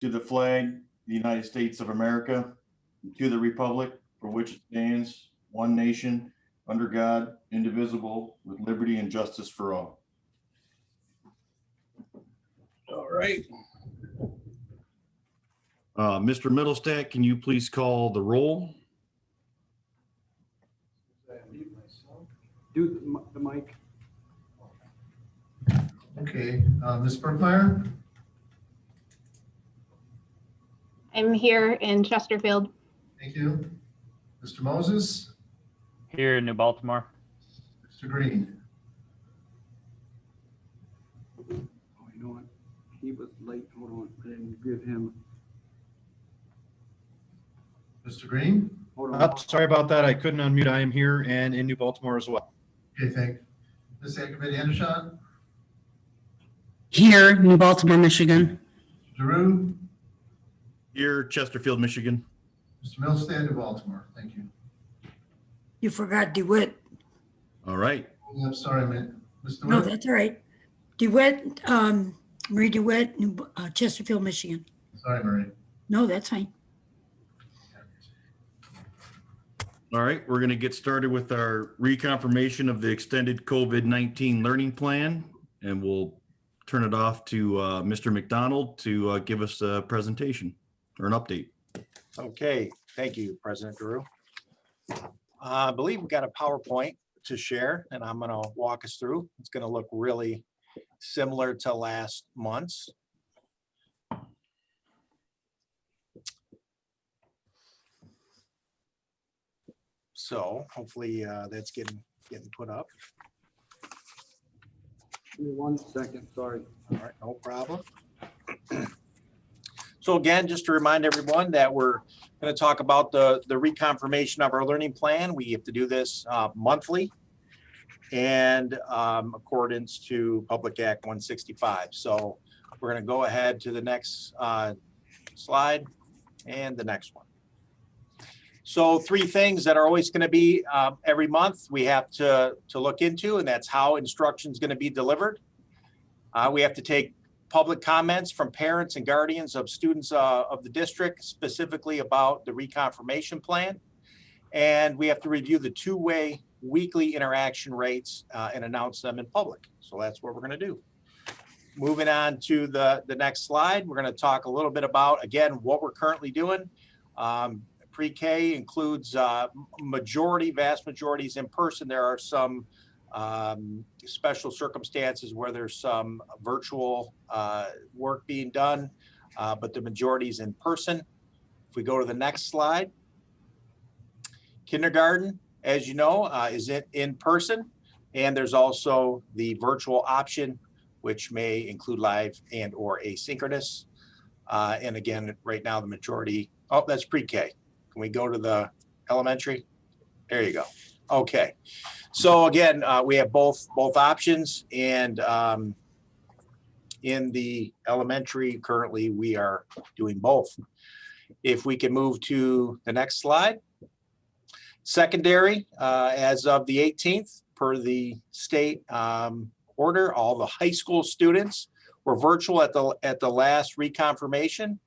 to the flag, the United States of America, and to the republic for which it stands, one nation, under God, indivisible, with liberty and justice for all. All right. Mr. Middlestat, can you please call the roll? Do the mic. Okay, Ms. Brookmeyer, I'm here in Chesterfield. thank you. Mr. Moses, Here in New Baltimore. Mr. Green, Oh, you know what? He was late. Hold on. I didn't give him. Mr. Green, Hold on. Sorry about that. I couldn't unmute. I am here and in New Baltimore as well. okay, thank you. Ms. Akaviti Anderson, Here, New Baltimore, Michigan. Giroux, Here, Chesterfield, Michigan. Mr. Middlestat of Baltimore, thank you. You forgot DeWitt. All right. I'm sorry, man. Mr. No, Witt, that's all right. DeWitt, Marie DeWitt, Chesterfield, Michigan. sorry, Marie. No, that's fine. All right, we're going to get started with our reconfirmation of the extended COVID-19 learning plan, and we'll turn it off to Mr. McDonald to give us a presentation or an update. Okay, thank you, President Giroux. I believe we've got a PowerPoint to share, and I'm going to walk us through. It's going to look really similar to last month's. So hopefully that's getting put up. Give me 1 second. Sorry. All right, no problem. So again, just to remind everyone that we're going to talk about the reconfirmation of our learning plan. We have to do this monthly and accordance to Public Act 165. So we're going to go ahead to the next slide and the next one. So 3 things that are always going to be every month we have to look into, and that's how instruction is going to be delivered. We have to take public comments from parents and guardians of students of the district, specifically about the reconfirmation plan. And we have to review the 2-way weekly interaction rates and announce them in public. So that's what we're going to do. Moving on to the next slide, we're going to talk a little bit about, again, what we're currently doing. Pre-K includes vast majorities in person. There are some special circumstances where there's some virtual work being done, but the majority is in person. If we go to the next slide, kindergarten, as you know, is in person, and there's also the virtual option, which may include live and or asynchronous. And again, right now the majority, oh, that's pre-K. Can we go to the elementary? There you go. Okay. So again, we have both options, and in the elementary currently we are doing both. If we can move to the next slide. Secondary, as of the 18th, per the state order, all the high school students were virtual at the last reconfirmation.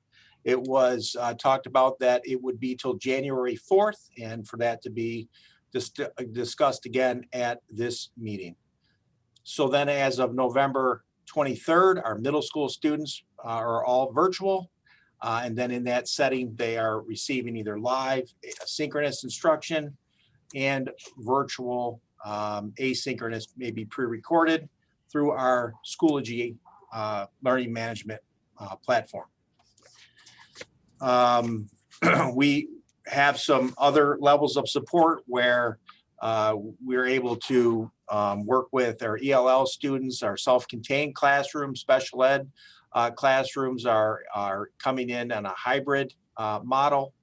It was talked about that it would be till January 4th, and for that to be discussed again at this meeting. So then as of November 23rd, our middle school students are all virtual. And then in that setting, they are receiving either live synchronous instruction and virtual asynchronous, maybe pre-recorded through our Schoology learning management platform. We have some other levels of support where we're able to work with our ELL students, our self-contained classroom, special ed classrooms are coming in on a hybrid model,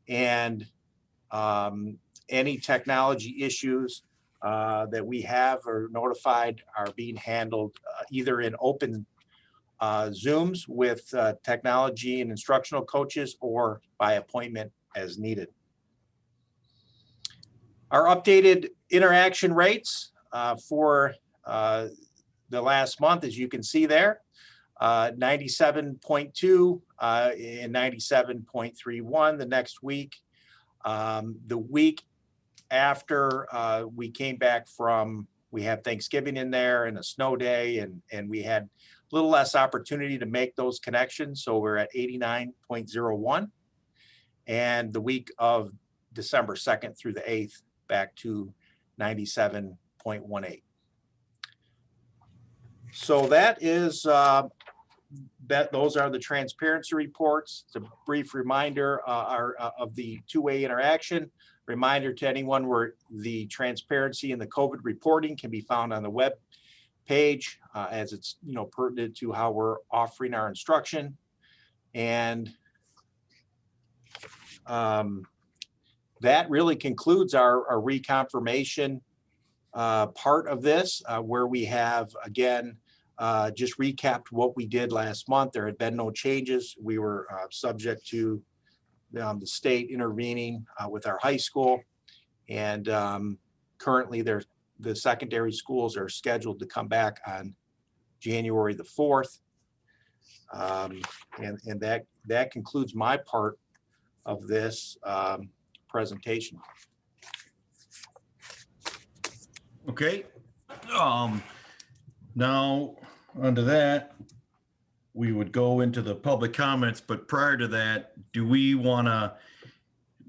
and any technology issues that we have or notified are being handled either in open Zooms with technology and instructional coaches or by appointment as needed. Our updated interaction rates for the last month, as you can see there, 97.2 and 97.31 the next week. The week after we came back from, we had Thanksgiving in there and a snow day, and we had a little less opportunity to make those connections. So we're at 89.01. And the week of December 2nd through the 8th, back to 97.18. So that is, those are the transparency reports. It's a brief reminder of the two-way interaction. Reminder to anyone where the transparency and the COVID reporting can be found on the web page as it's, pertinent to how we're offering our instruction. And that really concludes our reconfirmation part of this, where we have, again, just recapped what we did last month. There had been no changes. We were subject to the state intervening with our high school. And currently the secondary schools are scheduled to come back on January the 4th. And that concludes my part of this presentation. Okay. Now, under that, we would go into the public comments, but prior to that,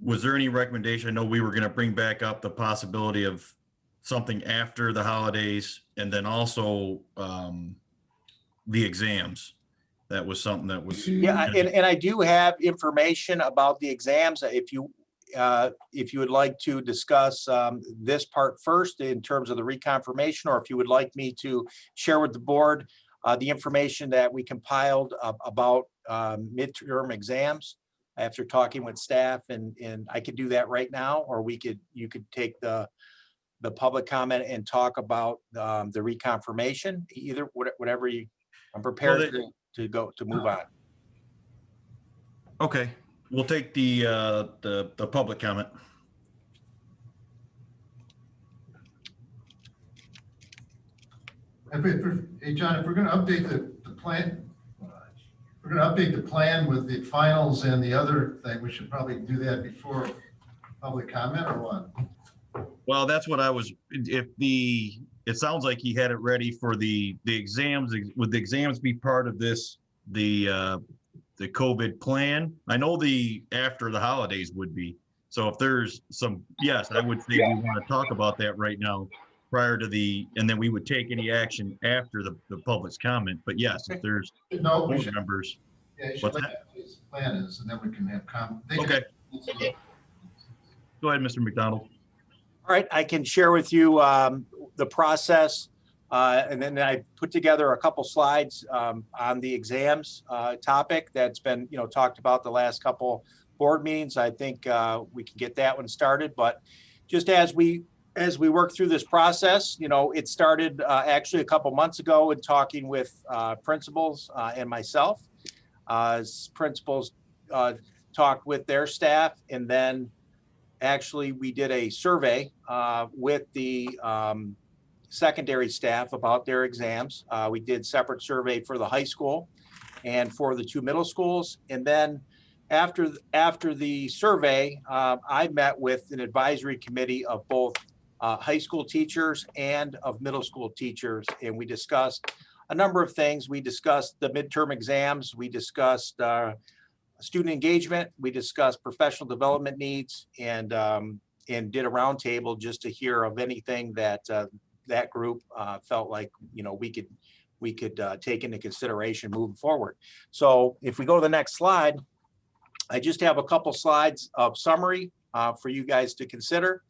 was there any recommendation? I know we were going to bring back up the possibility of something after the holidays, and then also the exams. That was something that was. Yeah, and I do have information about the exams. If you would like to discuss this part first in terms of the reconfirmation, or if you would like me to share with the board the information that we compiled about midterm exams after talking with staff, and I could do that right now, or you could take the public comment and talk about the reconfirmation, either whatever I'm prepared to move on. Okay, we'll take the public comment. Hey, John, if we're going to update the plan, we're going to update the plan with the finals and the other thing, we should probably do that before public comment, or what? Well, that's what I was, it sounds like he had it ready for the exams. Would the exams be part of this, the COVID plan? I know after the holidays would be. So if there's yes, I would say we want to talk about that right now prior to and then we would take any action after the public's comment. But yes, if there's No, we board should, members. yeah, you should What's let the plan is, and then we can have Okay. Go ahead, Mr. McDonald. All right, I can share with you the process, and then I put together a couple slides on the exams topic that's been, talked about the last couple board meetings. I think we can get that one started, but just as we work through this process, it started actually a couple months ago in talking with principals and myself. As principals talked with their staff, and then actually we did a survey with the secondary staff about their exams. We did separate survey for the high school and for the two middle schools. And then after the survey, I met with an advisory committee of both high school teachers and of middle school teachers. And we discussed a number of things. We discussed the midterm exams. We discussed student engagement. We discussed professional development needs, and did a roundtable just to hear of anything that that group felt like we could take into consideration moving forward. So if we go to the next slide, I just have a couple slides of summary for you guys to consider.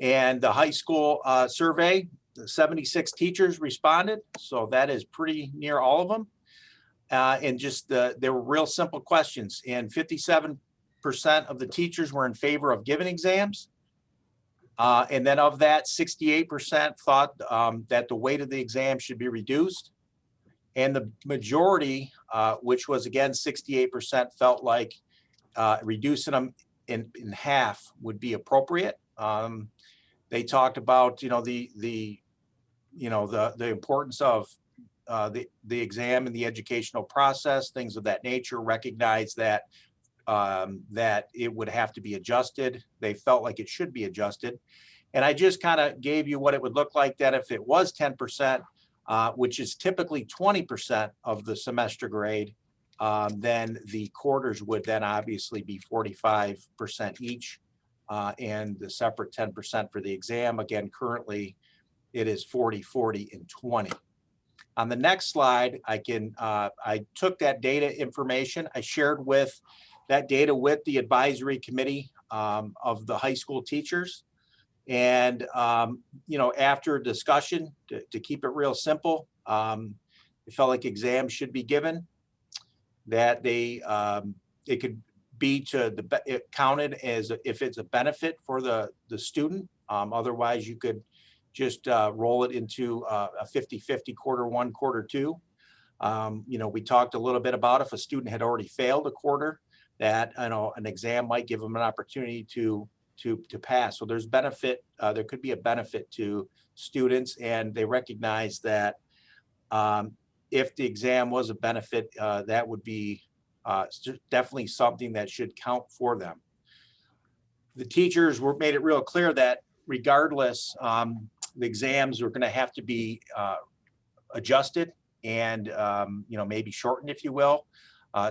And the high school survey, 76 teachers responded, so that is pretty near all of them. And just they were real simple questions, and 57% of the teachers were in favor of giving exams. And then of that, 68% thought that the weight of the exam should be reduced. And the majority, which was again 68%, felt like reducing them in half would be appropriate. They talked about the importance of the exam and the educational process, things of that nature, recognized that that it would have to be adjusted. They felt like it should be adjusted. And I just kind of gave you what it would look like that if it was 10%, which is typically 20% of the semester grade, then the quarters would then obviously be 45% each, and the separate 10% for the exam. Again, currently it is 40, 40, and 20. On the next slide, I took that data information, I shared that data with the advisory committee of the high school teachers. And, after a discussion, to keep it real simple, it felt like exams should be given, that it could be it counted as if it's a benefit for the student. Otherwise, you could just roll it into a 50-50 quarter one, quarter two. We talked a little bit about if a student had already failed a quarter, that an exam might give them an opportunity to pass. So there's benefit, there could be a benefit to students, and they recognize that if the exam was a benefit, that would be definitely something that should count for them. The teachers made it real clear that regardless, the exams are going to have to be adjusted and maybe shortened, if you will,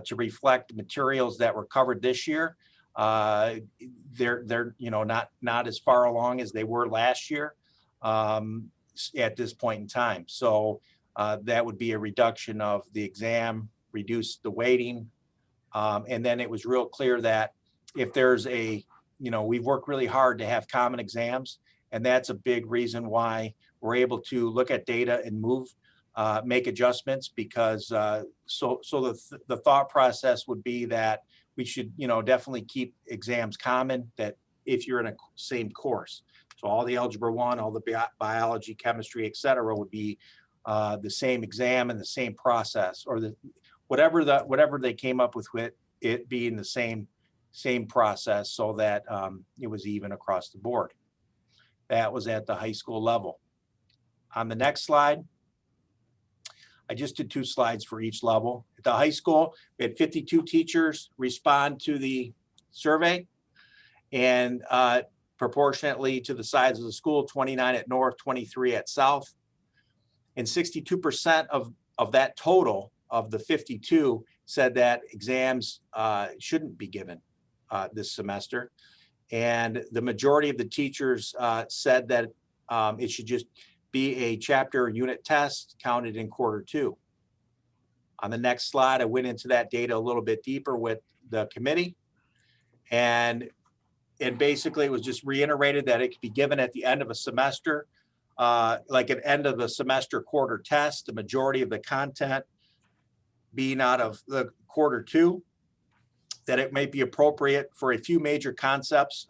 to reflect the materials that were covered this year. They're not as far along as they were last year at this point in time. So that would be a reduction of the exam, reduce the weighting. And then it was real clear that if there's we've worked really hard to have common exams, and that's a big reason why we're able to look at data and make adjustments, because so the thought process would be that we should definitely keep exams common, that if you're in a same course. So all the Algebra 1, all the biology, chemistry, et cetera, would be the same exam and the same process, or whatever they came up with it being the same process, so that it was even across the board. That was at the high school level. On the next slide, I just did 2 slides for each level. At the high school, we had 52 teachers respond to the survey, and proportionately to the size of the school, 29 at North, 23 at South. And 62% of that total of the 52 said that exams shouldn't be given this semester. And the majority of the teachers said that it should just be a chapter or unit test counted in quarter 2. On the next slide, I went into that data a little bit deeper with the committee. And basically it was just reiterated that it could be given at the end of a semester, like an end of the semester quarter test, the majority of the content being out of the quarter 2, that it might be appropriate for a few major concepts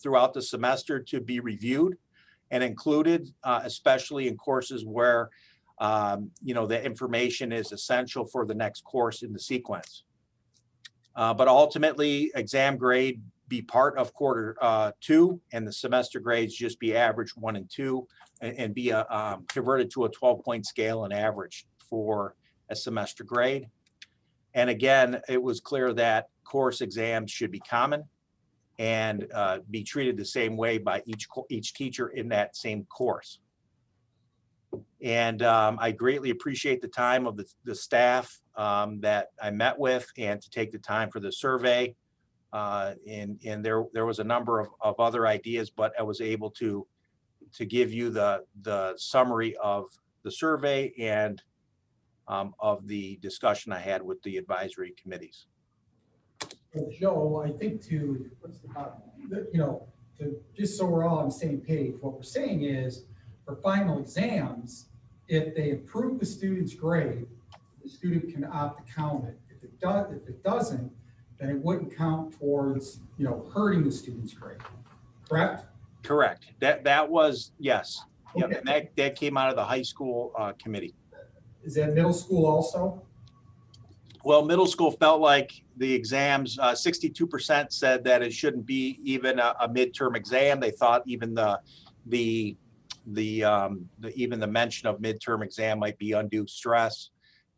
throughout the semester to be reviewed and included, especially in courses where, the information is essential for the next course in the sequence. But ultimately, exam grade be part of quarter 2, and the semester grades just be average 1 and 2, and be converted to a 12-point scale and average for a semester grade. And again, it was clear that course exams should be common and be treated the same way by each teacher in that same course. And I greatly appreciate the time of the staff that I met with, and to take the time for the survey. And there was a number of other ideas, but I was able to give you the summary of the survey and of the discussion I had with the advisory committees. Well, Joe, I think just so we're all on the same page, what we're saying is, for final exams, if they approve the student's grade, the student can opt to count it. If it doesn't, then it wouldn't count towards, hurting the student's grade. Correct? Correct. That was, yes. Yep. Okay. And that came out of the high school committee. Is that middle school also? Well, middle school felt like the exams, 62% said that it shouldn't be even a midterm exam. They thought even the even the mention of midterm exam might be undue stress,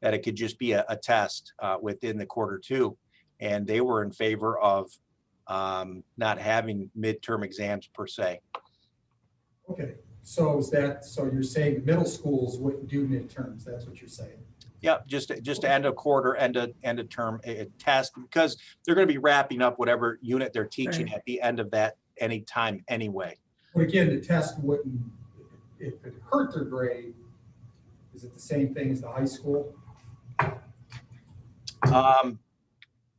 that it could just be a test within the quarter two. And they were in favor of not having midterm exams per se. Okay, so so you're saying the middle schools wouldn't do midterms, that's what you're saying? Yep, just to end a quarter, end a term, a test, because they're going to be wrapping up whatever unit they're teaching Right. at the end of that any time anyway. But again, the test wouldn't, if it hurt their grade, is it the same thing as the high school?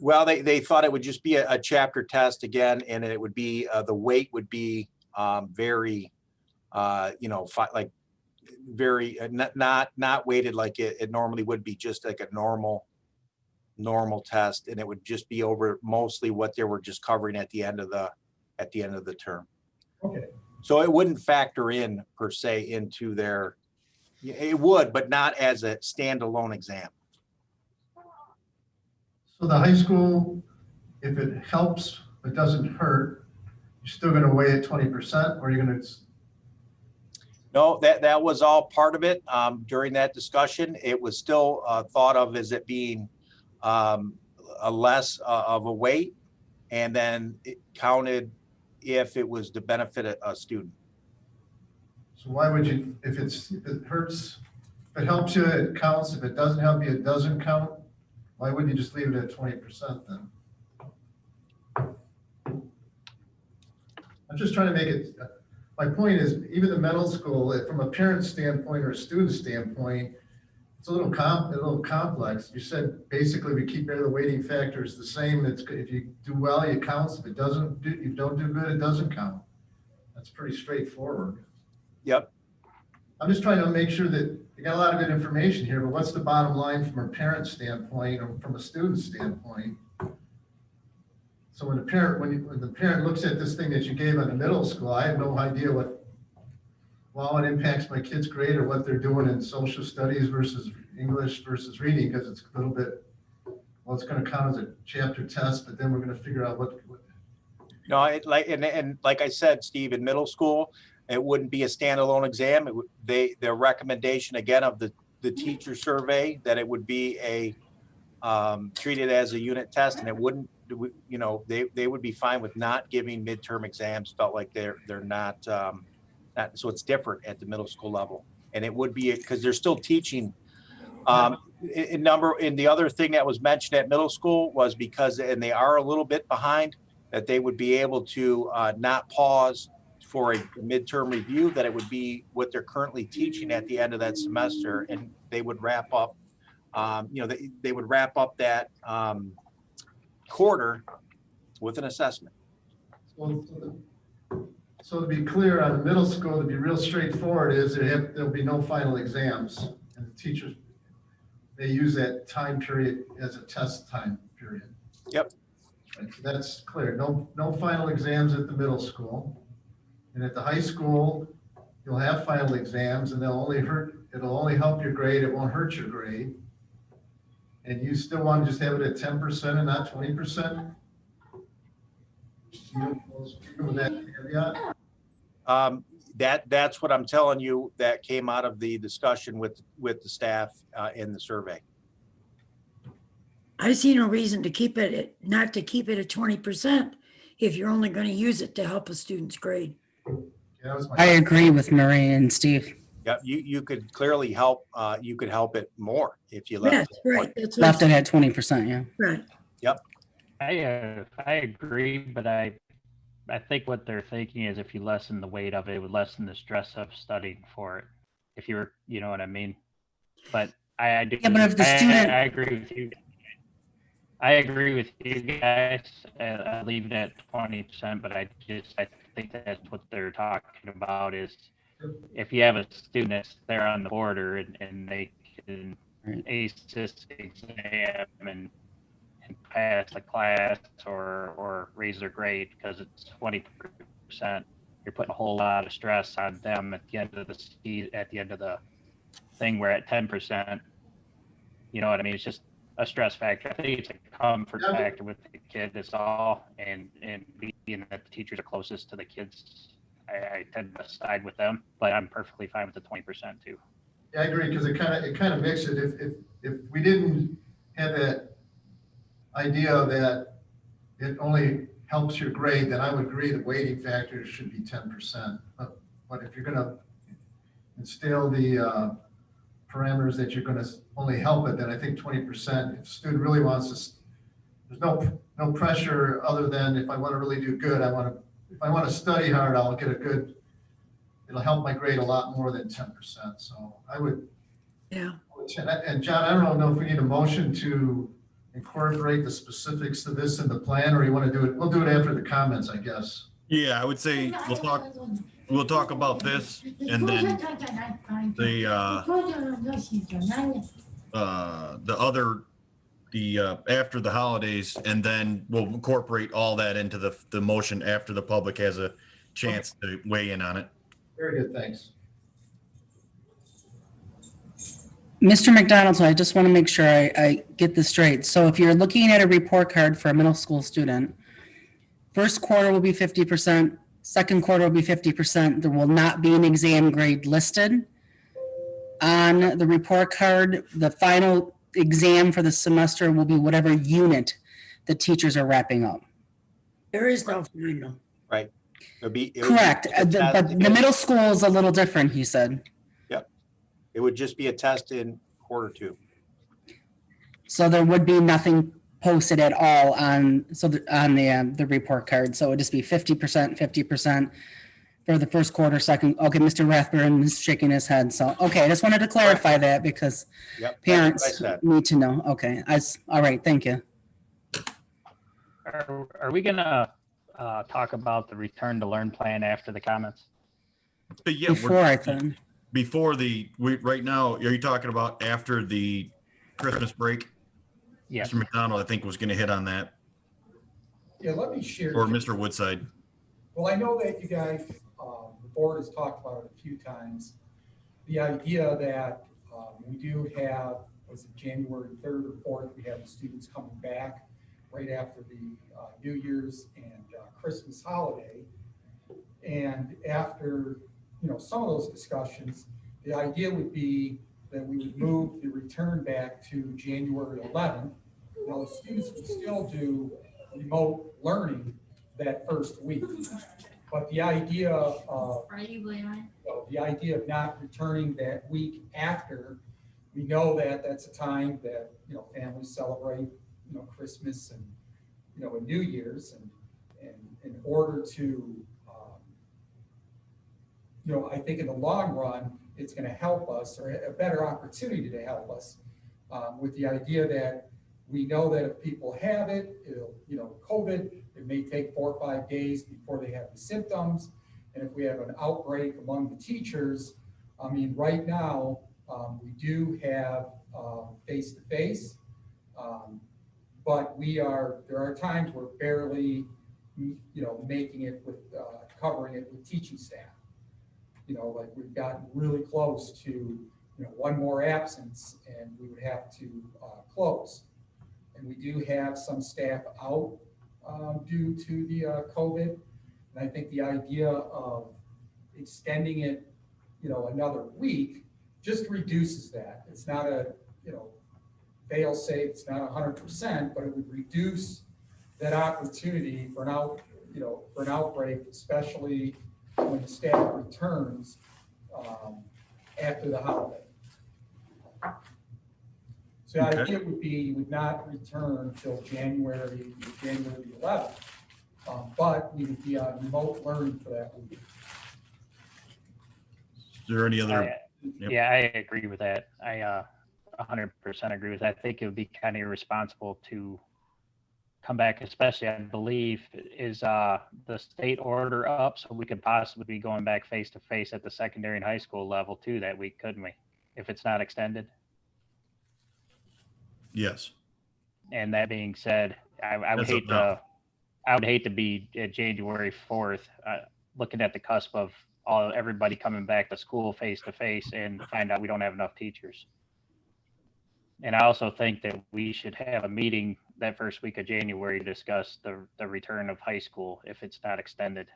Well, they thought it would just be a chapter test again, and it would be, the weight would be very, like very, not weighted like it normally would be, just like a normal test. And it would just be over mostly what they were just covering at the end of the term. Okay, So it wouldn't factor in per se into their, it would, but not as a standalone exam. So the high school, if it helps but doesn't hurt, you're still gonna weigh it 20%, or you're gonna, No, that was all part of it. During that discussion, it was still thought of as it being a less of a weight, and then it counted if it was to benefit a student. so why would you, if it hurts, if it helps you, it counts, if it doesn't help you, it doesn't count? Why wouldn't you just leave it at 20% then? I'm just trying to make it, my point is, even the middle school, from a parent standpoint or a student standpoint, it's a little complex. You said basically we keep the weighting factors the same. It's, if you do well, it counts. If it doesn't do, you don't do good, it doesn't count. That's pretty straightforward. Yep. I'm just trying to make sure that you got a lot of good information here, but what's the bottom line from a parent standpoint or from a student standpoint? So when the parent looks at this thing that you gave on the middle school, I have no idea how it impacts my kid's grade or what they're doing in social studies versus English versus reading, because it's a little bit, well, it's going to count as a chapter test, but then we're going to figure out what. No, and like I said, Steve, in middle school, it wouldn't be a standalone exam. It would, their recommendation again of the teacher survey, that it would be treated as a unit test, and it wouldn't, they would be fine with not giving midterm exams. Felt like they're not, so it's different at the middle school level, and it would be because they're still teaching. In the other thing that was mentioned at middle school was because, and they are a little bit behind, that they would be able to not pause for a midterm review, that it would be what they're currently teaching at the end of that semester, and they would wrap up, they would wrap up that quarter with an assessment. So to be clear, on the middle school, to be real straightforward, is there'll be no final exams, and the teachers, they use that time period as a test time period. Yep. Right, so that's clear. No final exams at the middle school. And at the high school, you'll have final exams, and it'll only help your grade. It won't hurt your grade. And you still want to just have it at 10% and not 20%? With that caveat? That's what I'm telling you, that came out of the discussion with the staff in the survey. I see no reason to keep it, not to keep it at 20% if you're only going to use it to help a student's grade. Yeah, that was my- I agree with Marie and Steve. Yeah, you could clearly help. You could help it more if you left. Yes, it at right. 20. That's Left what, it at 20%, yeah. right. I agree, but I think what they're thinking is if you lessen the weight of it, it would lessen the stress of studying for it. If you were, you know what I mean? But I do. Yeah, but if the student- I agree with you. I agree with you guys. I leave it at 20%, but I think that's what they're talking about is if you have a student that's there on the border and they can ace this exam and pass the class or raise their grade because it's 20%, you're putting a whole lot of stress on them at the end of the thing. Where at 10%, you know what I mean? It's just a stress factor. I think it's a comfort factor with the kid. That's all, and being that the teachers are closest to the kids I tend to side with them, but I'm perfectly fine with the 20% too. Yeah, I agree, because it kind of makes it, if we didn't have that idea that it only helps your grade, then I would agree that weighting factors should be 10%. But if you're gonna instill the parameters that you're gonna only help it, then I think 20%, if a student really wants to, there's no pressure other than if I want to really do good, if I want to study hard, I'll get a good, it'll help my grade a lot more than 10%. So I would, Yeah. and John, I don't know if we need a motion to incorporate the specifics of this in the plan, or you want to do it, we'll do it after the comments, I guess. Yeah, I would say we'll talk about this and then after the holidays, and then we'll incorporate all that into the motion after the public has a chance to weigh in on it. Very good, thanks. Mr. McDonald, so I just want to make sure I get this straight. So if you're looking at a report card for a middle school student, first quarter will be 50%, second quarter will be 50%. There will not be an exam grade listed on the report card. The final exam for the semester will be whatever unit the teachers are wrapping up. There is no final. Right. It would be Correct. a test But the middle school is a little different, he said. It would just be a test in quarter 2. So there would be nothing posted at all on the report card. So it would just be 50%, 50% for the first quarter, second. Okay, Mr. Rathburn is shaking his head. So, okay, I just wanted to clarify that because Yep. parents need to know. Okay, all right, thank you. Are we gonna talk about the return to learn plan after the comments? But yeah, Before I think. right now, are you talking about after the Christmas break? Yes. Mr. McDonald, I think, was going to hit on that, Yeah, let me share. or Mr. Woodside. Well, I know that you guys, the board has talked about it a few times. The idea that we do have, was it January 3rd or 4th, we have the students coming back right after the New Year's and Christmas holiday. And after, some of those discussions, the idea would be that we would move the return back to January 11th. Now, the students would still do remote learning that first week. But the idea of not returning that week after, we know that that's a time that, families celebrate, Christmas and, and New Year's, and in order to, I think in the long run, it's going to help us, or a better opportunity to help us, with the idea that we know that if people have it, it'll, COVID, it may take 4 or 5 days before they have the symptoms. And if we have an outbreak among the teachers, right now, we do have face-to-face, but there are times we're barely, making it with, covering it with teaching staff. Like we've gotten really close to, one more absence and we would have to close. And we do have some staff out due to the COVID. And I think the idea of extending it, another week just reduces that. It's not a, fail safe, it's not 100%, but it would reduce that opportunity for an outbreak, especially when the staff returns after the holiday. So the idea would be you would not return until January 11th, but we would be on remote learning for that week. Is there any other? Yep. Yeah, I agree with that. I 100% agree with that. I think it would be kind of irresponsible to come back, especially I believe is the state order up, so we could possibly be going back face to face at the secondary and high school level too that week, couldn't we? If it's not extended. Yes. And that being said, I would hate to be at January 4th, looking at the cusp of everybody coming back to school face to face and find out we don't have enough teachers. And I also think that we should have a meeting that first week of January to discuss the return of high school if it's not extended.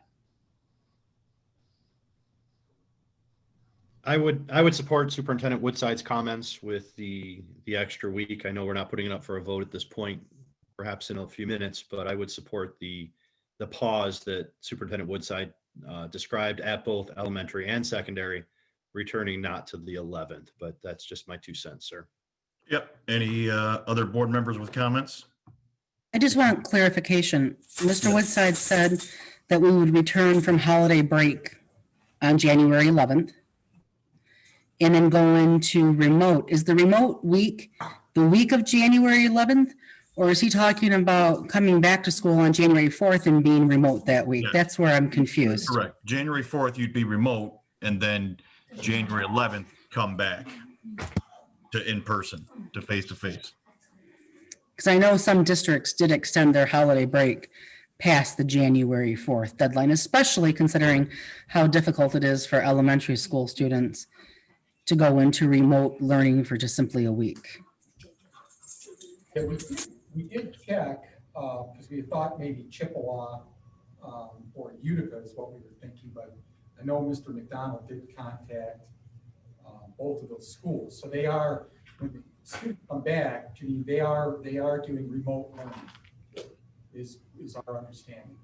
I would support Superintendent Woodside's comments with the extra week. I know we're not putting it up for a vote at this point, perhaps in a few minutes, but I would support the pause that Superintendent Woodside described at both elementary and secondary, returning not to the 11th, but that's just my 2 cents, sir. Yep. Any other board members with comments? I just want clarification. Mr. Woodside said that we would return from holiday break on January 11th and then go into remote. Is the remote week the week of January 11th? Or is he talking about coming back to school on January 4th and being remote that week? Yes. That's where I'm confused. Correct. January 4th, you'd be remote, and then January 11th, come back to in-person, to face-to-face. Because I know some districts did extend their holiday break past the January 4th deadline, especially considering how difficult it is for elementary school students to go into remote learning for just simply a week. Yeah, we did check, because we thought maybe Chippewa or Utica is what we were thinking, but I know Mr. McDonald did contact both of those schools. So they are, when the students come back, Janine, they are doing remote learning, is our understanding.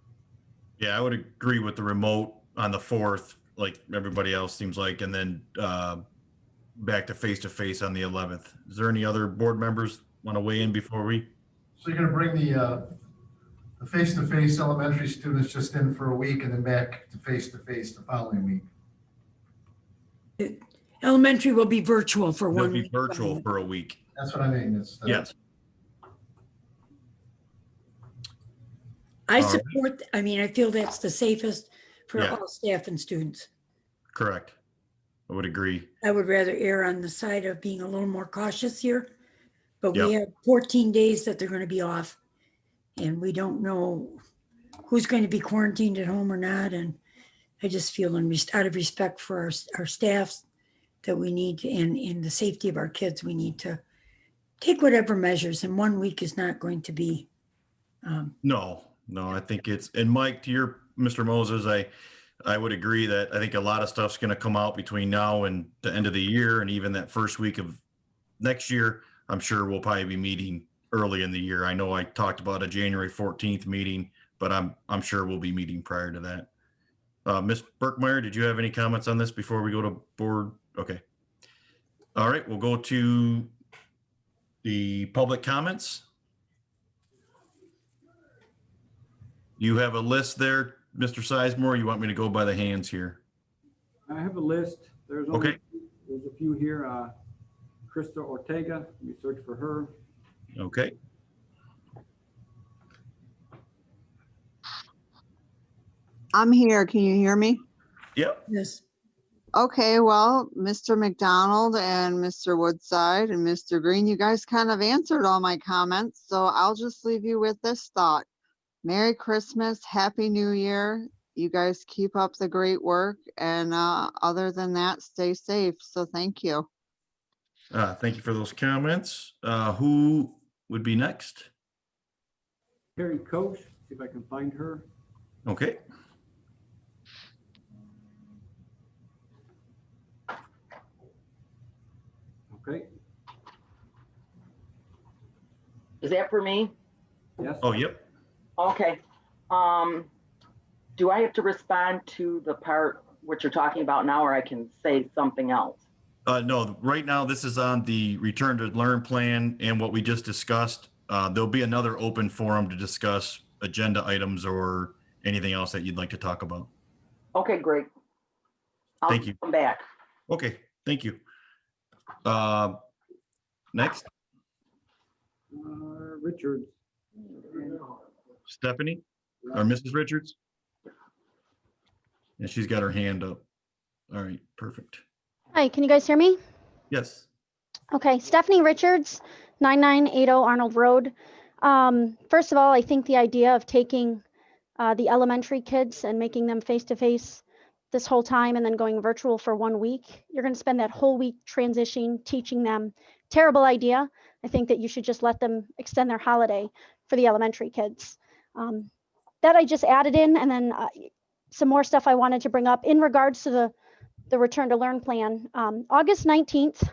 Yeah, I would agree with the remote on the 4th, like everybody else seems like, and then back to face on the 11th. Is there any other board members want to weigh in before we? So you're gonna bring the face-to-face elementary students just in for a week and then back to face-to-face the following week? Elementary will be virtual for They'll one be week. virtual for a week. That's what I mean. Yes. I All right. support, I mean, I feel that's the safest for Yeah. all staff and students. Correct. I would agree. I would rather err on the side of being a little more cautious here. But we Yep. have 14 days that they're going to be off. And we don't know who's going to be quarantined at home or not. And I just feel out of respect for our staffs that we need to, and in the safety of our kids, we need to take whatever measures. And 1 week is not going to be. No, I think it's, and Mike, to your, Mr. Moses, I would agree that I think a lot of stuff's going to come out between now and the end of the year, and even that first week of next year. I'm sure we'll probably be meeting early in the year. I know I talked about a January 14th meeting, but I'm sure we'll be meeting prior to that. Ms. Birkmeyer, did you have any comments on this before we go to board? Okay. All right, we'll go to the public comments. You have a list there, Mr. Sizemore. You want me to go by the hands here? I have a list. There's Okay. there's a few here. Krista Ortega, let me search for her. Okay. I'm here. Can you hear me? Yep. Yes. Okay, well, Mr. McDonald and Mr. Woodside and Mr. Green, you guys kind of answered all my comments, so I'll just leave you with this thought. Merry Christmas, Happy New Year. You guys keep up the great work, and other than that, stay safe. So thank you. Thank you for those comments. Who would be next? Carrie Coach, see if I can find her. Okay. Okay, Is that for me? yes. Oh, yep. Okay. Do I have to respond to the part what you're talking about now, or I can say something else? No, right now this is on the return to learn plan and what we just discussed. There'll be another open forum to discuss agenda items or anything else that you'd like to talk about. Okay, great. Thank you. Come back. Okay, thank you. Next, Richards. Stephanie or Mrs. Richards. And she's got her hand up. All right, perfect. Hi, can you guys hear me? Yes. Okay, Stephanie Richards, 9980 Arnold Road. First of all, I think the idea of taking the elementary kids and making them face-to-face this whole time and then going virtual for 1 week, you're going to spend that whole week transitioning, teaching them. Terrible idea. I think that you should just let them extend their holiday for the elementary kids. That I just added in, and then some more stuff I wanted to bring up in regards to the return to learn plan. August 19th,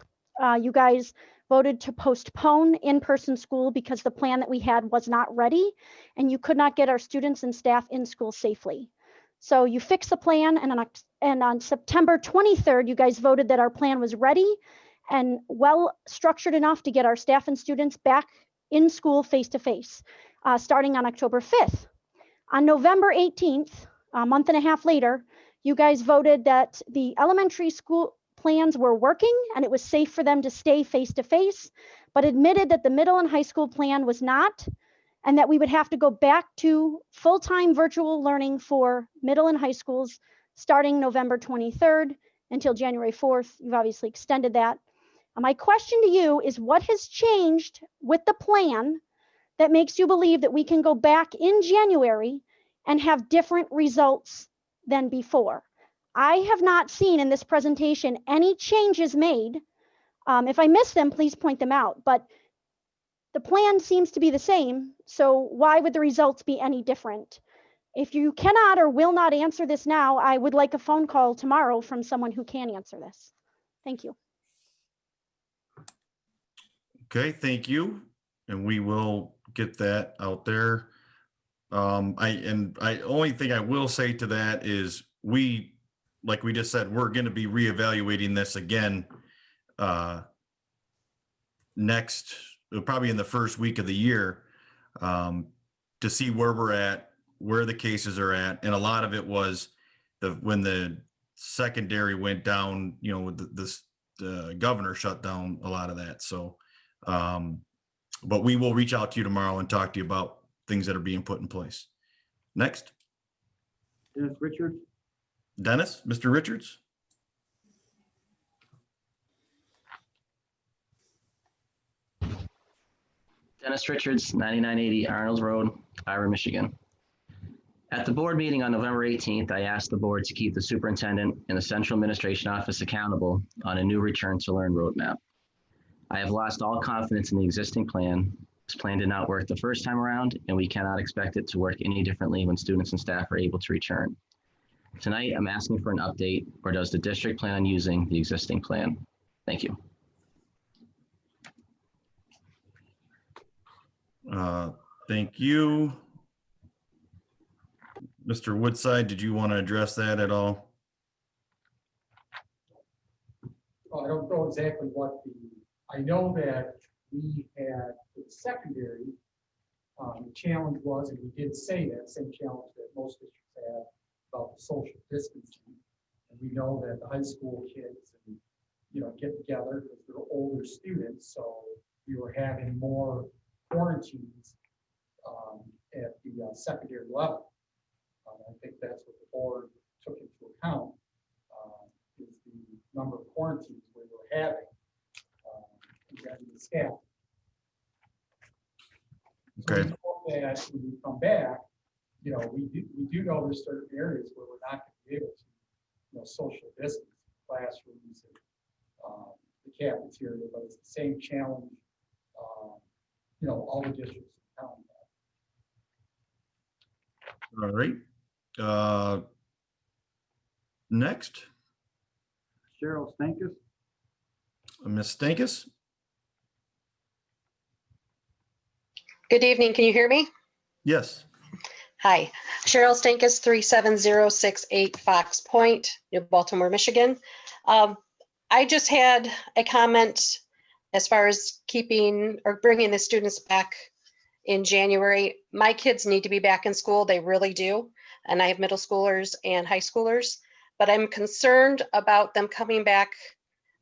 you guys voted to postpone in-person school because the plan that we had was not ready and you could not get our students and staff in school safely. So you fixed the plan, and on September 23rd, you guys voted that our plan was ready and well structured enough to get our staff and students back in school face-to-face, starting on October 5th. On November 18th, a month and a half later, you guys voted that the elementary school plans were working and it was safe for them to stay face-to-face, but admitted that the middle and high school plan was not, and that we would have to go back to full-time virtual learning for middle and high schools starting November 23rd until January 4th. You've obviously extended that. My question to you is, what has changed with the plan that makes you believe that we can go back in January and have different results than before? I have not seen in this presentation any changes made. If I miss them, please point them out. But the plan seems to be the same, so why would the results be any different? If you cannot or will not answer this now, I would like a phone call tomorrow from someone who can answer this. Thank you. Okay, thank you. And we will get that out there. I only thing I will say to that is like we just said, we're going to be reevaluating this again next, probably in the first week of the year, to see where we're at, where the cases are at. And a lot of it was when the secondary went down, you know, the governor shut down a lot of that. So, but we will reach out to you tomorrow and talk to you about things that are being put in place. Next. Dennis Richards. Dennis, Mr. Richards. Dennis Richards, 9980 Arnold Road, Ira, Michigan. At the board meeting on November 18th, I asked the board to keep the superintendent and the central administration office accountable on a new return to learn roadmap. I have lost all confidence in the existing plan. This plan did not work the first time around, and we cannot expect it to work any differently when students and staff are able to return. Tonight, I'm asking for an update, or does the district plan on using the existing plan? Thank you. Thank you. Mr. Woodside, did you want to address that at all? I don't know exactly I know that we had the secondary, the challenge was, and we did say that same challenge that most districts have about the social distancing. And we know that the high school kids, get together because they're older students. So we were having more quarantines at the secondary level. I think that's what the board took into account, is the number of quarantines we were having regarding the staff. Okay. So we hope that when we come back, we do know there's certain areas where we're not going to be able to, social distance, classrooms, and the cafeteria, but it's the same challenge, all the districts in town have. All right. Next. Cheryl Stankus. Ms. Stankus. Good evening. Can you hear me? Yes. Hi, Cheryl Stankus, 37068 Fox Point, New Baltimore, Michigan. I just had a comment as far as keeping or bringing the students back in January. My kids need to be back in school. They really do. And I have middle schoolers and high schoolers, but I'm concerned about them coming back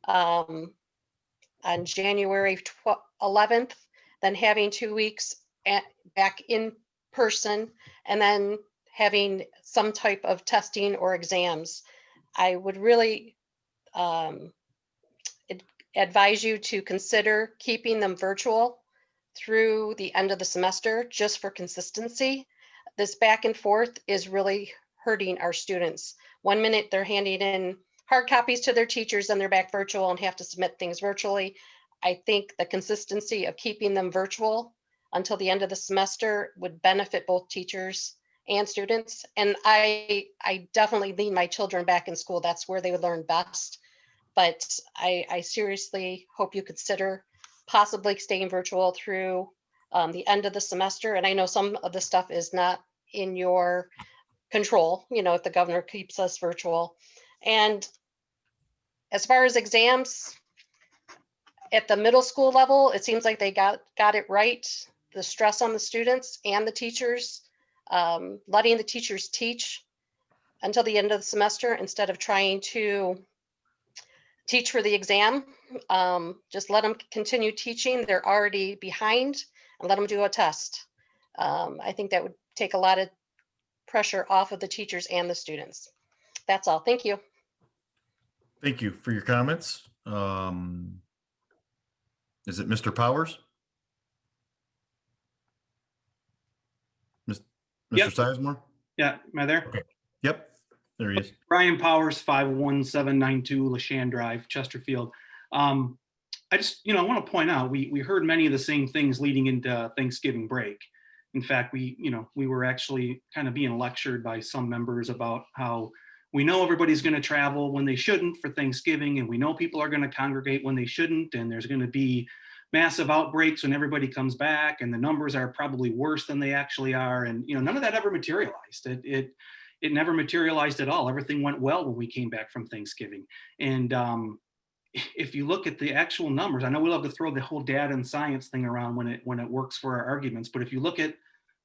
on January 11th, then having 2 weeks back in person, and then having some type of testing or exams. I would really advise you to consider keeping them virtual through the end of the semester, just for consistency. This back and forth is really hurting our students. 1 minute they're handing in hard copies to their teachers and they're back virtual and have to submit things virtually. I think the consistency of keeping them virtual until the end of the semester would benefit both teachers and students. And I definitely lean my children back in school. That's where they would learn best. But I seriously hope you consider possibly staying virtual through the end of the semester. And I know some of the stuff is not in your control, you know, if the governor keeps us virtual. And as far as exams, at the middle school level, it seems like they got it right. The stress on the students and the teachers, letting the teachers teach until the end of the semester instead of trying to teach for the exam. Just let them continue teaching. They're already behind, and let them do a test. I think that would take a lot of pressure off of the teachers and the students. That's all. Thank you. Thank you for your comments. Is it Mr. Powers? Mr. Yep. Sizemore? Yeah, am I there? Okay. Yep, there he is. Brian Powers, 51792 LaShan Drive, Chesterfield. I just, I want to point out, we heard many of the same things leading into Thanksgiving break. In fact, we were actually kind of being lectured by some members about how we know everybody's going to travel when they shouldn't for Thanksgiving, and we know people are going to congregate when they shouldn't, and there's going to be massive outbreaks when everybody comes back, and the numbers are probably worse than they actually are. And none of that ever materialized. It never materialized at all. Everything went well when we came back from Thanksgiving. And if you look at the actual numbers, I know we love to throw the whole data and science thing around when it works for our arguments, but if you look at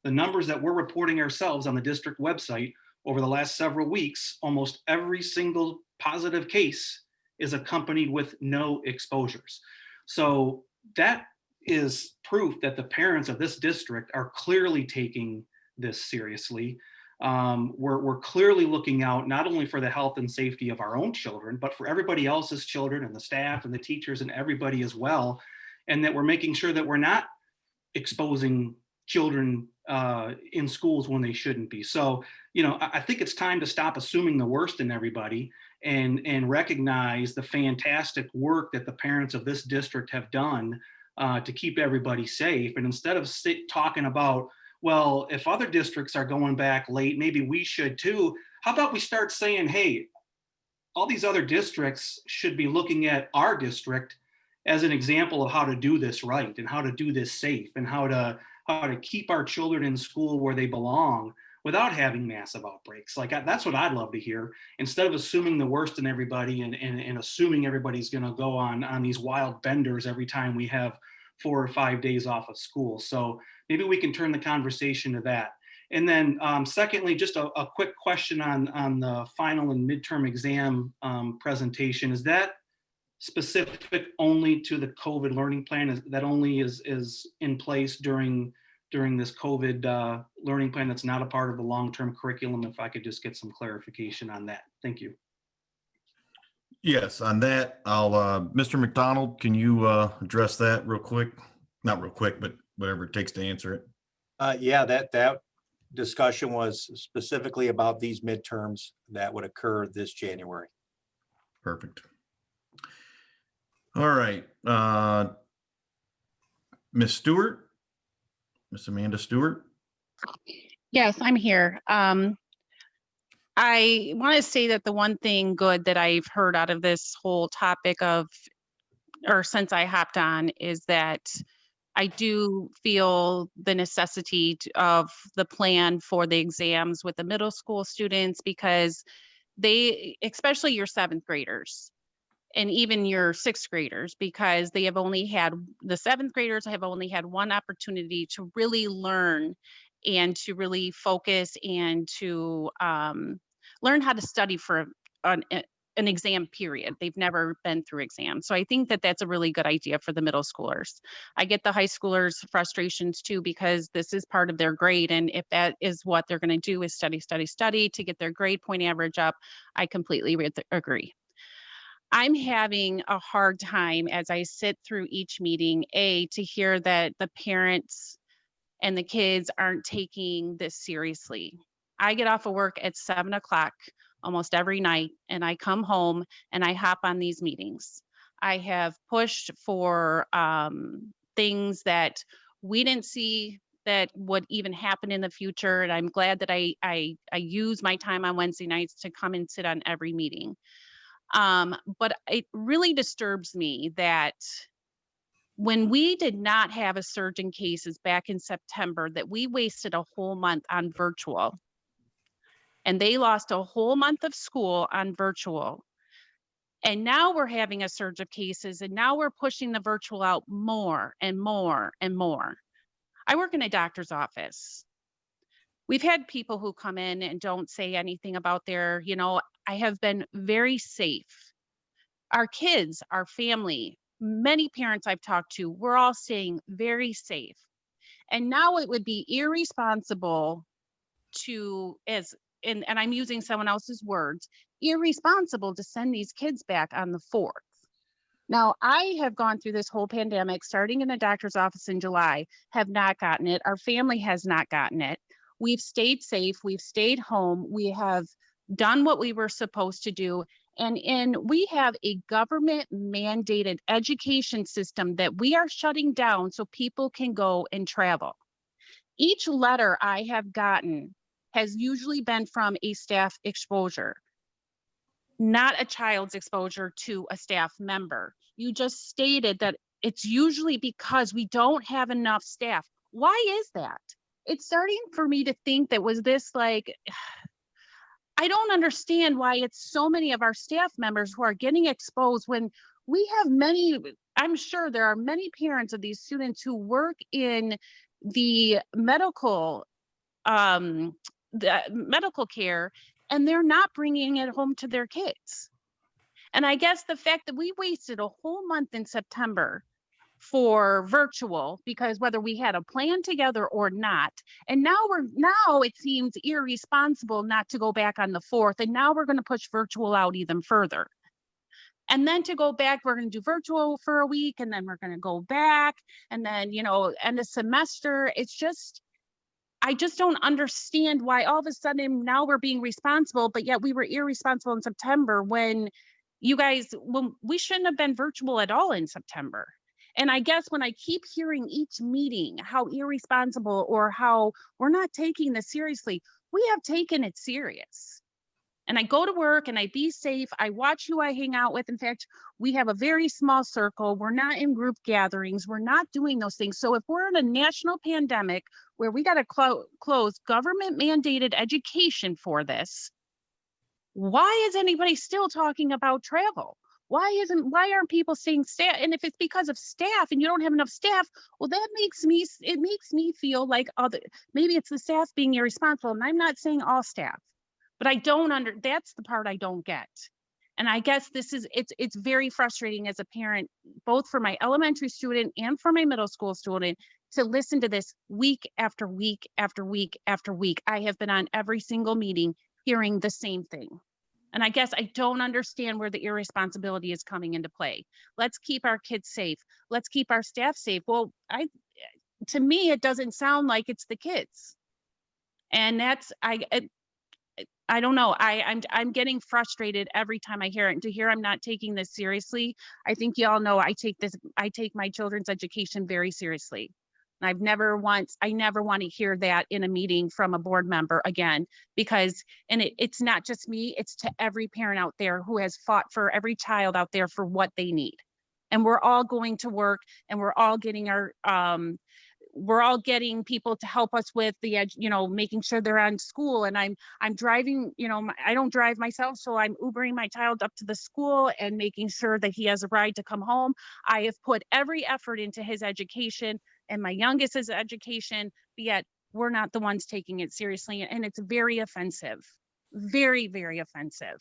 the numbers that we're reporting ourselves on the district website over the last several weeks, almost every single positive case is accompanied with no exposures. So that is proof that the parents of this district are clearly taking this seriously. We're clearly looking out not only for the health and safety of our own children, but for everybody else's children and the staff and the teachers and everybody as well. And that we're making sure that we're not exposing children in schools when they shouldn't be. So, I think it's time to stop assuming the worst in everybody and recognize the fantastic work that the parents of this district have done to keep everybody safe. And instead of talking about, well, if other districts are going back late, maybe we should too. How about we start saying, hey, all these other districts should be looking at our district as an example of how to do this right and how to do this safe and how to keep our children in school where they belong without having massive outbreaks. Like that's what I'd love to hear, instead of assuming the worst in everybody and assuming everybody's going to go on these wild benders every time we have 4 or 5 days off of school. So maybe we can turn the conversation to that. And then secondly, just a quick question on the final and midterm exam presentation. Is that specific only to the COVID learning plan? Is that only is in place during this COVID learning plan that's not a part of the long-term curriculum? If I could just get some clarification on that. Thank you. Yes, on that, I'll, Mr. McDonald, can you address that real quick? Not real quick, but whatever it takes to answer it. Yeah, that discussion was specifically about these midterms that would occur this January. Perfect. All right. Miss Stewart, Miss Amanda Stewart. Yes, I'm here. I want to say that the one thing good that I've heard out of this whole topic since I hopped on, is that I do feel the necessity of the plan for the exams with the middle school students, because they, especially your 7th graders and even your 6th graders, because the 7th graders have only had one opportunity to really learn and to really focus and to learn how to study for an exam period. They've never been through exams. So I think that that's a really good idea for the middle schoolers. I get the high schoolers' frustrations too, because this is part of their grade. And if that is what they're going to do, is study, study, study to get their grade point average up, I completely agree. I'm having a hard time as I sit through each meeting, to hear that the parents and the kids aren't taking this seriously. I get off of work at 7 o'clock almost every night, and I come home and I hop on these meetings. I have pushed for things that we didn't see that would even happen in the future. And I'm glad that I use my time on Wednesday nights to come and sit on every meeting. But it really disturbs me that when we did not have a surge in cases back in September, that we wasted a whole month on virtual. And they lost a whole month of school on virtual. And now we're having a surge of cases, and now we're pushing the virtual out more and more and more. I work in a doctor's office. We've had people who come in and don't say anything about their, I have been very safe. Our kids, our family, many parents I've talked to, we're all staying very safe. And now it would be irresponsible to, and I'm using someone else's words, irresponsible to send these kids back on the 4th. Now, I have gone through this whole pandemic, starting in the doctor's office in July, have not gotten it. Our family has not gotten it. We've stayed safe. We've stayed home. We have done what we were supposed to do. And we have a government mandated education system that we are shutting down so people can go and travel. Each letter I have gotten has usually been from a staff exposure, not a child's exposure to a staff member. You just stated that it's usually because we don't have enough staff. Why is that? It's starting for me to think that was this like, I don't understand why it's so many of our staff members who are getting exposed when we have many, I'm sure there are many parents of these students who work in the medical care, and they're not bringing it home to their kids. And I guess the fact that we wasted a whole month in September for virtual, because whether we had a plan together or not, and now it seems irresponsible not to go back on the 4th, and now we're going to push virtual out even further. And then to go back, we're going to do virtual for a week, and then we're going to go back, and then, end of semester. It's just, I just don't understand why all of a sudden now we're being responsible, but yet we were irresponsible in September when we shouldn't have been virtual at all in September. And I guess when I keep hearing each meeting how irresponsible or how we're not taking this seriously, we have taken it serious. And I go to work and I be safe. I watch who I hang out with. In fact, we have a very small circle. We're not in group gatherings. We're not doing those things. So if we're in a national pandemic where we got to close government mandated education for this, why is anybody still talking about travel? Why aren't people saying staff? And if it's because of staff and you don't have enough staff, well, it makes me feel like maybe it's the staff being irresponsible. And I'm not saying all staff, but that's the part I don't get. And I guess it's very frustrating as a parent, both for my elementary student and for my middle school student, to listen to this week after week after week after week. I have been on every single meeting hearing the same thing. And I guess I don't understand where the irresponsibility is coming into play. Let's keep our kids safe. Let's keep our staff safe. Well, to me, it doesn't sound like it's the kids. And I don't know. I'm getting frustrated every time I hear it. And to hear I'm not taking this seriously, I think y'all know I take my children's education very seriously. And I never want to hear that in a meeting from a board member again, because it's not just me, it's to every parent out there who has fought for every child out there for what they need. And we're all going to work, and we're all getting people to help us with making sure they're on school. And I'm driving, I don't drive myself, so I'm Ubering my child up to the school and making sure that he has a ride to come home. I have put every effort into his education and my youngest's education, but yet we're not the ones taking it seriously. And it's very offensive, very, very offensive.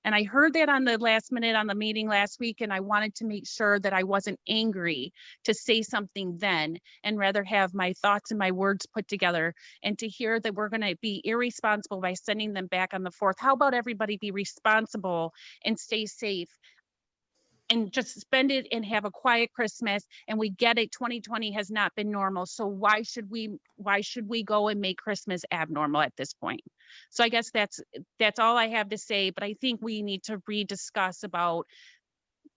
And I heard that on the last minute on the meeting last week, and I wanted to make sure that I wasn't angry to say something then, and rather have my thoughts and my words put together. And to hear that we're going to be irresponsible by sending them back on the 4th. How about everybody be responsible and stay safe and just spend it and have a quiet Christmas? And we get it, 2020 has not been normal. So why should we go and make Christmas abnormal at this point? So I guess that's all I have to say, but I think we need to rediscuss about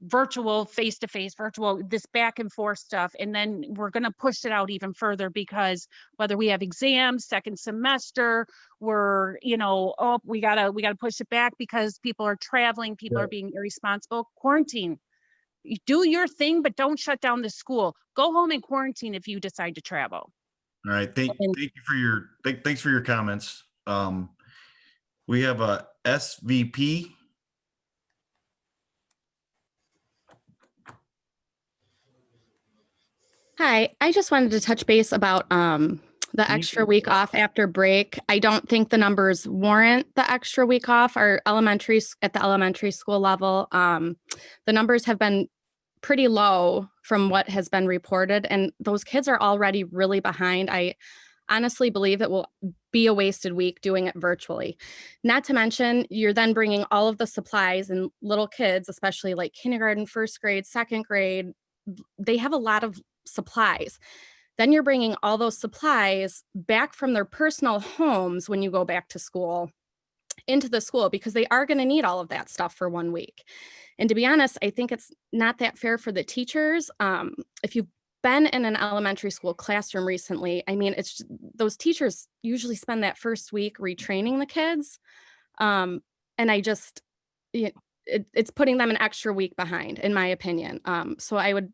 virtual, face-to-face, virtual, this back and forth stuff. And then we're going to push it out even further because whether we have exams, second semester, we're, oh, we gotta push it back because people are traveling, people are being irresponsible. Quarantine. You do your thing, but don't shut down the school. Go home and quarantine if you decide to travel. All right, thank you for your, thanks for your comments. We have a SVP. Hi, I just wanted to touch base about the extra week off after break. I don't think the numbers warrant the extra week off. Our at the elementary school level, the numbers have been pretty low from what has been reported, and those kids are already really behind. I honestly believe it will be a wasted week doing it virtually. Not to mention, you're then bringing all of the supplies, and little kids, especially like kindergarten, first grade, second grade, they have a lot of supplies. Then you're bringing all those supplies back from their personal homes when you go back to school into the school, because they are going to need all of that stuff for 1 week. And to be honest, I think it's not that fair for the teachers. If you've been in an elementary school classroom recently, I mean, it's those teachers usually spend that first week retraining the kids. And I just, it's putting them an extra week behind, in my opinion. So I would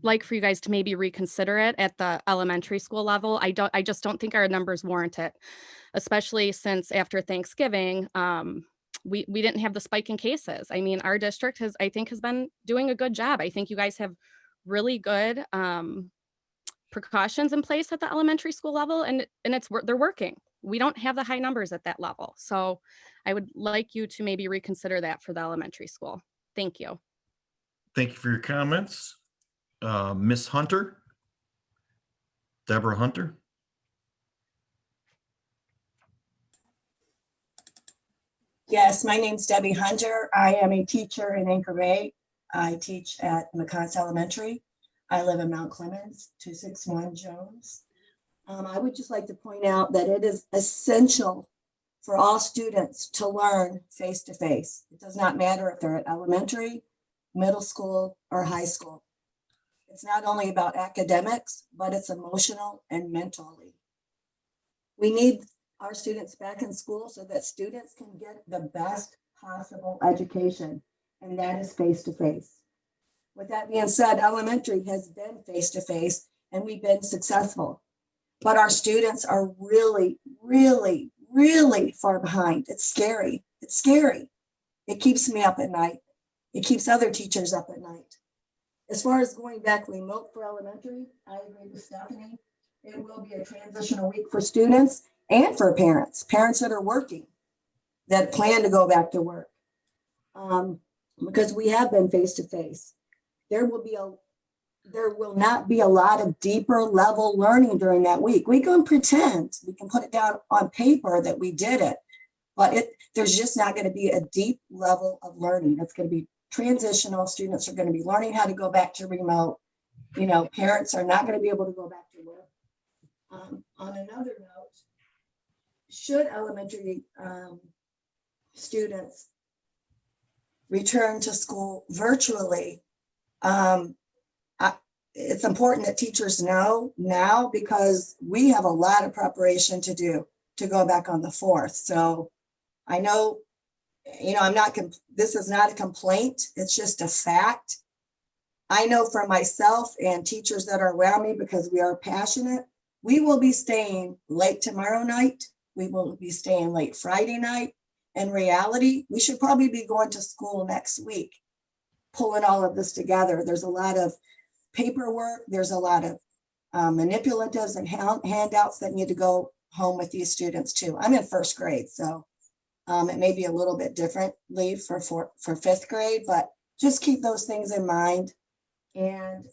like for you guys to maybe reconsider it at the elementary school level. I just don't think our numbers warrant it, especially since after Thanksgiving, we didn't have the spike in cases. I mean, our district has been doing a good job. I think you guys have really good precautions in place at the elementary school level, and they're working. We don't have the high numbers at that level. So I would like you to maybe reconsider that for the elementary school. Thank you. Thank you for your comments. Miss Hunter, Deborah Hunter. Yes, my name's Debbie Hunter. I am a teacher in Anchor Bay. I teach at McCots Elementary. I live in Mount Clemens, 261 Jones. I would just like to point out that it is essential for all students to learn face-to-face. It does not matter if they're at elementary, middle school, or high school. It's not only about academics, but it's emotional and mentally. We need our students back in school so that students can get the best possible education, and that is face-to-face. With that being said, elementary has been face-to-face and we've been successful, but our students are really, really, really far behind. It's scary. It's scary. It keeps me up at night. It keeps other teachers up at night. As far as going back remote for elementary, I agree with Stephanie. It will be a transitional week for students and for parents that are working, that plan to go back to work. Because we have been face-to-face. There will not be a lot of deeper level learning during that week. We can pretend, we can put it down on paper that we did it, but there's just not going to be a deep level of learning. It's going to be transitional. Students are going to be learning how to go back to remote. Parents are not going to be able to go back to work. On another note, should elementary students return to school virtually, it's important that teachers know now, because we have a lot of preparation to do to go back on the 4th. So I know, this is not a complaint. It's just a fact. I know for myself and teachers that are around me, because we are passionate, we will be staying late tomorrow night. We will be staying late Friday night. In reality, we should probably be going to school next week, pulling all of this together. There's a lot of paperwork. There's a lot of manipulatives and handouts that need to go home with these students too. I'm in first grade, so it may be a little bit differently for 5th grade, but just keep those things in mind. And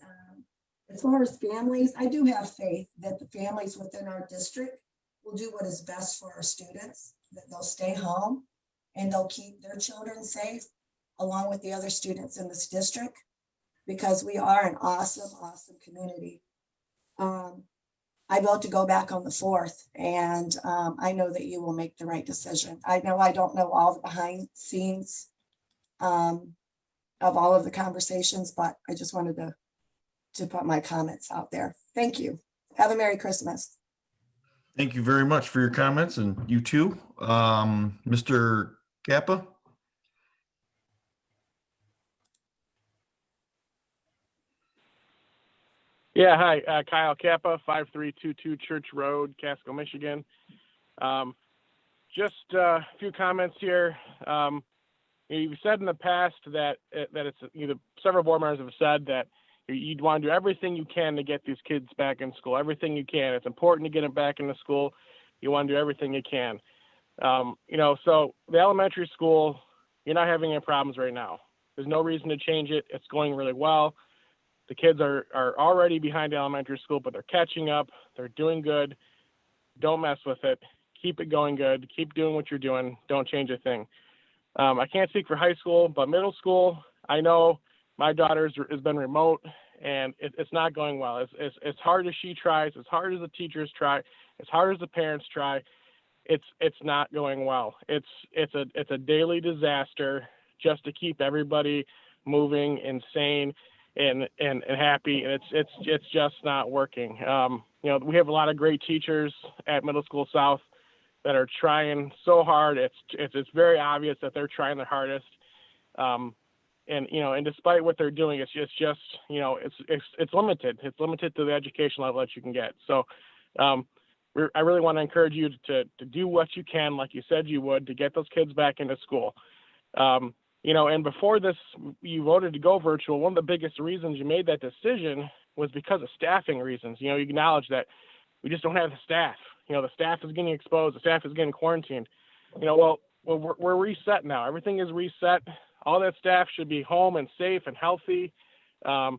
as far as families, I do have faith that the families within our district will do what is best for our students, that they'll stay home and they'll keep their children safe along with the other students in this district, because we are an awesome, awesome community. I vote to go back on the 4th, and I know that you will make the right decision. I know I don't know all the behind scenes of all of the conversations, but I just wanted to put my comments out there. Thank you. Have a Merry Christmas. Thank you very much for your comments, and you too. Mr. Kappa? Yeah, hi, Kyle Kappa, 5322 Church Road, Casco, Michigan. Just a few comments here. You've said in the past that it's several board members have said that you'd want to do everything you can to get these kids back in school, everything you can. It's important to get them back into school. You want to do everything you can. So the elementary school, you're not having any problems right now. There's no reason to change it. It's going really well. The kids are already behind elementary school, but they're catching up. They're doing good. Don't mess with it. Keep it going good. Keep doing what you're doing. Don't change a thing. I can't speak for high school, but middle school, I know my daughter has been remote, and it's not going well. As hard as she tries, as hard as the teachers try, as hard as the parents try, it's not going well. It's a daily disaster just to keep everybody moving and sane and happy, and it's just not working. We have a lot of great teachers at Middle School South that are trying so hard. It's very obvious that they're trying their hardest. And despite what they're doing, it's limited. It's limited to the education level that you can get. So I really want to encourage you to do what you can, like you said you would, to get those kids back into school. And before this, you voted to go virtual. One of the biggest reasons you made that decision was because of staffing reasons. You acknowledge that we just don't have the staff. The staff is getting exposed. The staff is getting quarantined. We're reset now. Everything is reset. All that staff should be home and safe and healthy. So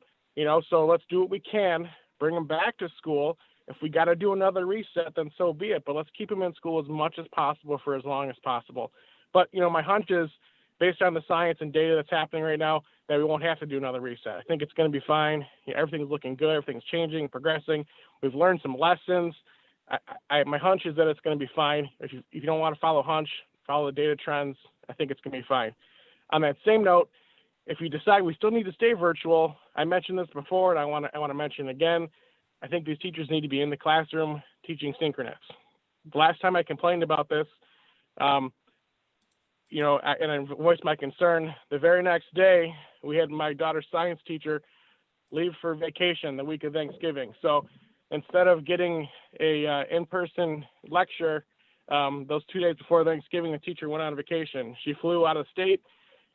let's do what we can, bring them back to school. If we got to do another reset, then so be it. But let's keep them in school as much as possible for as long as possible. But, my hunch is, based on the science and data that's happening right now, that we won't have to do another reset. I think it's going to be fine. Everything's looking good. Everything's changing, progressing. We've learned some lessons. My hunch is that it's going to be fine. If you don't want to follow hunch, follow the data trends, I think it's going to be fine. On that same note, if you decide we still need to stay virtual, I mentioned this before, and I want to mention it again. I think these teachers need to be in the classroom teaching synchronous. The last time I complained about this, and I voiced my concern, the very next day, we had my daughter's science teacher leave for vacation the week of Thanksgiving. So instead of getting a in-person lecture those 2 days before Thanksgiving, the teacher went on vacation. She flew out of state,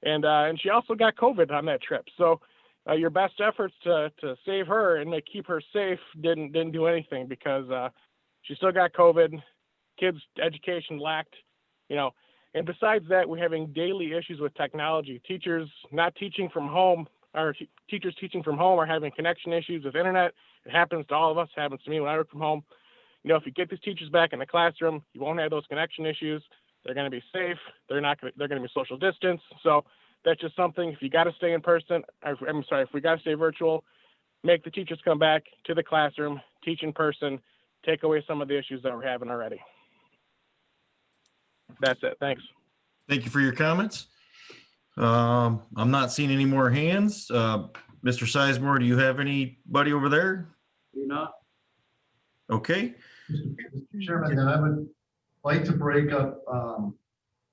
and she also got COVID on that trip. So your best efforts to save her and keep her safe didn't do anything, because she still got COVID. Kids' education lacked, And besides that, we're having daily issues with technology. Teachers not teaching from home, or teachers teaching from home are having connection issues with internet. It happens to all of us. It happens to me when I work from home. If you get these teachers back in the classroom, you won't have those connection issues. They're going to be safe. They're going to be social distance. So that's just something. If you got to stay in person, if we got to stay virtual, make the teachers come back to the classroom, teach in person, take away some of the issues that we're having already. That's it. Thanks. Thank you for your comments. I'm not seeing any more hands. Mr. Sizemore, do you have anybody over there? You're not? Okay. Mr. Chairman, then I would like to break up,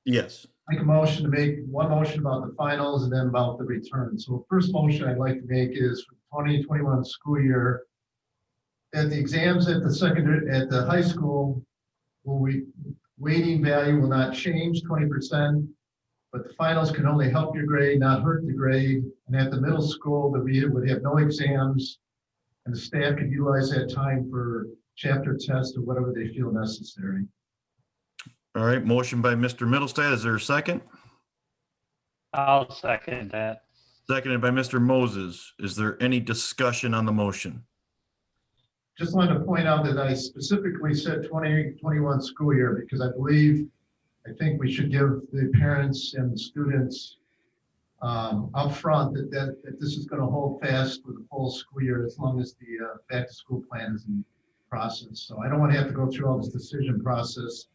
Yes. make one motion about the finals and then about the return. So first motion I'd like to make is for 2021 school year, that the exams at the high school weighting value will not change 20%, but the finals can only help your grade, not hurt the grade. And at the middle school, that we would have no exams, and the staff could utilize that time for chapter tests or whatever they feel necessary. All right. Motion by Mr. Middlestad. Is there a second? I'll second that. Seconded by Mr. Moses. Is there any discussion on the motion? Just wanted to point out that I specifically said 2021 school year because I think we should give the parents and the students upfront that this is going to hold fast for the full school year as long as the back to school plan is in process. So I don't want to have to go through all this decision process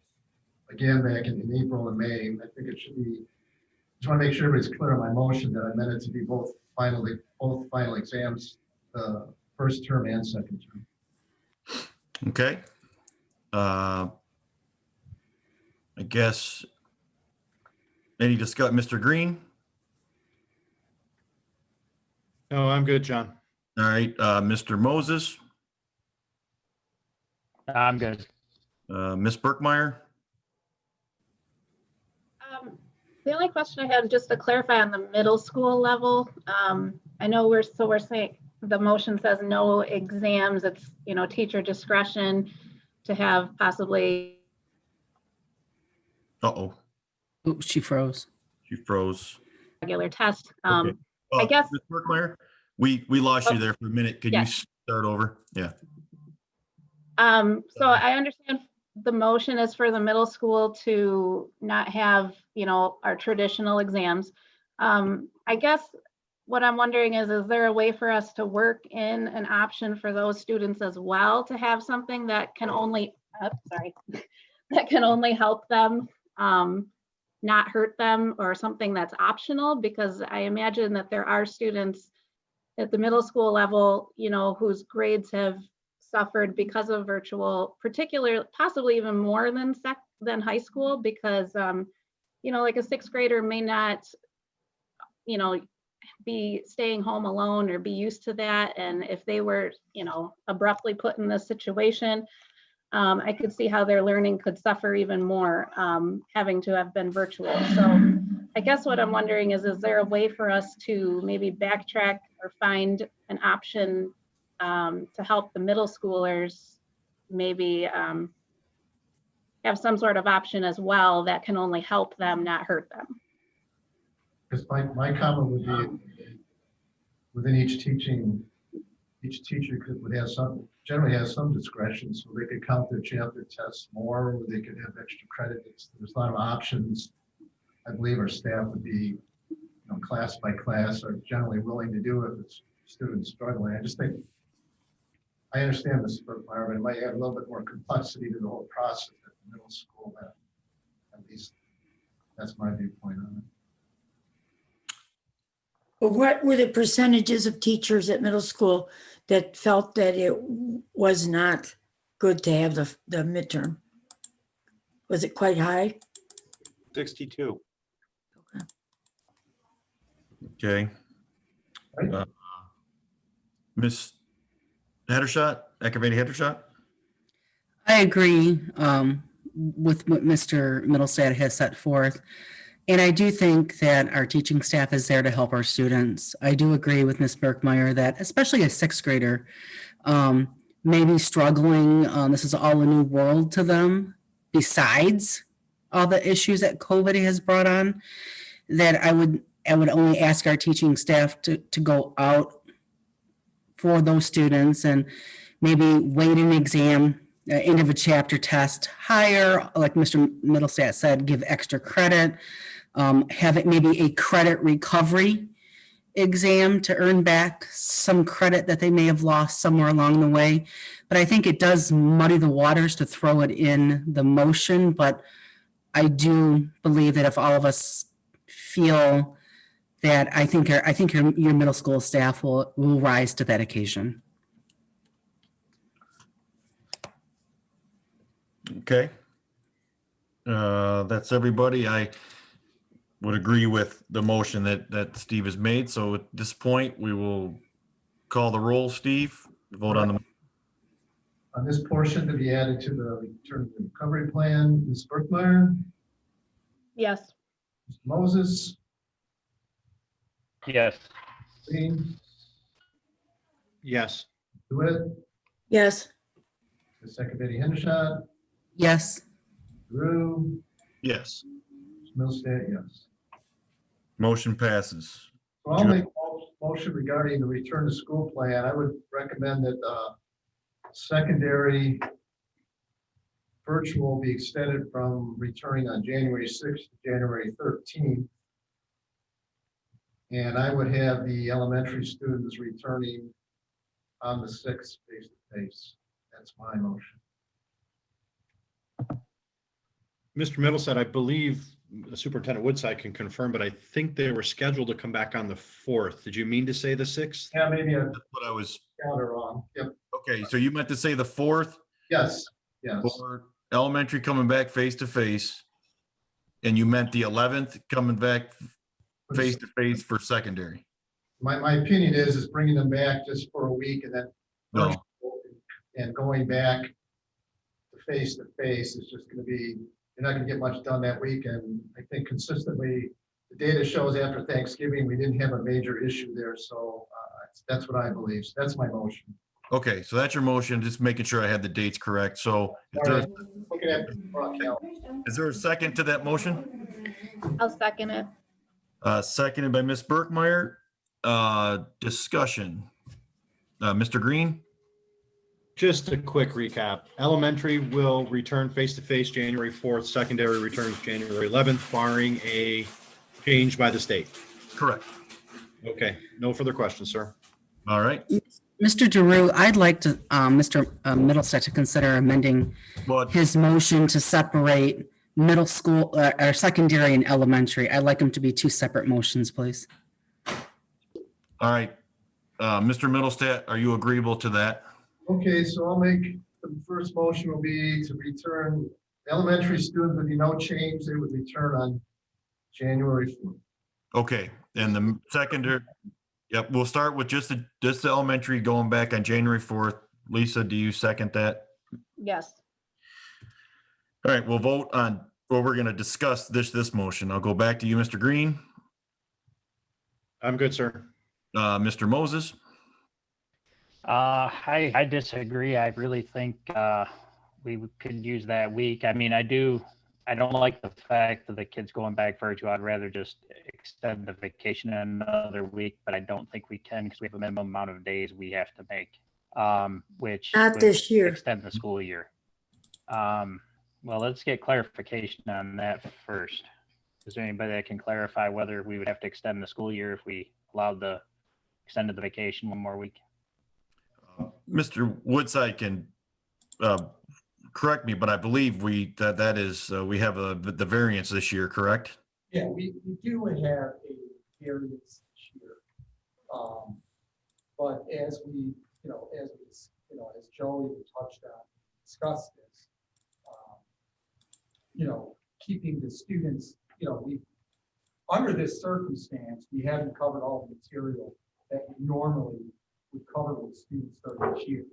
again back in April and May. I think it should be just want to make sure everybody's clear on my motion that I meant it to be both final exams, first term and second term. Okay. I guess, any Mr. Green? No, I'm good, John. All right, Mr. Moses, I'm good. The Ms. Berkmeyer, only question I had, just to clarify on the middle school level, I know we're saying the motion says no exams. It's, teacher discretion to have possibly. uh-oh, Oh, she froze. she froze. Regular test. Okay. I guess. Ms. Berkmeyer, we lost you there for a minute. Could you Yes. start over? Yeah. So I understand the motion is for the middle school to not have, our traditional exams. I guess what I'm wondering is there a way for us to work in an option for those students as well to have something that can only, that can only help them, not hurt them, or something that's optional? Because I imagine that there are students at the middle school level, whose grades have suffered because of virtual, particularly possibly even more than high school, because like a sixth grader may not be staying home alone or be used to that, and if they were abruptly put in this situation, I could see how their learning could suffer even more, having to have been virtual. So I guess what I'm wondering is there a way for us to maybe backtrack or find an option to help the middle schoolers maybe have some sort of option as well that can only help them, not hurt them? Because my comment would be, within each teacher generally has some discretion, so they could count their chapter tests more, or they could have extra credit. There's a lot of options. I believe our staff would be, class by class, are generally willing to do it if it's students struggling. I just think, I understand this, but it might add a little bit more complexity to the whole process at the middle school. At least that's my viewpoint on it. But what were the percentages of teachers at middle school that felt that it was not good to have the midterm? Was it quite high? 62. Okay. Ms. Hedershot, Activated Hedershot? I agree with what Mr. Middlestad has set forth. And I do think that our teaching staff is there to help our students. I do agree with Ms. Berkmeyer that especially a sixth grader may be struggling. This is all a new world to them, besides all the issues that COVID has brought on, that I would only ask our teaching staff to go out for those students and maybe weight an exam, end of a chapter test higher, like Mr. Middlestad said, give extra credit, have it maybe a credit recovery exam to earn back some credit that they may have lost somewhere along the way. But I think it does muddy the waters to throw it in the motion. But I do believe that if all of us feel that, I think your middle school staff will rise to that occasion. Okay. That's everybody. I would agree with the motion that Steve has made. So at this point, we will call the roll. Steve, vote on the. On this portion to be added to the return to recovery plan, Ms. Berkmeyer, Yes. Mr. Moses, Yes. Green, Yes. DeWitt, Yes. the Secretary Hendershot, Yes. Drew, Yes. Millstat, yes. Motion passes. So I'll make a motion regarding the return to school plan. I would recommend that secondary virtual be extended from returning on January 6th to January 13th. And I would have the elementary students returning on the 6th face-to-face. That's my motion. Mr. Middlestad, I believe Superintendent Woodside can confirm, but I think they were scheduled to come back on the 4th. Did you mean to say the 6th? Yeah, maybe a That's what I was, counter wrong. Yep, okay, so you meant to say the 4th yes, yes. for elementary coming back face to face. And you meant the 11th coming back face to face for secondary. My opinion is bringing them back just for a week and then No. and going back to face is just gonna be, you're not gonna get much done that week. And I think consistently, the data shows after Thanksgiving, we didn't have a major issue there. So that's what I believe. So that's my motion. Okay, so that's your motion, just making sure I had the dates correct. So Looking at the calendar. is there a second to that motion? I'll second it. Seconded by Ms. Burkmeyer. Discussion. Mr. Green? Just a quick recap. Elementary will return face-to-face January 4th. Secondary returns January 11th, barring a change by the state. Correct. Okay, no further questions, sir. All right. Mr. Giroux, I'd like to, Mr. Middlestat to consider amending his motion to separate middle school or secondary and elementary. I'd like them to be two separate motions, please. All right. Mr. Middlestat, are you agreeable to that? Okay, so I'll make, the first motion will be to return, elementary students would be no change. They would return on January 4th. Okay, and the secondary, yep, we'll start with just the elementary going back on January 4th. Lisa, do you second that? Yes. All right, we'll vote on, well, we're going to discuss this motion. I'll go back to you, Mr. Green. I'm good, sir. Mr. Moses. I disagree. I really think we could use that week. I mean, I don't like the fact that the kids going back virtual. I'd rather just extend the vacation another week, but I don't think we can because we have a minimum amount of days we have to make, which Not would this year. extend the school year. Well, let's get clarification on that first. Is there anybody that can clarify whether we would have to extend the school year if we allowed the extended the vacation one more week? Mr. Woodside can correct me, but I believe we have the variance this year, correct? Yeah, we do have a variance this year. But as we, as Joey touched on, discussed this, keeping the students, we, under this circumstance, we haven't covered all the material that we normally would cover with students during this year.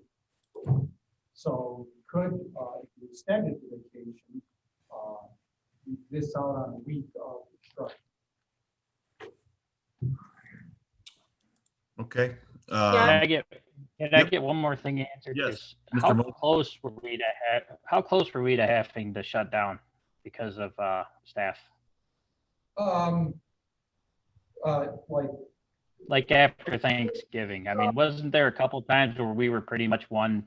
So we could, if we extended the vacation, we miss out on a week of instruction. Okay. Can I get one more thing answered? Yes, How Mr. Mo- close were we to having to shut down because of staff? Like after Thanksgiving. I mean, wasn't there a couple times where we were pretty much one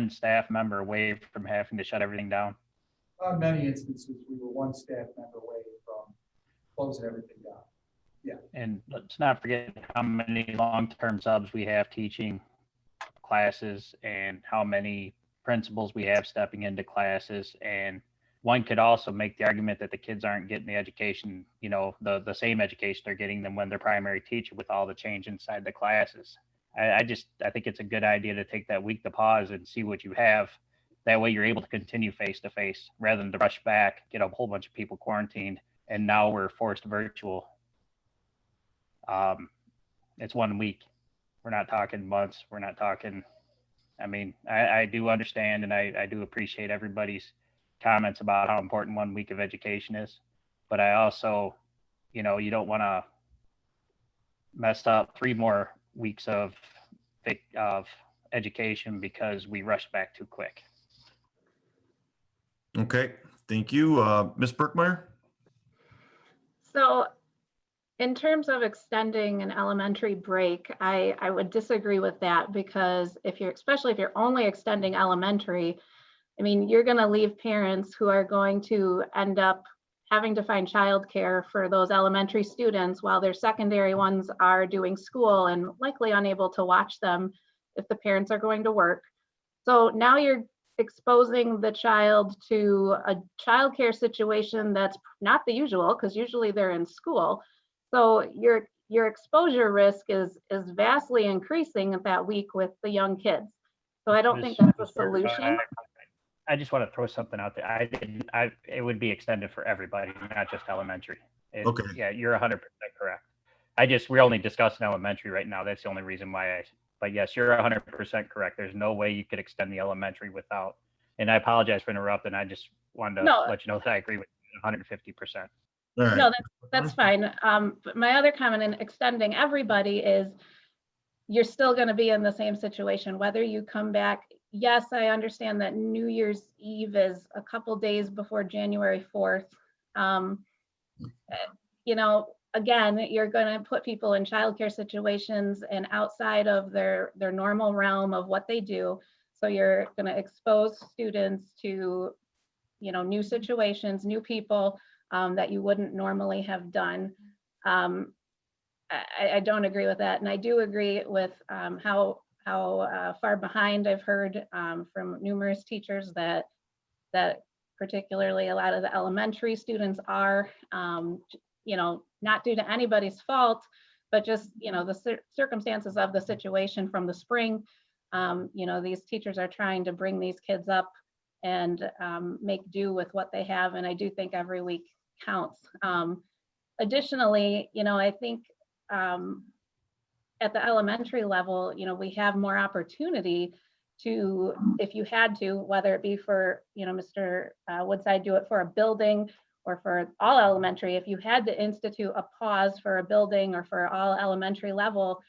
staff member away from having to shut everything down? Many instances, we were one staff member away from closing everything down. Yeah. And let's not forget how many long-term subs we have teaching classes and how many principals we have stepping into classes. And one could also make the argument that the kids aren't getting the education, the same education they're getting than when their primary teacher with all the change inside the classes. I think it's a good idea to take that week to pause and see what you have. That way you're able to continue face-to-face rather than to rush back, get a whole bunch of people quarantined, and now we're forced virtual. It's 1 week. We're not talking months. We're not talking, I do understand and I do appreciate everybody's comments about how important 1 week of education is, but I also, you don't want to mess up 3 more weeks of education because we rushed back too quick. Okay, thank you. Ms. Burkmeyer? So in terms of extending an elementary break, I would disagree with that because especially if you're only extending elementary, you're going to leave parents who are going to end up having to find childcare for those elementary students while their secondary ones are doing school and likely unable to watch them if the parents are going to work. So now you're exposing the child to a childcare situation that's not the usual, because usually they're in school. So your exposure risk is vastly increasing at that week with the young kids. So I don't think that's a solution. I just want to throw something out there. It would be extended for everybody, not just elementary. Okay. Yeah, you're 100% correct. We're only discussing elementary right now. That's the only reason why but yes, you're 100% correct. There's no way you could extend the elementary without, and I apologize for interrupting. I just wanted to let you know that I agree with you 150%. No, that's fine. But my other comment in extending everybody is you're still going to be in the same situation, whether you come back. Yes, I understand that New Year's Eve is a couple days before January 4th. Again, you're going to put people in childcare situations and outside of their normal realm of what they do. So you're going to expose students to, new situations, new people that you wouldn't normally have done. I don't agree with that. And I do agree with how far behind I've heard from numerous teachers that particularly a lot of the elementary students are, not due to anybody's fault, but just, the circumstances of the situation from the spring. These teachers are trying to bring these kids up and make do with what they have. And I do think every week counts. Additionally, I think at the elementary level, we have more opportunity to, if you had to, whether it be for, Mr. Woodside, do it for a building or for all elementary, if you had to institute a pause for a building or for all elementary level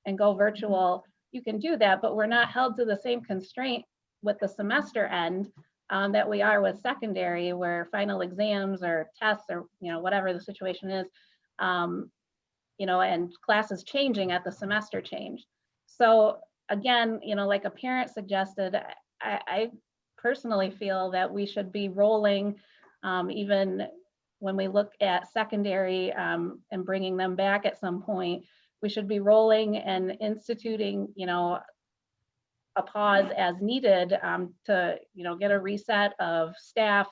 and go virtual, you can do that, but we're not held to the same constraint with the semester end that we are with secondary, where final exams or tests or, whatever the situation is, and classes changing at the semester change. So again, like a parent suggested, I personally feel that we should be rolling even when we look at secondary and bringing them back at some point, we should be rolling and instituting, a pause as needed to, get a reset of staff,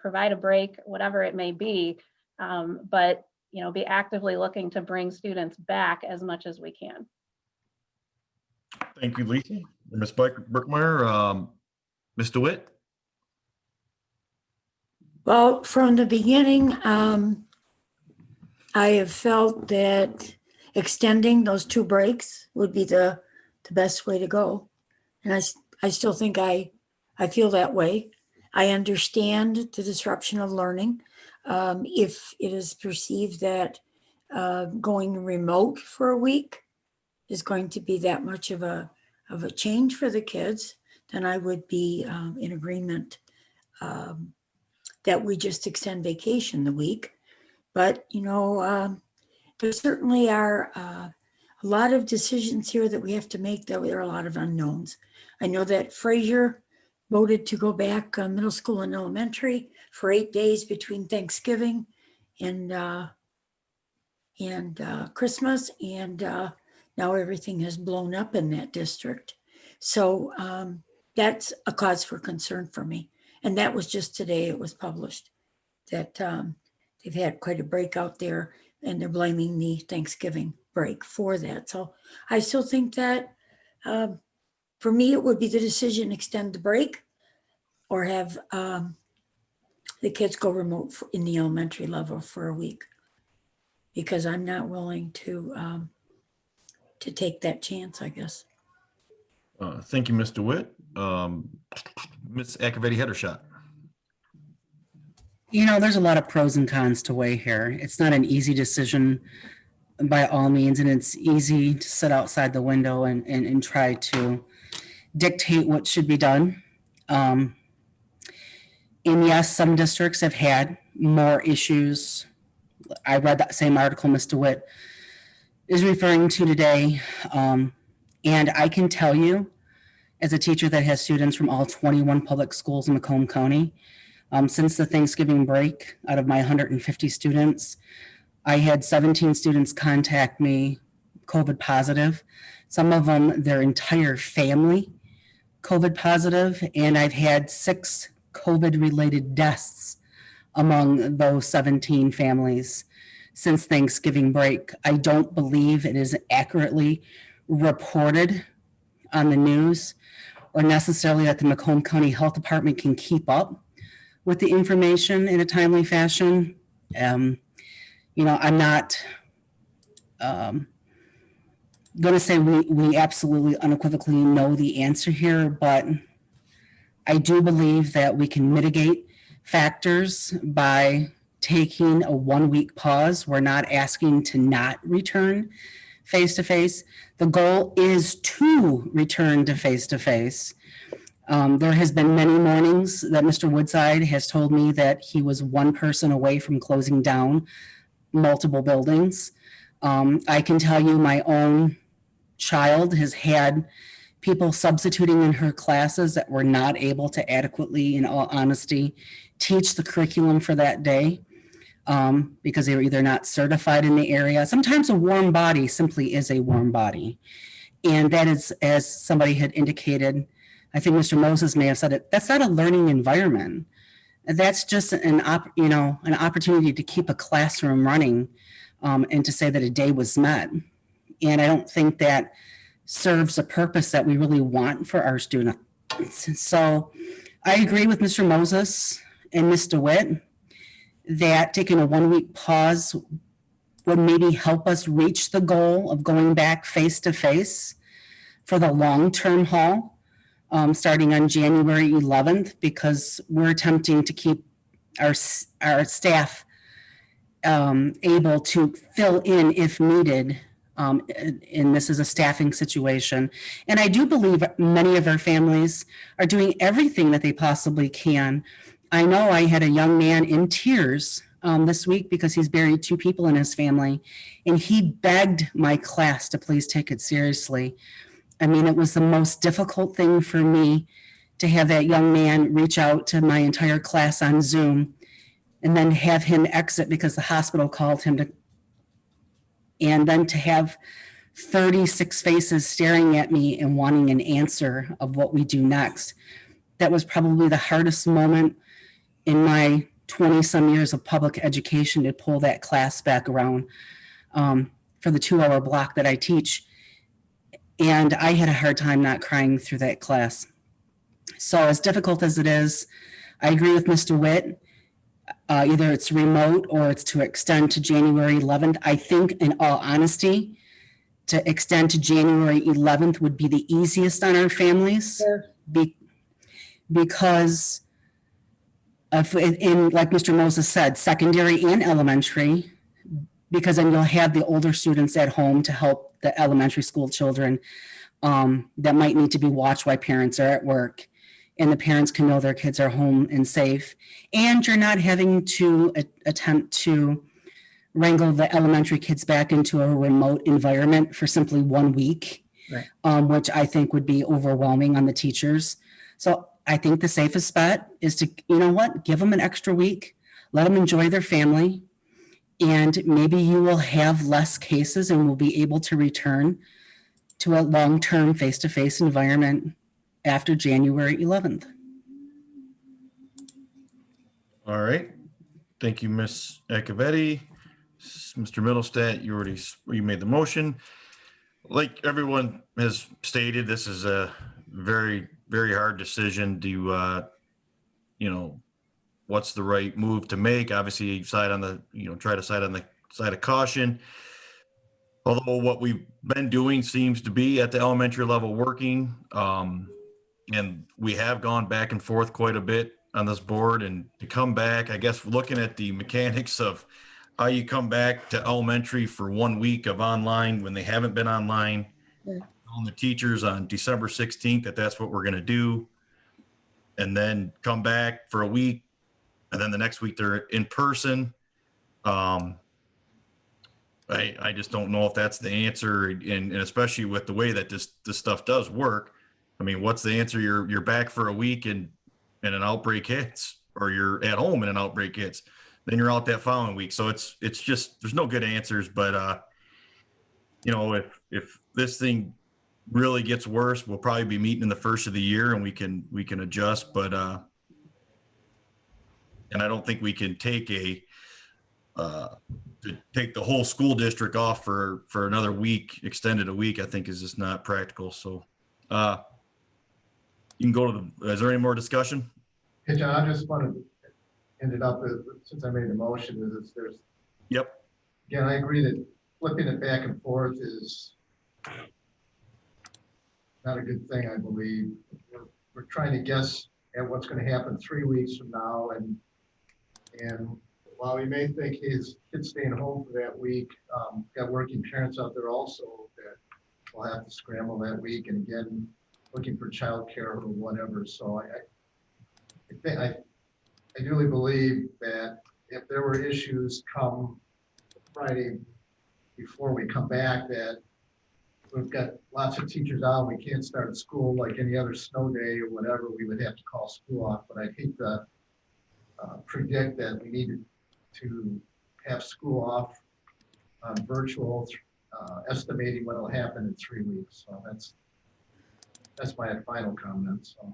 provide a break, whatever it may be, but, be actively looking to bring students back as much as we can. Thank you, Lisa. Ms. Birkmeyer, Ms. DeWitt? Well, from the beginning, I have felt that extending those 2 breaks would be the best way to go. And I still think I feel that way. I understand the disruption of learning. If it is perceived that going remote for a week is going to be that much of a change for the kids, then I would be in agreement that we just extend vacation the week. But, there certainly are a lot of decisions here that we have to make, that there are a lot of unknowns. I know that Fraser voted to go back middle school and elementary for 8 days between Thanksgiving and Christmas. And now everything has blown up in that district. So that's a cause for concern for me. And that was just today, it was published that they've had quite a break out there, and they're blaming the Thanksgiving break for that. So I still think that for me, it would be the decision, extend the break or have the kids go remote in the elementary level for a week, because I'm not willing to take that chance, I guess. Thank you, Ms. DeWitt. Ms. Akavetti-Hedershot. There's a lot of pros and cons to weigh here. It's not an easy decision by all means, and it's easy to sit outside the window and try to dictate what should be done. And yes, some districts have had more issues. I read that same article Ms. DeWitt is referring to today. And I can tell you, as a teacher that has students from all 21 public schools in Macomb County, since the Thanksgiving break, out of my 150 students, I had 17 students contact me COVID positive. Some of them, their entire family COVID positive, and I've had 6 COVID-related deaths among those 17 families since Thanksgiving break. I don't believe it is accurately reported on the news or necessarily that the Macomb County Health Department can keep up with the information in a timely fashion. I'm not going to say we absolutely unequivocally know the answer here, but I do believe that we can mitigate factors by taking a 1-week pause. We're not asking to not return face-to-face. The goal is to return to face-to-face. There has been many mornings that Mr. Woodside has told me that he was 1 person away from closing down multiple buildings. I can tell you my own child has had people substituting in her classes that were not able to adequately, in all honesty, teach the curriculum for that day because they were either not certified in the area. Sometimes a warm body simply is a warm body. And that is, as somebody had indicated, I think Mr. Moses may have said it, that's not a learning environment. That's just an opportunity to keep a classroom running and to say that a day was met. And I don't think that serves a purpose that we really want for our students. So I agree with Mr. Moses and Ms. DeWitt that taking a 1-week pause would maybe help us reach the goal of going back face-to-face for the long-term haul, starting on January 11th, because we're attempting to keep our staff able to fill in if needed. And this is a staffing situation. And I do believe many of our families are doing everything that they possibly can. I know I had a young man in tears this week because he's buried 2 people in his family, and he begged my class to please take it seriously. I mean, it was the most difficult thing for me to have that young man reach out to my entire class on Zoom and then have him exit because the hospital called him to, and then to have 36 faces staring at me and wanting an answer of what we do next. That was probably the hardest moment in my 20-some years of public education, to pull that class back around for the 2-hour block that I teach. And I had a hard time not crying through that class. So as difficult as it is, I agree with Mr. Witt. Either it's remote or it's to extend to January 11th. I think, in all honesty, to extend to January 11th would be the easiest on our families. Sure. Because like Mr. Moses said, secondary and elementary, because then you'll have the older students at home to help the elementary school children that might need to be watched while parents are at work. And the parents can know their kids are home and safe. And you're not having to attempt to wrangle the elementary kids back into a remote environment for simply 1 week, right. Which I think would be overwhelming on the teachers. So I think the safest bet is to, give them an extra week, let them enjoy their family, and maybe you will have less cases and will be able to return to a long-term face-to-face environment after January 11th. All right. Thank you, Ms. Echevetti. Mr. Middlestat, you made the motion. Like everyone has stated, this is a very, very hard decision to, what's the right move to make. Obviously, try to side on the side of caution. Although what we've been doing seems to be at the elementary level working. And we have gone back and forth quite a bit on this board, and to come back, I guess, looking at the mechanics of how you come back to elementary for 1 week of online when they haven't been online, telling the teachers on December 16th that's what we're going to do, and then come back for a week, and then the next week they're in person. I just don't know if that's the answer, and especially with the way that this stuff does work. I mean, what's the answer? You're back for a week and an outbreak hits, or you're at home and an outbreak hits, then you're out that following week. So it's just, there's no good answers, but if this thing really gets worse, we'll probably be meeting in the first of the year and we can adjust, but, and I don't think we can take to take the whole school district off for another week, extended a week, I think is just not practical. So, you can go to is there any more discussion? Hey, John, I just wanted to end it up with, since I made the motion, is there's. Yep. Again, I agree that flipping it back and forth is not a good thing, I believe. We're trying to guess at what's going to happen 3 weeks from now. And while we may think his kid's staying home for that week, got working parents out there also that will have to scramble that week. And again, looking for childcare or whatever. So I really believe that if there were issues come Friday before we come back, that we've got lots of teachers out, we can't start school like any other snow day or whatever, we would have to call school off. But I hate to predict that we need to have school off on virtual, estimating what will happen in 3 weeks. So that's my final comment. So.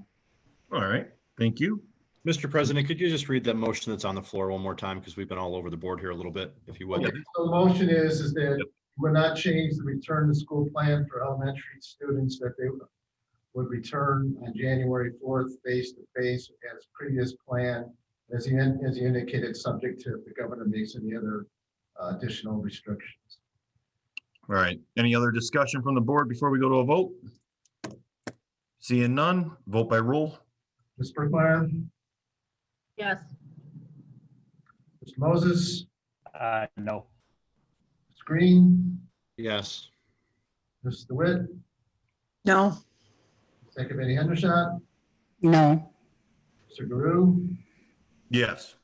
All right, thank you. Mr. President, could you just read that motion that's on the floor one more time? Because we've been all over the board here a little bit, if you would. Okay, so the motion is that we would not change the return to school plan for elementary students, that they would return on January 4th face-to-face as previous plan, as you indicated, subject to if the governor makes any other additional restrictions. All right, any other discussion from the board before we go to a vote? Seeing none, vote by roll. Ms. Brookmeyer, Yes. Mr. Moses, No. Ms. Green, Yes. Ms. DeWitt, No. Second Betty Hendershot, No. Mr. Guru, Yes,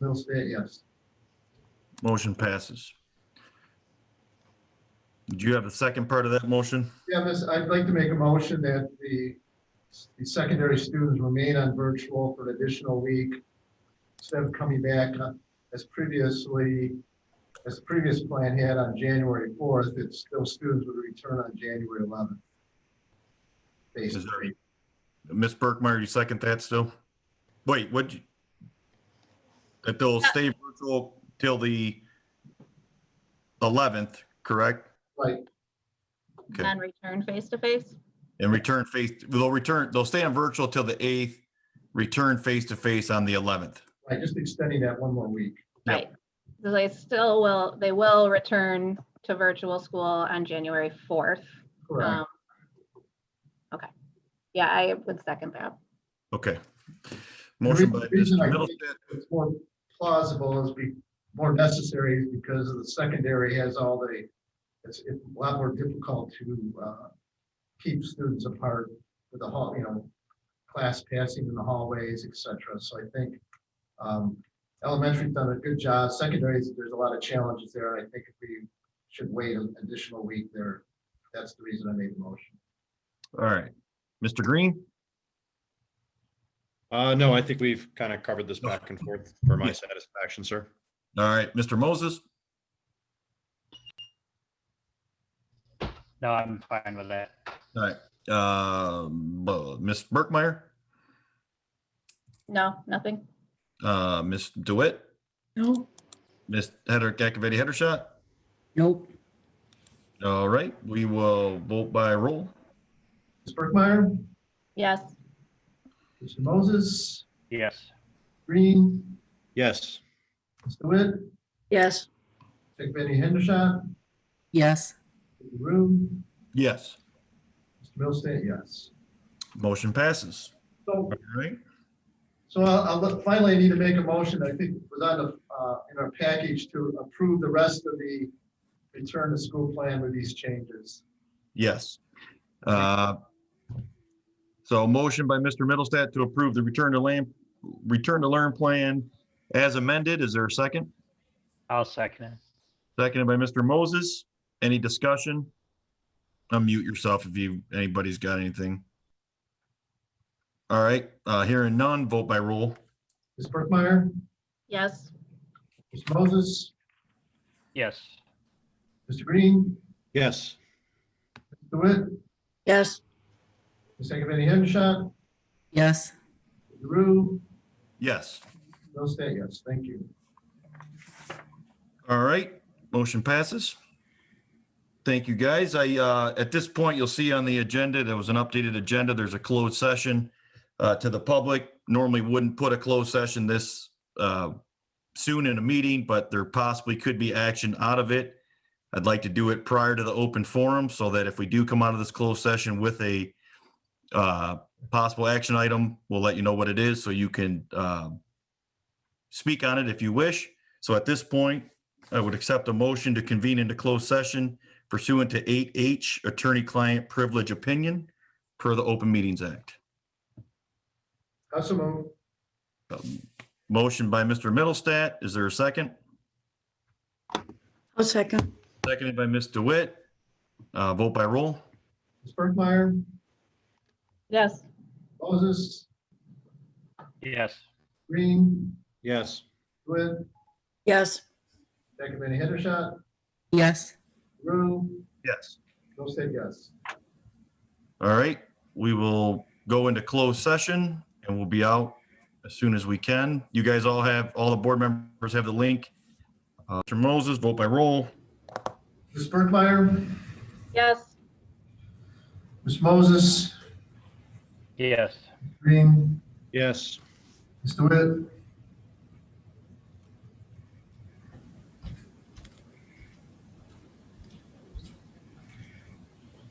Ms. Middlestate, yes. motion passes. Did you have the second part of that motion? Yeah, I'd like to make a motion that the secondary students remain on virtual for an additional week instead of coming back as the previous plan had on January 4th. It's still students would return on January 11th. Is there, Ms. Burkmeyer, you second that still? Wait, that they'll stay virtual till the 11th, correct? Right. Okay. And return face-to-face? And they'll stay on virtual till the 8th, return face-to-face on the 11th. Right, just extending that one more week. Right. So they will return to virtual school on January 4th. Correct. Okay. Yeah, I would second that. Okay. Motion by The reason Mr. I think Middlestate. it's more plausible is more necessary because of the secondary has all it's a lot more difficult to keep students apart with the class passing in the hallways, etc. So I think elementary's done a good job. Secondary, there's a lot of challenges there. I think if we should wait an additional week there, that's the reason I made the motion. All right. Mr. Green? No, I think we've kind of covered this back and forth for my satisfaction, sir. All right. Mr. Moses? No, I'm fine with that. All right. Ms. Burkmeyer? No, nothing. Ms. DeWitt? No. Ms. Activity Hendershot? Nope. All right. We will vote by roll. Ms. Burkmeyer, Yes. Mr. Moses, Yes. Green, Yes. Ms. DeWitt, Yes. Second Betty Hendershot, Yes. Mr. Room, Yes. Mr. Middlestate, yes. Motion passes. So, All right. so finally, I need to make a motion. I think it was on in our package to approve the rest of the return to school plan with these changes. Yes. So motion by Mr. Middlestate to approve the return to learn plan as amended. Is there a second? I'll second it. Seconded by Mr. Moses. Any discussion? Unmute yourself if anybody's got anything. All right, hearing none, vote by roll. Ms. Burkmeyer, Yes. Mr. Moses, Yes. Mr. Green, Yes. Mr. DeWitt, Yes. Ms. Akabedi Hendershot, Yes. Drew, Yes. Bill State, yes, thank you. All right, motion passes. Thank you, guys. At this point, you'll see on the agenda, there was an updated agenda. There's a closed session to the public. Normally wouldn't put a closed session this soon in a meeting, but there possibly could be action out of it. I'd like to do it prior to the open forum so that if we do come out of this closed session with a possible action item, we'll let you know what it is so you can speak on it if you wish. So at this point, I would accept a motion to convene into closed session pursuant to 8H attorney-client privilege opinion per the Open Meetings Act. Also move. Motion by Mr. Middlestat. Is there a second? I'll second. Seconded by Ms. DeWitt. Vote by roll. Ms. Berkmeyer, Yes. Moses, Yes. Green, Yes. DeWitt, Yes. Akabedi Hendershot, Yes. Drew, Yes. Bill State, yes. All right, we will go into closed session and we'll be out as soon as we can. You guys all the board members have the link. Mr. Moses, vote by roll. Ms. Berkmeyer, Yes. Ms. Moses, Yes. Green, Yes. Ms. DeWitt,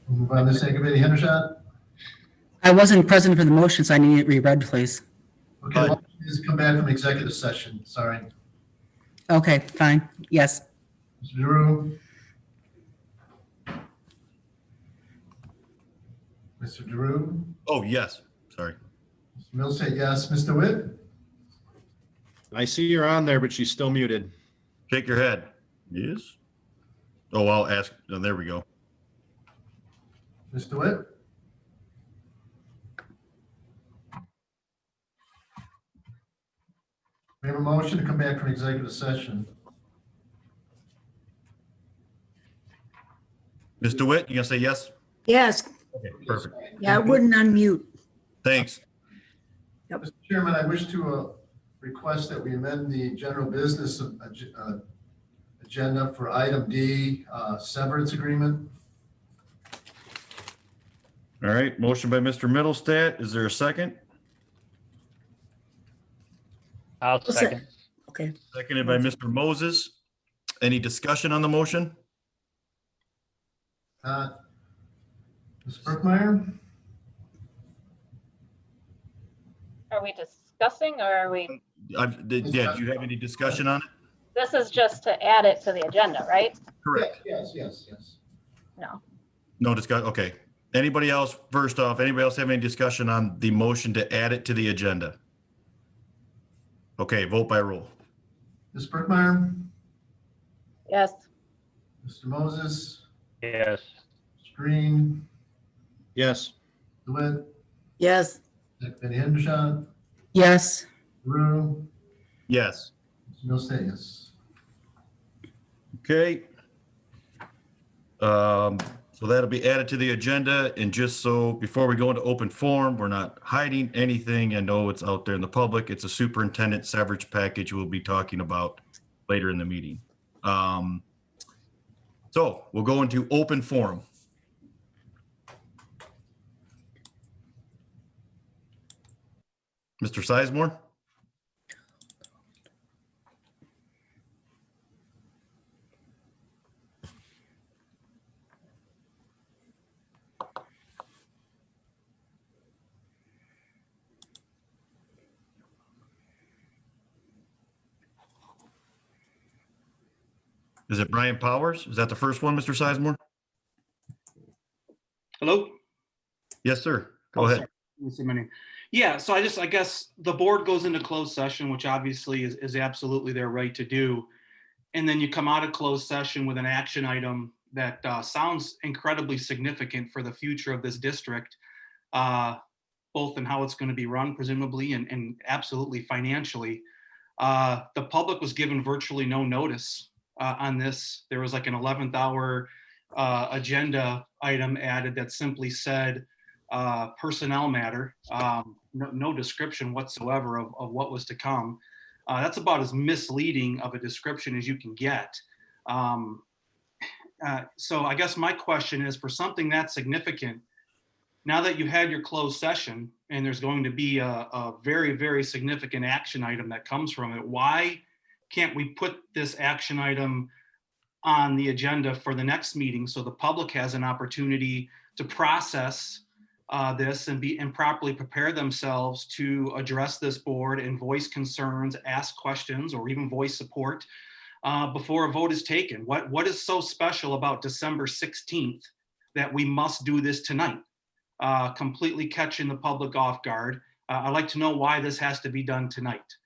we'll move on to Akabedi Hendershot. I wasn't present for the motion, so I need it reread, please. Okay, well, please come back from executive session, sorry. Okay, fine. Yes. Mr. Drew. Mr. Drew, Oh, yes, sorry. Mr. Mills said yes. Ms. DeWitt, I see you're on there, but she's still muted. Shake your head. Yes? Oh, I'll ask, oh, there we go. Ms. DeWitt. We have a motion to come back from executive session. Ms. DeWitt, you gonna say yes? Yes. Okay, perfect. Yeah, I wouldn't unmute. Thanks. Mr. Chairman, I wish to request that we amend the general business agenda for item D, severance agreement. All right, motion by Mr. Middlestat. Is there a second? I'll second. Okay. Seconded by Mr. Moses. Any discussion on the motion? Ms. Berkmeyer, Are we discussing or are we, Yeah, do you have any discussion on it? this is just to add it to the agenda, right? Correct. yes. No. No discuss, okay. Anybody else, first off, anybody else have any discussion on the motion to add it to the agenda? Okay, vote by roll. Ms. Berkmeyer, Yes. Mr. Moses, Yes. Mr. Green, Yes. DeWitt, Yes. Akabedi Hendershot, Yes. Drew, Yes. Mr. Mills said yes. Okay. So that'll be added to the agenda, and just so, before we go into open forum, we're not hiding anything. I know it's out there in the public. It's a superintendent severance package we'll be talking about later in the meeting. So we'll go into open forum. Mr. Sizemore? Is it Brian Powers? Is that the first one, Mr. Sizemore? Hello? Yes, sir. Go Oh, ahead. sorry. Let me see my name. Yeah, so I guess the board goes into closed session, which obviously is absolutely their right to do. And then you come out of closed session with an action item that sounds incredibly significant for the future of this district, both in how it's going to be run presumably and absolutely financially. The public was given virtually no notice on this. There was like an 11th hour agenda item added that simply said personnel matter, no description whatsoever of what was to come. That's about as misleading of a description as you can get. So I guess my question is, for something that significant, now that you had your closed session and there's going to be a very, very significant action item that comes from it, why can't we put this action item on the agenda for the next meeting so the public has an opportunity to process this and properly prepare themselves to address this board and voice concerns, ask questions, or even voice support before a vote is taken? What is so special about December 16th that we must do this tonight? Completely catching the public off guard. I'd like to know why this has to be done tonight.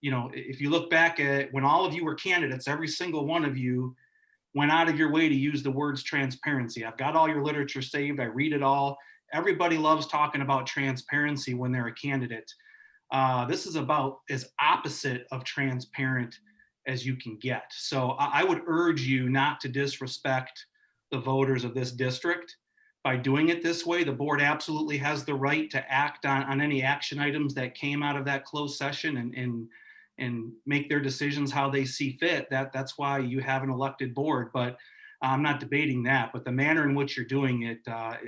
You know, if you look back at when all of you were candidates, every single one of you went out of your way to use the words transparency. I've got all your literature saved. I read it all. Everybody loves talking about transparency when they're a candidate. This is about as opposite of transparent as you can get. So I would urge you not to disrespect the voters of this district by doing it this way. The board absolutely has the right to act on any action items that came out of that closed session and make their decisions how they see fit. That's why you have an elected board, but I'm not debating that. But the manner in which you're doing it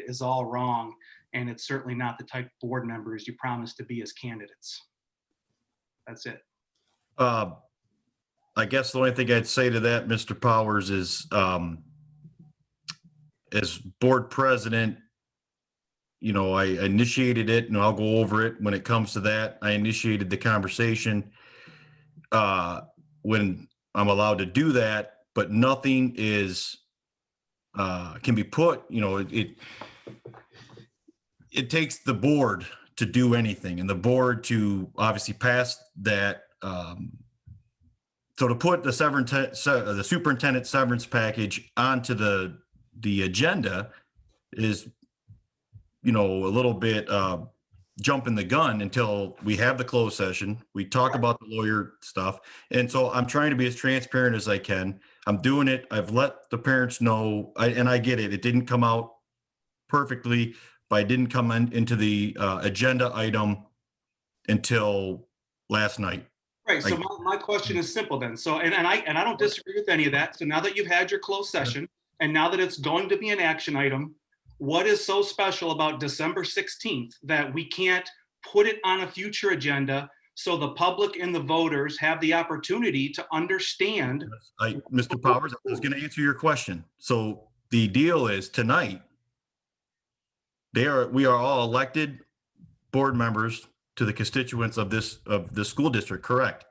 is all wrong. And it's certainly not the type of board members you promised to be as candidates. That's it. I guess the only thing I'd say to that, Mr. Powers, is as board president, you know, I initiated it, and I'll go over it when it comes to that. I initiated the conversation when I'm allowed to do that, but nothing is can be put, you know, it takes the board to do anything, and the board to obviously pass that. So to put the superintendent severance package onto the agenda is, you know, a little bit jumping the gun until we have the closed session. We talk about the lawyer stuff. And so I'm trying to be as transparent as I can. I'm doing it. I've let the parents know, and I get it. It didn't come out perfectly, but I didn't come into the agenda item until last night. Right. So my question is simple then. So, and I don't disagree with any of that. So now that you've had your closed session, and now that it's going to be an action item, what is so special about December 16th that we can't put it on a future agenda so the public and the voters have the opportunity to understand? Mr. Powers, I was going to answer your question. So the deal is tonight, we are all elected board members to the constituents of the school district, correct?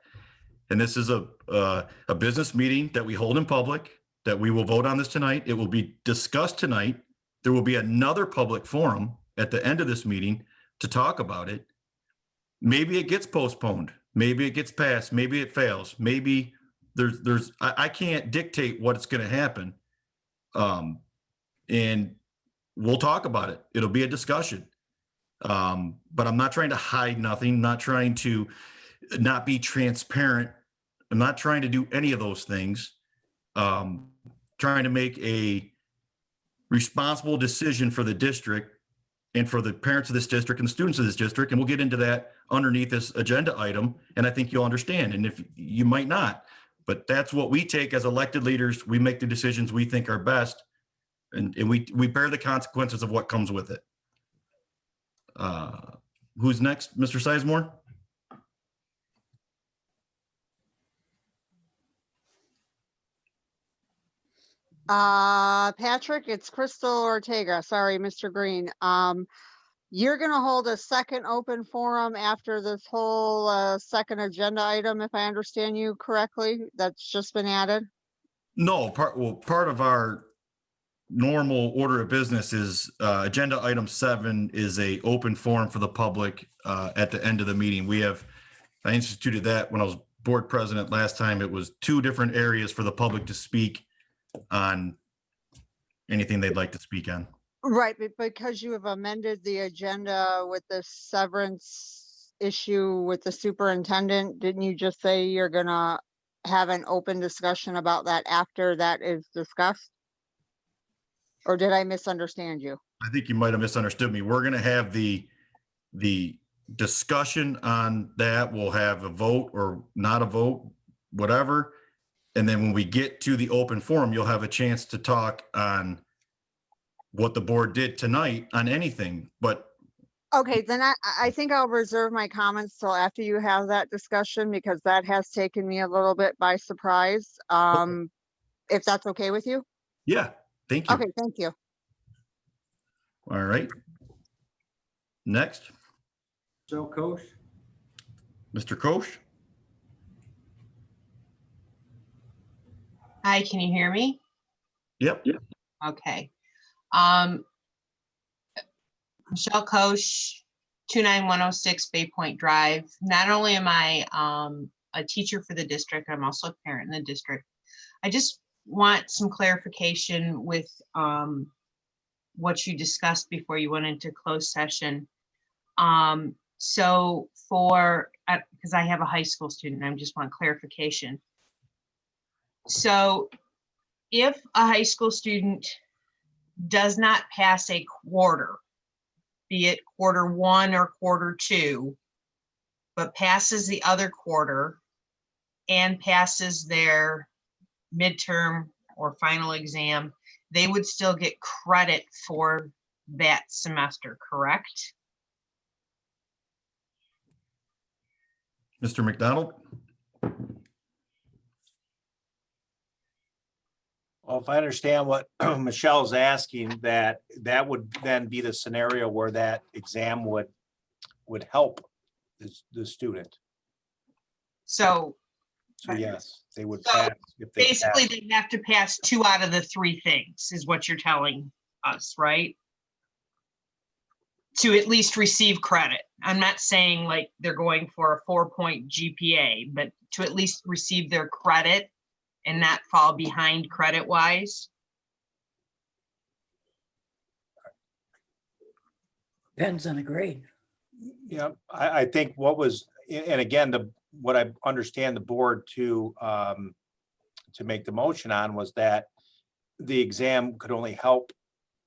And this is a business meeting that we hold in public, that we will vote on this tonight. It will be discussed tonight. There will be another public forum at the end of this meeting to talk about it. Maybe it gets postponed. Maybe it gets passed. Maybe it fails. Maybe I can't dictate what's going to happen. And we'll talk about it. It'll be a discussion. But I'm not trying to hide nothing, not trying to not be transparent. I'm not trying to do any of those things. Trying to make a responsible decision for the district and for the parents of this district and the students of this district. And we'll get into that underneath this agenda item. And I think you'll understand. And if you might not, but that's what we take as elected leaders. We make the decisions we think are best. And we bear the consequences of what comes with it. Who's next? Mr. Sizemore? Patrick, it's Crystal Ortega. Sorry, Mr. Green. You're going to hold a second open forum after this whole second agenda item, if I understand you correctly, that's just been added? No, part of our normal order of business is agenda item 7 is a open forum for the public at the end of the meeting. I instituted that when I was board president last time. It was 2 different areas for the public to speak on anything they'd like to speak on. Right, but because you have amended the agenda with the severance issue with the superintendent, didn't you just say you're gonna have an open discussion about that after that is discussed? Or did I misunderstand you? I think you might have misunderstood me. We're gonna have the discussion on that. We'll have a vote or not a vote, whatever. And then when we get to the open forum, you'll have a chance to talk on what the board did tonight on anything, but Okay, then I think I'll reserve my comments till after you have that discussion because that has taken me a little bit by surprise. If that's okay with you? yeah, thank you. Okay, thank you. All right. Next, Joe Koch, Mr. Koch. Hi, can you hear me? Yep. Okay. Michelle Koch, 29106 Bay Point Drive. Not only am I a teacher for the district, I'm also a parent in the district. I just want some clarification with what you discussed before you went into closed session. So for, because I have a high school student, I just want clarification. So if a high school student does not pass a quarter, be it quarter 1 or quarter 2, but passes the other quarter and passes their midterm or final exam, they would still get credit for that semester, correct? Mr. McDonald? Well, if I understand what Michelle's asking, that would then be the scenario where that exam would help the student. So So yes, they would So, pass if they basically pass. they have to pass 2 out of the 3 things is what you're telling us, right? To at least receive credit. I'm not saying like they're going for a 4-point GPA, but to at least receive their credit and not fall behind credit wise. Depends on the grade. Yeah, I think what was, and again, what I understand the board to make the motion on was that the exam could only help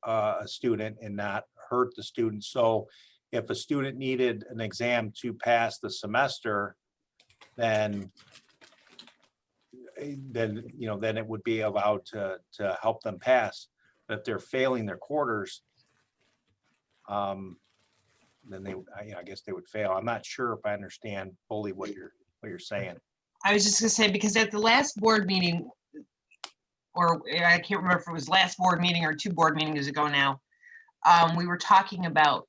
a student and not hurt the student. So if a student needed an exam to pass the semester, then it would be allowed to help them pass. But if they're failing their quarters, then I guess they would fail. I'm not sure if I understand fully what you're saying. I was just gonna say, because at the last board meeting, or I can't remember if it was last board meeting or 2 board meetings ago now, we were talking about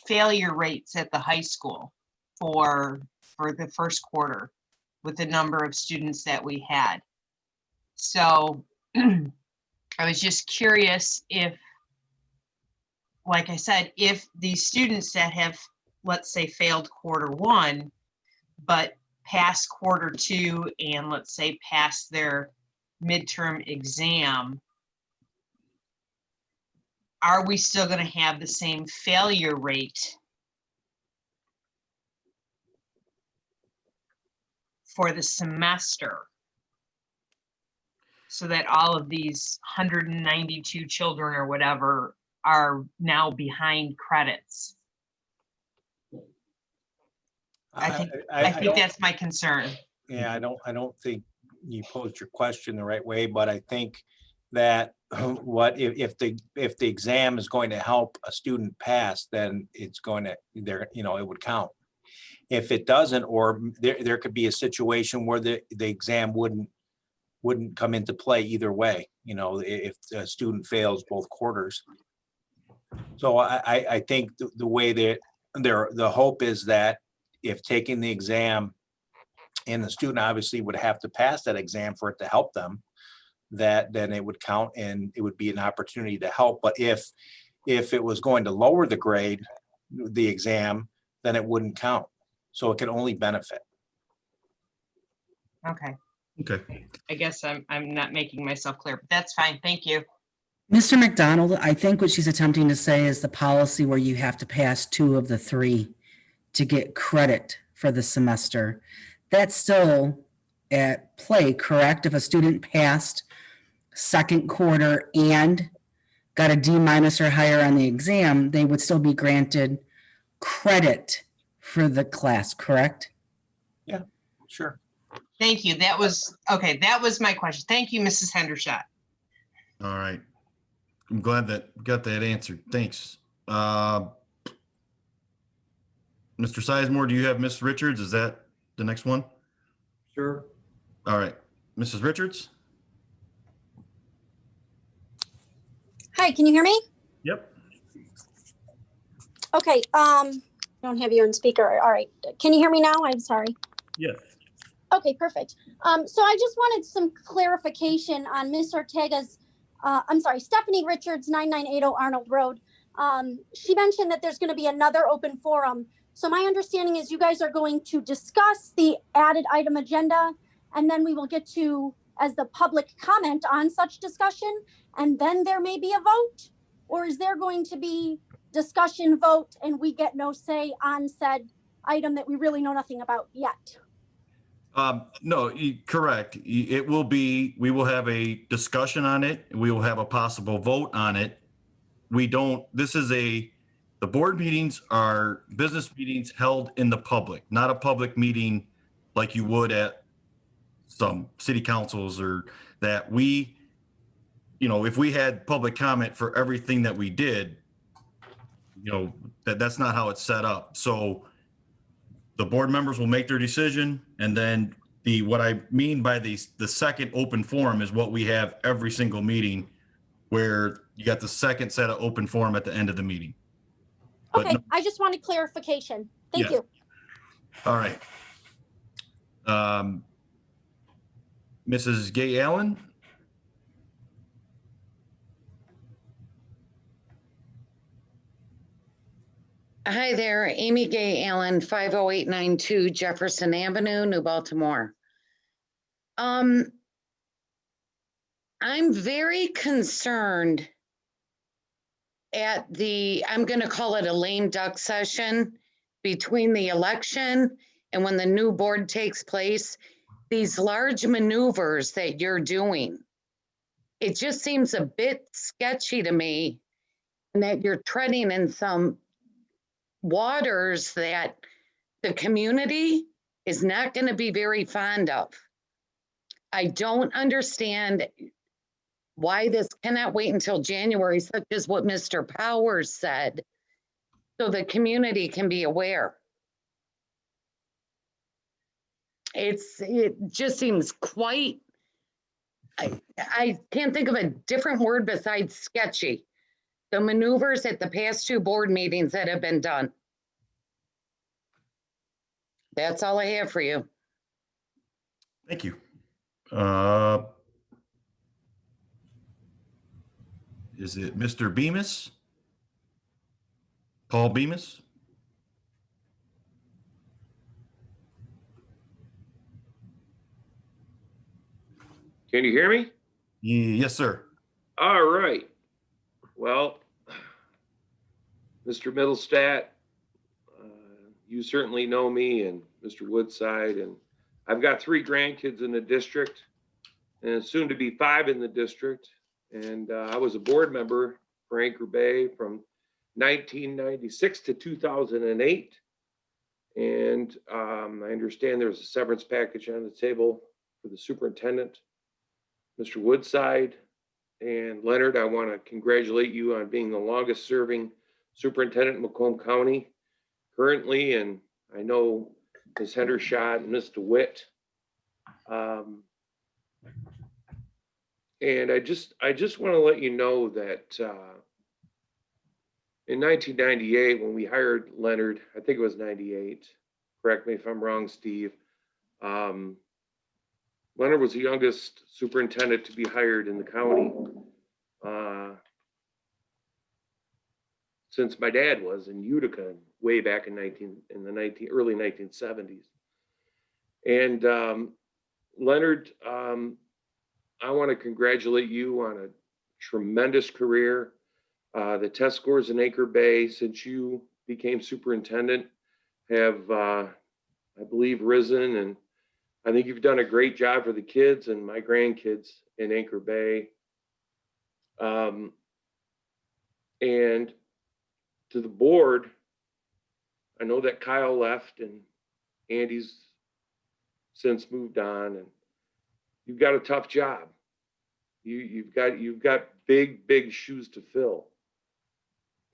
failure rates at the high school for the first quarter with the number of students that we had. So I was just curious if, like I said, if these students that have, let's say, failed quarter 1, but passed quarter 2 and let's say passed their midterm exam, are we still going to have the same failure rate for the semester? So that all of these 192 children or whatever are now behind credits. I think don't- that's my concern. Yeah, I don't think you posed your question the right way, but I think that what if the exam is going to help a student pass, then it's going to it would count. If it doesn't, or there could be a situation where the exam wouldn't come into play either way, if the student fails both quarters. So I think the way that the hope is that if taking the exam, and the student obviously would have to pass that exam for it to help them, that then it would count and it would be an opportunity to help. But if it was going to lower the grade, the exam, then it wouldn't count. So it can only benefit. Okay. Okay. I guess I'm not making myself clear, but that's fine. Thank you. Mr. McDonald, I think what she's attempting to say is the policy where you have to pass 2 of the 3 to get credit for the semester. That's still at play, correct? If a student passed second quarter and got a D- or higher on the exam, they would still be granted credit for the class, correct? Yeah, sure. Thank you. That was, okay, that was my question. Thank you, Mrs. Hendershot. All right. I'm glad that we got that answered. Thanks. Mr. Sizemore, do you have Miss Richards? Is that the next one? Sure. All right. Mrs. Richards? Hi, can you hear me? Yep. Okay, don't have you on speaker. All right. Can you hear me now? I'm sorry. Yes. Okay, perfect. So I just wanted some clarification on Miss Ortega's, I'm sorry, Stephanie Richards, 9980 Arnold Road. She mentioned that there's going to be another open forum. So my understanding is you guys are going to discuss the added item agenda, and then we will get to as the public comment on such discussion, and then there may be a vote? Or is there going to be discussion, vote, and we get no say on said item that we really know nothing about yet? No, correct. It will be, we will have a discussion on it. We will have a possible vote on it. The board meetings are business meetings held in the public, not a public meeting like you would at some city councils or that if we had public comment for everything that we did, that's not how it's set up. So the board members will make their decision, and then what I mean by the second open forum is what we have every single meeting, where you got the second set of open forum at the end of the meeting. But Okay, no- I just wanted clarification. Thank Yes. you. All right. Mrs. Gay Allen? Hi there, Amy Gay Allen, 50892 Jefferson Avenue, New Baltimore. I'm very concerned at I'm going to call it a lame duck session between the election and when the new board takes place, these large maneuvers that you're doing. It just seems a bit sketchy to me, and that you're treading in some waters that the community is not going to be very fond of. I don't understand why this cannot wait until January, such as what Mr. Powers said, so the community can be aware. It just seems quite, I can't think of a different word besides sketchy. The maneuvers at the past two board meetings that have been done. That's all I have for you. Thank you. Is it Mr. Bemis? Paul Bemis? Can you hear me? Yes, sir. All right. Well, Mr. Middlestat, you certainly know me, and Mr. Woodside, and I've got 3 grandkids in the district and soon to be 5 in the district. And I was a board member for Anchor Bay from 1996 to 2008. And I understand there's a severance package on the table for the superintendent. Mr. Woodside and Leonard, I want to congratulate you on being the longest serving superintendent in Macomb County currently. And I know Ms. Hendershot and Ms. DeWitt. And I just want to let you know that in 1998, when we hired Leonard, I think it was 98, correct me if I'm wrong, Steve. Leonard was the youngest superintendent to be hired in the county since my dad was in Utica way back in the early 1970s. And Leonard, I want to congratulate you on a tremendous career. The test scores in Anchor Bay since you became superintendent have, I believe, risen, and I think you've done a great job for the kids and my grandkids in Anchor Bay. And to the board, I know that Kyle left and Andy's since moved on, and you've got a tough job. You've got big shoes to fill.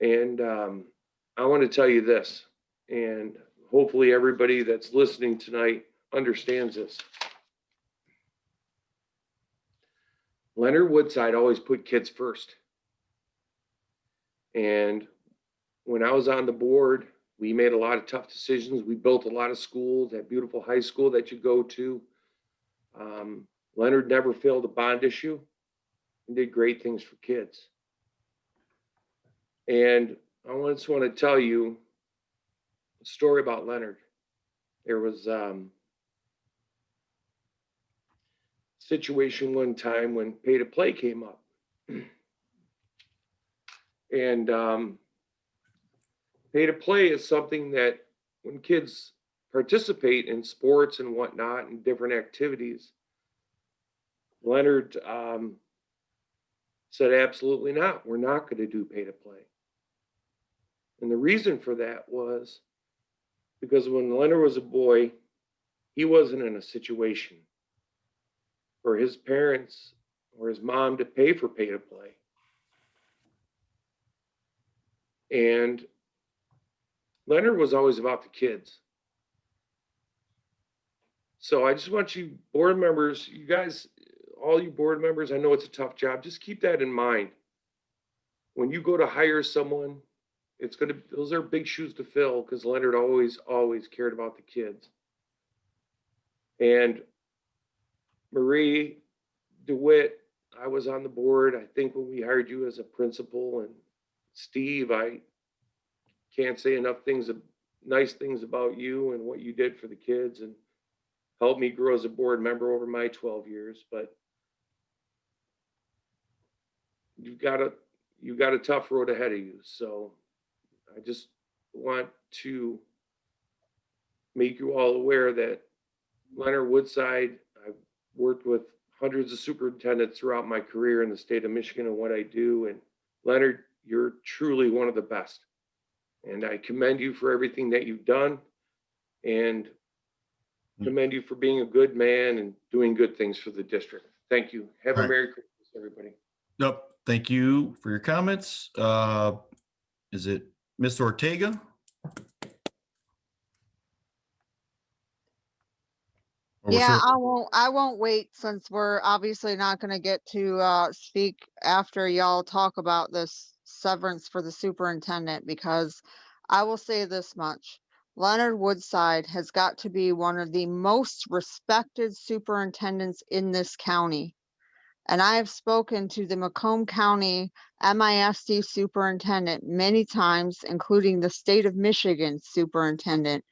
And I want to tell you this, and hopefully everybody that's listening tonight understands this. Leonard Woodside always put kids first. And when I was on the board, we made a lot of tough decisions. We built a lot of schools, that beautiful high school that you go to. Leonard never failed a bond issue and did great things for kids. And I just want to tell you a story about Leonard. There was a situation one time when pay to play came up. And pay to play is something that when kids participate in sports and whatnot and different activities, Leonard said, absolutely not. We're not going to do pay to play. And the reason for that was because when Leonard was a boy, he wasn't in a situation for his parents or his mom to pay for pay to play. And Leonard was always about the kids. So I just want you board members, you guys, all you board members, I know it's a tough job. Just keep that in mind. When you go to hire someone, those are big shoes to fill because Leonard always cared about the kids. And Marie DeWitt, I was on the board, I think, when we hired you as a principal, and Steve, I can't say enough nice things about you and what you did for the kids and helped me grow as a board member over my 12 years. But you've got a tough road ahead of you. So I just want to make you all aware that Leonard Woodside, I've worked with hundreds of superintendents throughout my career in the state of Michigan and what I do. And Leonard, you're truly one of the best. And I commend you for everything that you've done and commend you for being a good man and doing good things for the district. Thank you. Have a Merry Christmas, everybody. Yep. Thank you for your comments. Is it Ms. Ortega? Yeah, I won't wait since we're obviously not going to get to speak after y'all talk about this severance for the superintendent, because I will say this much. Leonard Woodside has got to be one of the most respected superintendents in this county. And I have spoken to the Macomb County MISD superintendent many times, including the state of Michigan superintendent.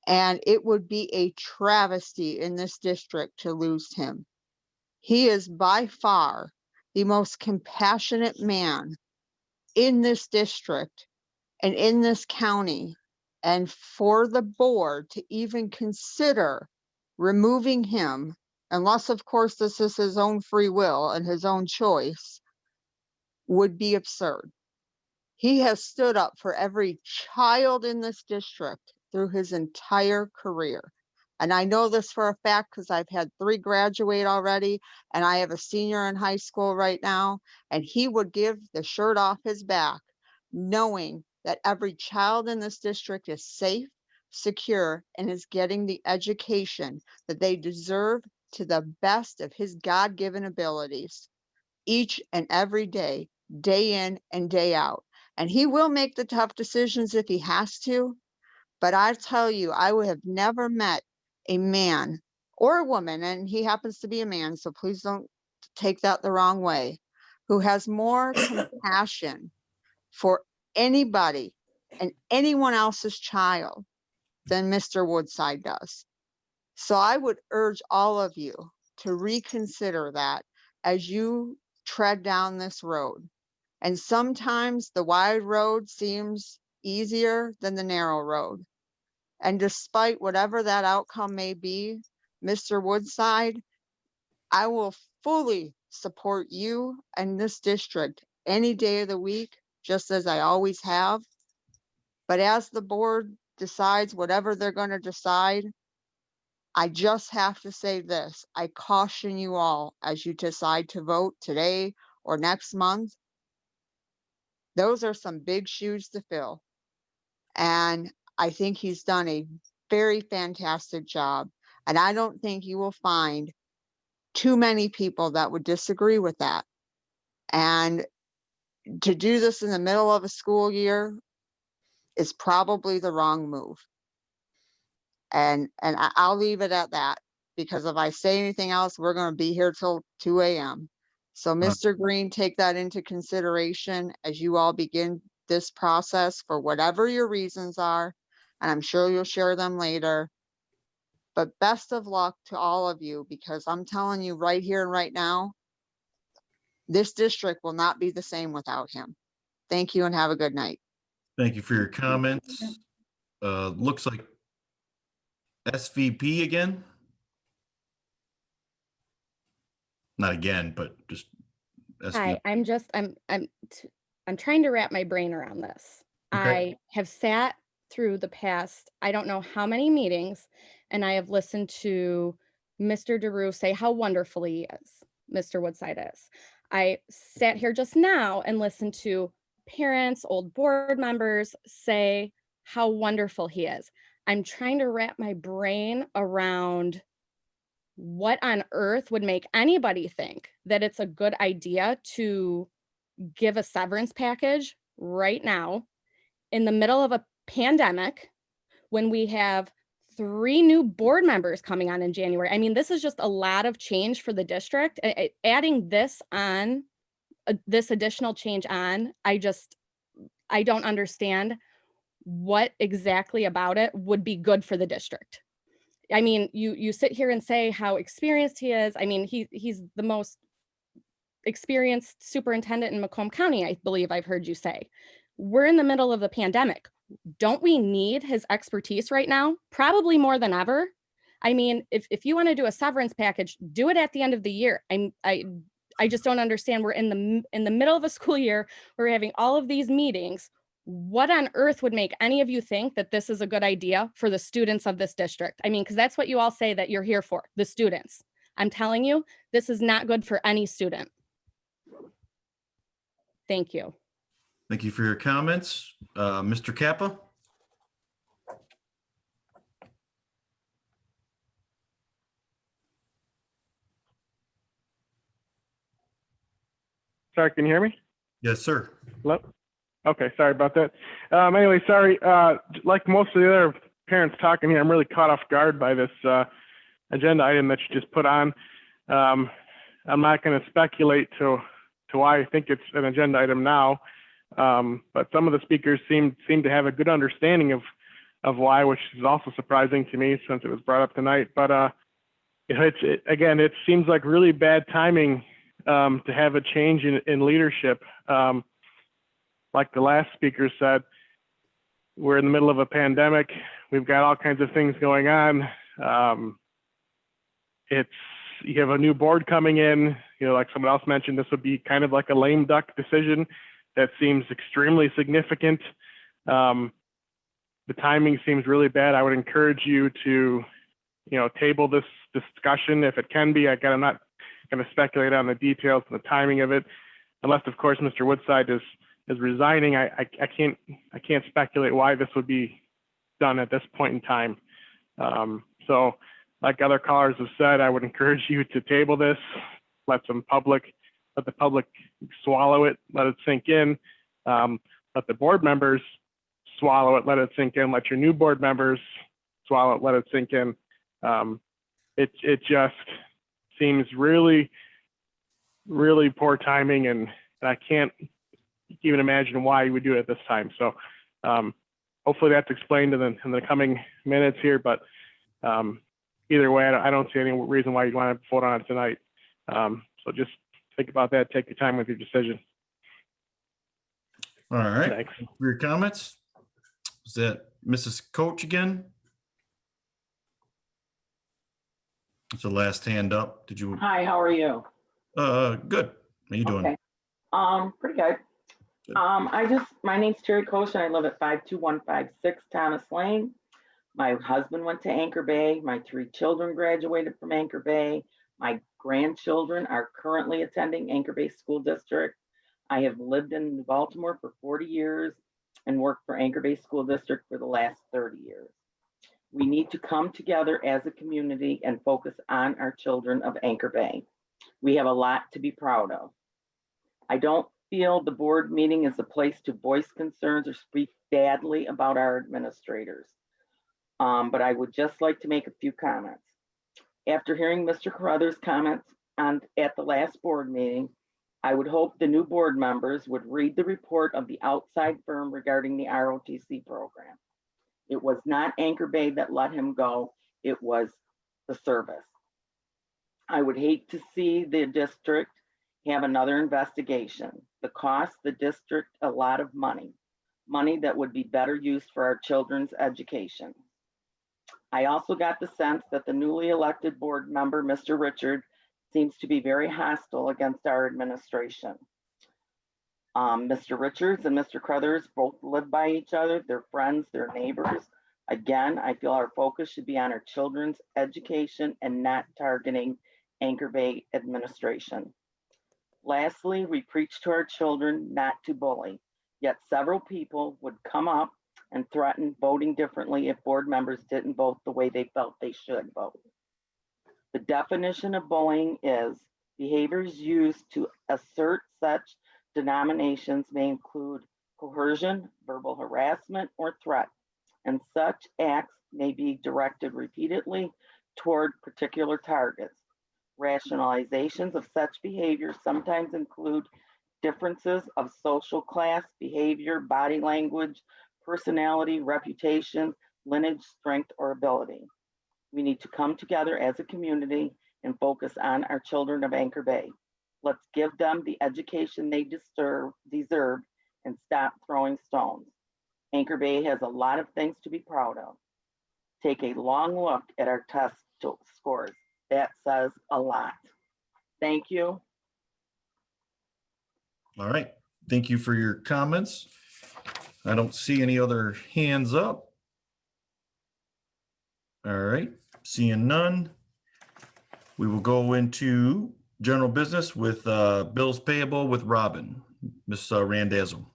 And it would be a travesty in this district to lose him. He is by far the most compassionate man in this district and in this county. And for the board to even consider removing him, unless of course this is his own free will and his own choice, would be absurd. He has stood up for every child in this district through his entire career. And I know this for a fact because I've had 3 graduate already, and I have a senior in high school right now, and he would give the shirt off his back, knowing that every child in this district is safe, secure, and is getting the education that they deserve to the best of his God-given abilities each and every day, day in and day out. And he will make the tough decisions if he has to. But I tell you, I would have never met a man or a woman, and he happens to be a man, so please don't take that the wrong way, who has more compassion for anybody and anyone else's child than Mr. Woodside does. So I would urge all of you to reconsider that as you tread down this road. And sometimes the wide road seems easier than the narrow road. And despite whatever that outcome may be, Mr. Woodside, I will fully support you and this district any day of the week, just as I always have. But as the board decides whatever they're going to decide, I just have to say this. I caution you all as you decide to vote today or next month. Those are some big shoes to fill. And I think he's done a very fantastic job. And I don't think you will find too many people that would disagree with that. And to do this in the middle of a school year is probably the wrong move. And I'll leave it at that, because if I say anything else, we're going to be here till 2 a.m. So Mr. Green, take that into consideration as you all begin this process for whatever your reasons are. And I'm sure you'll share them later. But best of luck to all of you, because I'm telling you right here and right now, this district will not be the same without him. Thank you and have a good night. Thank you for your comments. Looks like SVP again. Not again, but just Hi, I'm trying to wrap my brain around this. Okay. I have sat through the past, I don't know how many meetings, and I have listened to Mr. DeRue say how wonderful he is, Mr. Woodside is. I sat here just now and listened to parents, old board members say how wonderful he is. I'm trying to wrap my brain around what on earth would make anybody think that it's a good idea to give a severance package right now in the middle of a pandemic when we have 3 new board members coming on in January. I mean, this is just a lot of change for the district. Adding this on, this additional change on, I don't understand what exactly about it would be good for the district. I mean, you sit here and say how experienced he is. I mean, he's the most experienced superintendent in Macomb County, I believe I've heard you say. We're in the middle of the pandemic. Don't we need his expertise right now? Probably more than ever. I mean, if you want to do a severance package, do it at the end of the year. I just don't understand. We're in the middle of a school year. We're having all of these meetings. What on earth would make any of you think that this is a good idea for the students of this district? I mean, because that's what you all say that you're here for, the students. I'm telling you, this is not good for any student. Thank you. Thank you for your comments. Mr. Kappa? Sorry, can you hear me? Yes, sir. Hello? Okay, sorry about that. Anyway, sorry. Like most of the other parents talking here, I'm really caught off guard by this agenda item that you just put on. I'm not going to speculate to why I think it's an agenda item now, but some of the speakers seem to have a good understanding of why, which is also surprising to me since it was brought up tonight. But again, it seems like really bad timing to have a change in leadership. Like the last speaker said, we're in the middle of a pandemic. We've got all kinds of things going on. You have a new board coming in, like someone else mentioned, this would be kind of like a lame duck decision that seems extremely significant. The timing seems really bad. I would encourage you to, table this discussion if it can be. I'm not going to speculate on the details and the timing of it, unless of course Mr. Woodside is resigning. I can't speculate why this would be done at this point in time. So like other callers have said, I would encourage you to table this, let the public swallow it, let it sink in, let the board members swallow it, let it sink in, let your new board members swallow it, let it sink in. It just seems really, really poor timing, and I can't even imagine why you would do it at this time. So hopefully that's explained in the coming minutes here, but either way, I don't see any reason why you'd want to vote on it tonight. So just think about that, take your time with your decision. All right. Thanks. For your comments. Is that Mrs. Coach again? It's the last hand up. Did you? Hi, how are you? Good. How you doing? Okay. Pretty good. My name's Terry Kosh and I live at 52156 Thomas Lane. My husband went to Anchor Bay. My 3 children graduated from Anchor Bay. My grandchildren are currently attending Anchor Bay School District. I have lived in Baltimore for 40 years and worked for Anchor Bay School District for the last 30 years. We need to come together as a community and focus on our children of Anchor Bay. We have a lot to be proud of. I don't feel the board meeting is a place to voice concerns or speak badly about our administrators. But I would just like to make a few comments. After hearing Mr. Carruthers' comments at the last board meeting, I would hope the new board members would read the report of the outside firm regarding the ROTC program. It was not Anchor Bay that let him go, it was the service. I would hate to see the district have another investigation. The cost the district a lot of money that would be better used for our children's education. I also got the sense that the newly elected board member, Mr. Richard, seems to be very hostile against our administration. Mr. Richards and Mr. Carruthers both live by each other. They're friends, they're neighbors. Again, I feel our focus should be on our children's education and not targeting Anchor Bay administration. Lastly, we preach to our children not to bully, yet several people would come up and threaten voting differently if board members didn't vote the way they felt they should vote. The definition of bullying is behaviors used to assert such denominations may include coercion, verbal harassment, or threat, and such acts may be directed repeatedly toward particular targets. Rationalizations of such behavior sometimes include differences of social class, behavior, body language, personality, reputation, lineage, strength, or ability. We need to come together as a community and focus on our children of Anchor Bay. Let's give them the education they deserve and stop throwing stones. Anchor Bay has a lot of things to be proud of. Take a long look at our test scores. That says a lot. Thank you. All right. Thank you for your comments. I don't see any other hands up. All right. Seeing none, we will go into general business with bills payable with Robin. Ms. Randazzo.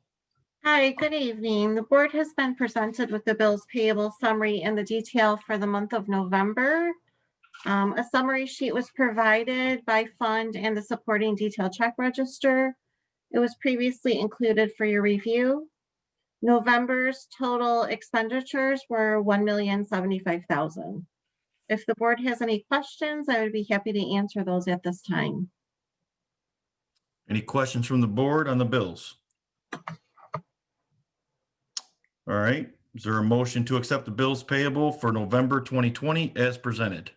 Hi, good evening. The board has been presented with the bills payable summary and the detail for the month of November. A summary sheet was provided by fund and the supporting detail check register. It was previously included for your review. November's total expenditures were $1,075,000. If the board has any questions, I would be happy to answer those at this time. Any questions from the board on the bills? All right. Is there a motion to accept the bills payable for November 2020 as presented?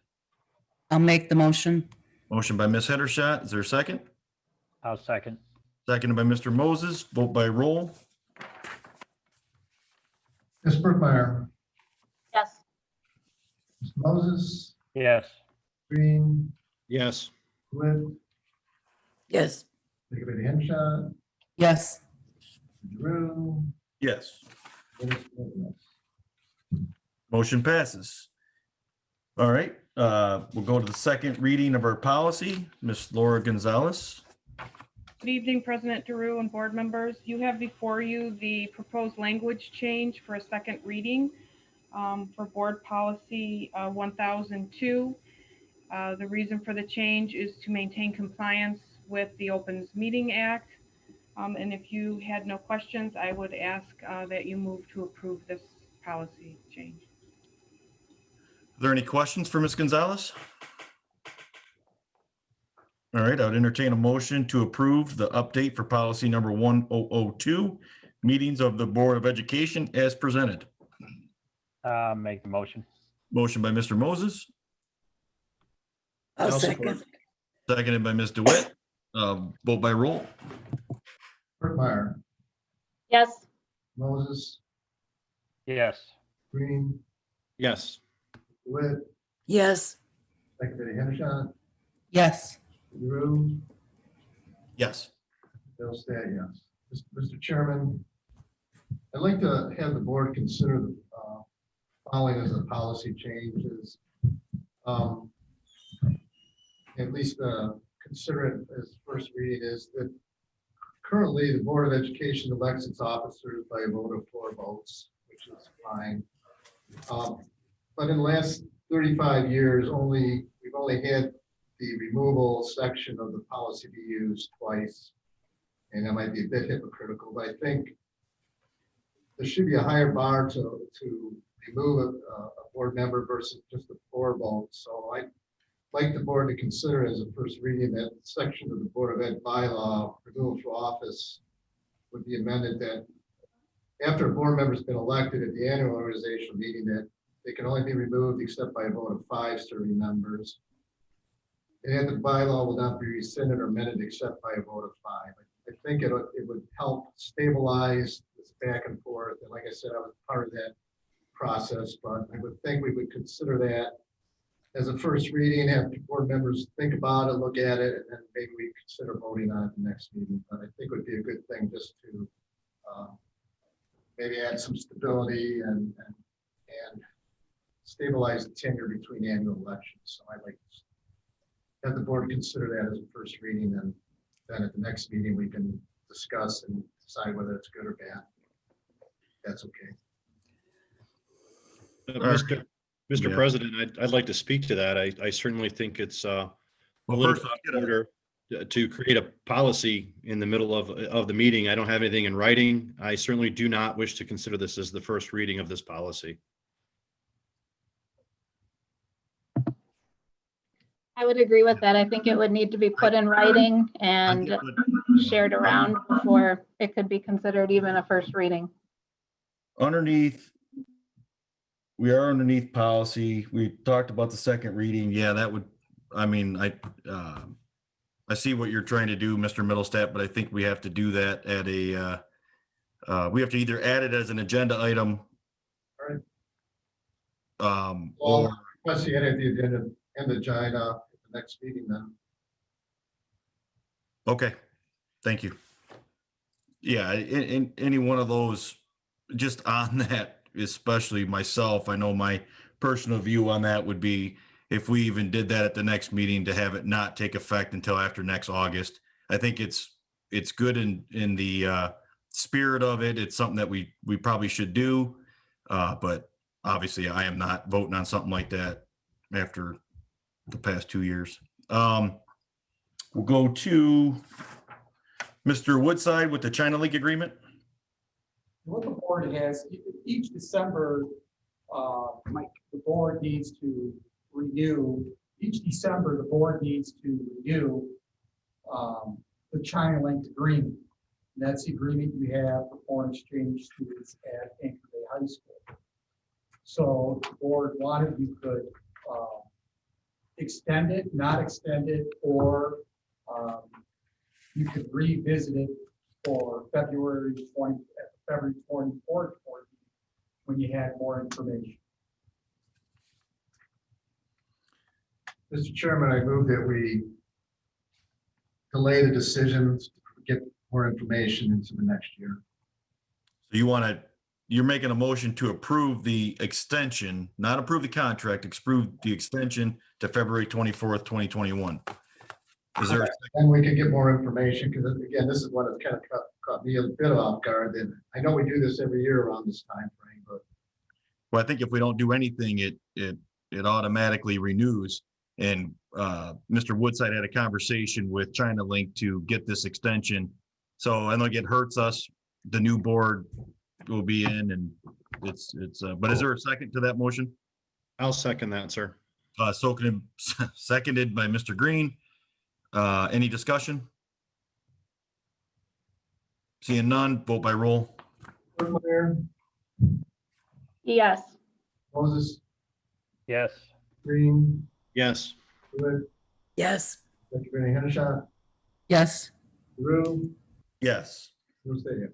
I'll make the motion. Motion by Ms. Hedershot. Is there a second? I'll second. Seconded by Mr. Moses. Vote by roll. Ms. Brookmeyer, Yes. Ms. Moses, Yes. Green, Yes. Wood, Yes. David Henshaw, Yes. Drew. Yes. Motion passes. All right. We'll go to the second reading of our policy. Ms. Laura Gonzalez. Good evening, President Giroux and board members. You have before you the proposed language change for a second reading for board policy 1002. The reason for the change is to maintain compliance with the Opens Meeting Act. And if you had no questions, I would ask that you move to approve this policy change. Are there any questions for Ms. Gonzalez? All right, I would entertain a motion to approve the update for policy number 1002, meetings of the Board of Education as presented. Make the motion. Motion by Mr. Moses, I'll second. seconded by Ms. DeWitt. Vote by roll. Brookmeyer, Yes. Moses, Yes. Green, Yes. Wood, Yes. David Henshaw, Yes. Drew, Yes. Bill Stat, yes. Mr. Chairman, I'd like to have the board consider the following as a policy changes. At least consider it as first reading is that currently the Board of Education elects its officers by a vote of 4 votes, which is fine. But in the last 35 years, we've only had the removal section of the policy be used twice. And that might be a bit hypocritical, but I think there should be a higher bar to remove a board member versus just a 4 vote. So I'd like the board to consider as a first reading that section of the Board of Ed bylaw, removal from office, would be amended that after a board member's been elected at the annual organizational meeting, that they can only be removed except by a vote of 5 serving members. And the bylaw will not be rescinded or amended except by a vote of 5. I think it would help stabilize this back and forth. And like I said, I was part of that process, but I would think we would consider that as a first reading, have board members think about it, look at it, and then maybe we consider voting on it the next meeting. But I think it would be a good thing just to maybe add some stability and stabilize the tenure between annual elections. So I'd like to have the board consider that as a first reading, and then at the next meeting we can discuss and decide whether it's good or bad. That's okay. Mr. Yeah. President, I'd like to speak to that. I certainly think it's a Well, little first, bit order to create a policy in the middle of the meeting. I don't have anything in writing. I certainly do not wish to consider this as the first reading of this policy. I would agree with that. I think it would need to be put in writing and shared around before it could be considered even a first reading. underneath, we are underneath policy. We talked about the second reading. Yeah, that would, I mean, I see what you're trying to do, Mr. Middlestat, but I think we have to do that at a, we have to either add it as an agenda item. Right. Or, Well, let's see, edit the agenda and the agenda at the next meeting then. okay, thank you. Yeah, in any one of those, just on that, especially myself, I know my personal view on that would be if we even did that at the next meeting to have it not take effect until after next August. I think it's good in the spirit of it. It's something that we probably should do. But obviously I am not voting on something like that after the past 2 years. We'll go to Mr. Woodside with the China Link agreement. What the board has, each December, the board needs to renew, each December, the board needs to renew the China Link agreement. And that's the agreement we have for foreign exchange students at Anchor Bay High School. So the board wanted, you could extend it, not extend it, or you could revisit it for February 24th, when you had more information. Mr. Chairman, I move that we delay the decisions to get more information into the next year. So you're making a motion to approve the extension, not approve the contract, approve the extension to February 24th, 2021. Is there, And we can get more information, because again, this is one that's kind of caught me a bit off guard. And I know we do this every year around this time frame, but well, I think if we don't do anything, it automatically renews. And Mr. Woodside had a conversation with China Link to get this extension. So I think it hurts us. The new board will be in, and it's but is there a second to that motion? I'll second that, sir. Seconded by Mr. Green. Any discussion? Seeing none, vote by roll. Whitmire, Yes. Moses, Yes. Green, Yes. Good, Yes. Dr. Benny Hendershot, Yes. Drew, Yes. Bruce Davis.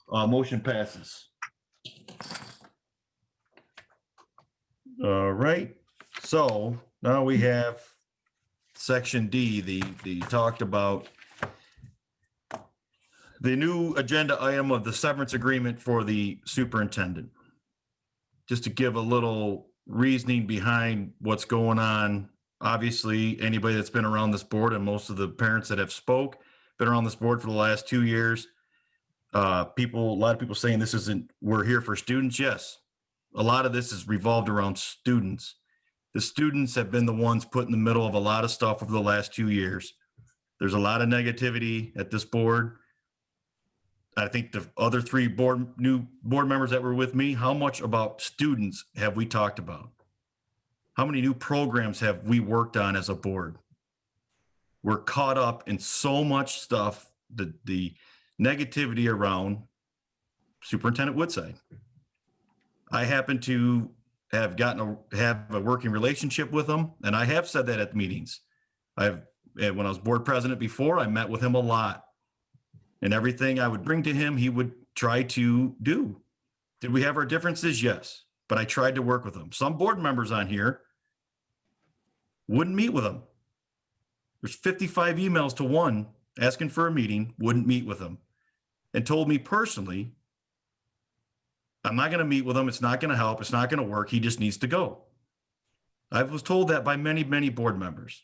Motion passes. All right, so now we have section D, the talked about the new agenda item of the severance agreement for the superintendent. Just to give a little reasoning behind what's going on. Obviously, anybody that's been around this board and most of the parents that have spoke, been around this board for the last 2 years. A lot of people saying this isn't, we're here for students. Yes. A lot of this is revolved around students. The students have been the ones put in the middle of a lot of stuff over the last 2 years. There's a lot of negativity at this board. I think the other three new board members that were with me, how much about students have we talked about? How many new programs have we worked on as a board? We're caught up in so much stuff, the negativity around Superintendent Woodside. I happen to have have a working relationship with him, and I have said that at meetings. When I was board president before, I met with him a lot. And everything I would bring to him, he would try to do. Did we have our differences? Yes. But I tried to work with him. Some board members on here wouldn't meet with him. There's 55 emails to one asking for a meeting, wouldn't meet with him, and told me personally, I'm not going to meet with him. It's not going to help. It's not going to work. He just needs to go. I was told that by many, many board members.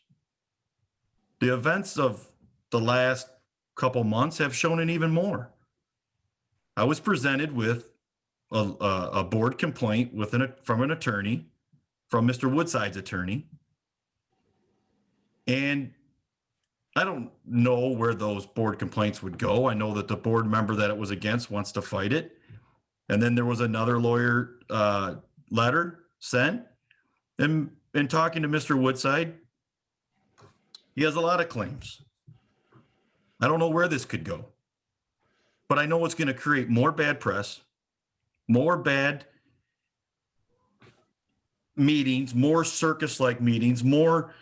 The events of the last couple months have shown it even more. I was presented with a board complaint from an attorney, from Mr. Woodside's attorney. And I don't know where those board complaints would go. I know that the board member that it was against wants to fight it. And then there was another lawyer letter sent. And in talking to Mr. Woodside, he has a lot of claims. I don't know where this could go, but I know it's going to create more bad press, more bad meetings, more circus-like meetings, more.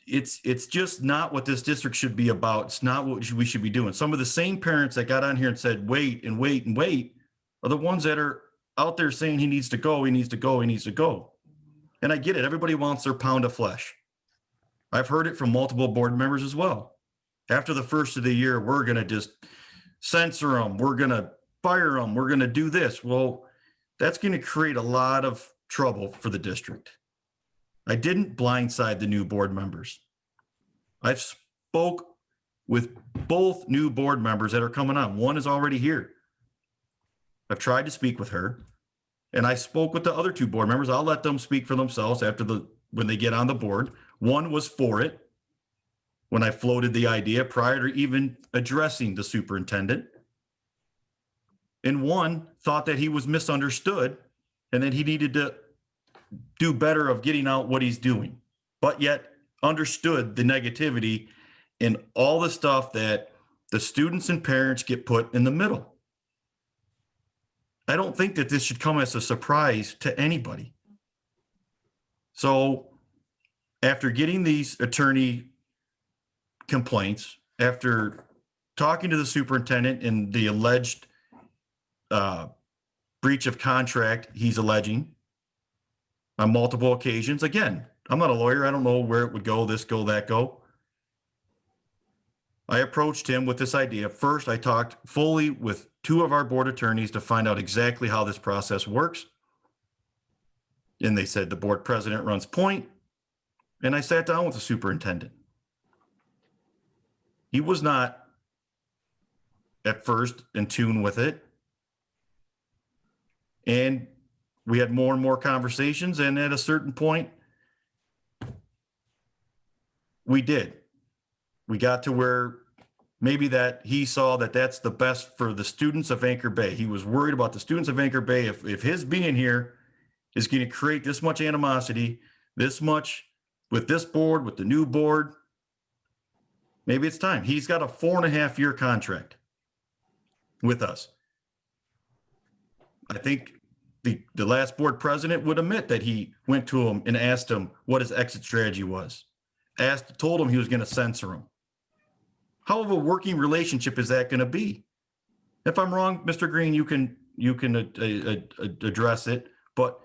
It's just not what this district should be about. It's not what we should be doing. Some of the same parents that got on here and said, wait and wait and wait, are the ones that are out there saying he needs to go, he needs to go, he needs to go. And I get it. Everybody wants their pound of flesh. I've heard it from multiple board members as well. After the first of the year, we're going to just censor them. We're going to fire them. We're going to do this. Well, that's going to create a lot of trouble for the district. I didn't blindside the new board members. I've spoke with both new board members that are coming on. One is already here. I've tried to speak with her, and I spoke with the other two board members. I'll let them speak for themselves when they get on the board. One was for it when I floated the idea prior to even addressing the superintendent. And one thought that he was misunderstood and that he needed to do better of getting out what he's doing, but yet understood the negativity and all the stuff that the students and parents get put in the middle. I don't think that this should come as a surprise to anybody. So after getting these attorney complaints, after talking to the superintendent and the alleged breach of contract he's alleging on multiple occasions. Again, I'm not a lawyer. I don't know where it would go, this go, that go. I approached him with this idea. First, I talked fully with two of our board attorneys to find out exactly how this process works. And they said the board president runs point. And I sat down with the superintendent. He was not at first in tune with it. And we had more and more conversations. And at a certain point, we got to where maybe that he saw that that's the best for the students of Anchor Bay. He was worried about the students of Anchor Bay. If his being here is going to create this much animosity, this much with this board, with the new board, maybe it's time. He's got a 4.5-year contract with us. I think the last board president would admit that he went to him and asked him what his exit strategy was. Told him he was going to censor him. How of a working relationship is that going to be? If I'm wrong, Mr. Green, you can address it. But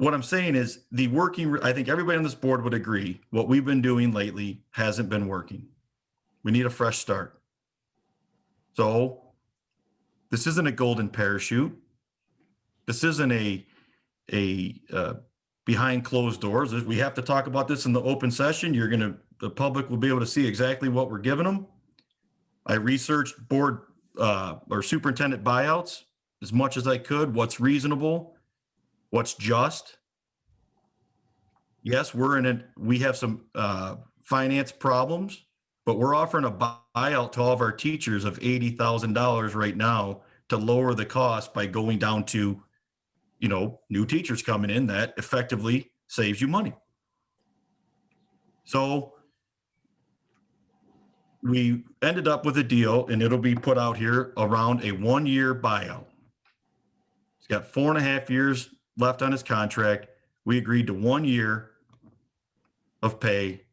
what I'm saying is I think everybody on this board would agree, what we've been doing lately hasn't been working. We need a fresh start. So this isn't a golden parachute. This isn't a behind closed doors. We have to talk about this in the open session. The public will be able to see exactly what we're giving them. I researched board or superintendent buyouts as much as I could, what's reasonable, what's just. Yes, we have some finance problems, but we're offering a buyout to all of our teachers of $80,000 right now to lower the cost by going down to, new teachers coming in. That effectively saves you money. So we ended up with a deal, and it'll be put out here, around a 1-year buyout. He's got 4.5 years left on his contract. We agreed to 1 year of paid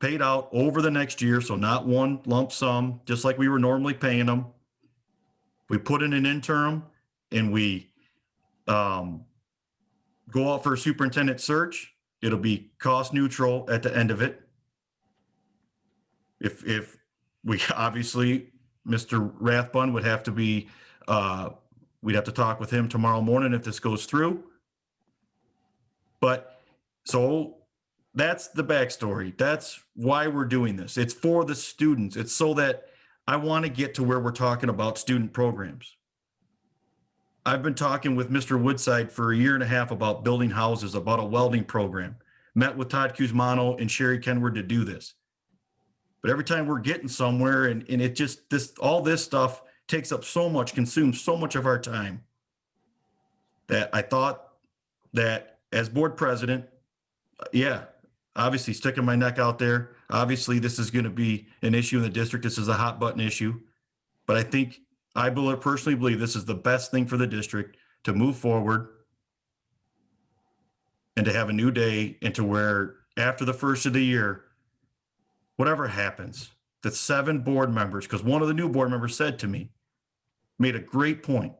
out over the next year. So not one lump sum, just like we were normally paying them. We put in an interim, and we go out for a superintendent search. It'll be cost neutral at the end of it. If we obviously, Mr. Rathbun would have to be, we'd have to talk with him tomorrow morning if this goes through. But so that's the backstory. That's why we're doing this. It's for the students. It's so that I want to get to where we're talking about student programs. I've been talking with Mr. Woodside for 1.5 years about building houses, about a welding program. Met with Todd Kuzmano and Sherry Kenward to do this. But every time we're getting somewhere, and it just, all this stuff takes up so much, consumes so much of our time, that I thought that as board president, obviously sticking my neck out there. Obviously, this is going to be an issue in the district. This is a hot button issue. But I personally believe this is the best thing for the district to move forward and to have a new day, and to where after the first of the year, whatever happens, the 7 board members, because one of the new board members said to me, made a great point.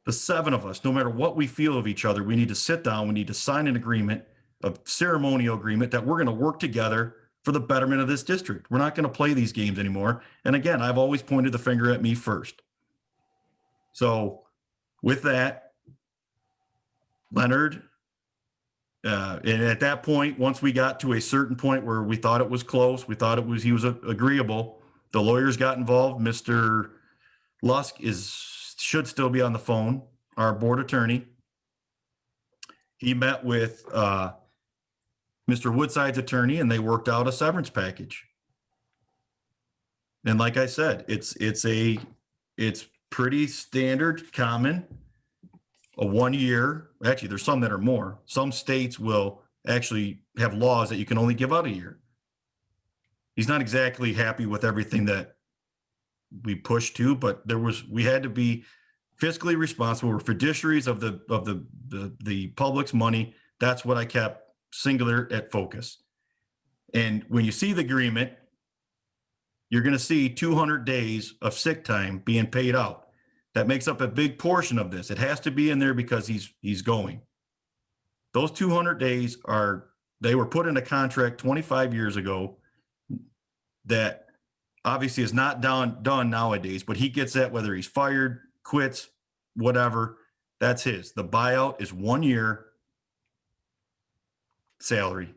The 7 of us, no matter what we feel of each other, we need to sit down, we need to sign an agreement, a ceremonial agreement, that we're going to work together for the betterment of this district. We're not going to play these games anymore. And again, I've always pointed the finger at me first. So with that, Leonard, and at that point, once we got to a certain point where we thought it was close, he was agreeable, the lawyers got involved. Mr. Lusk should still be on the phone, our board attorney. He met with Mr. Woodside's attorney, and they worked out a severance package. And like I said, it's pretty standard, common. A 1 year, actually, there's some that are more. Some states will actually have laws that you can only give out a year. He's not exactly happy with everything that we pushed to, but we had to be fiscally responsible. We're fiduciaries of the public's money. That's what I kept singular at focus. And when you see the agreement, you're going to see 200 days of sick time being paid out. That makes up a big portion of this. It has to be in there because he's going. Those 200 days they were put in a contract 25 years ago that obviously is not done nowadays, but he gets that whether he's fired, quits, whatever, that's his. The buyout is 1 year salary.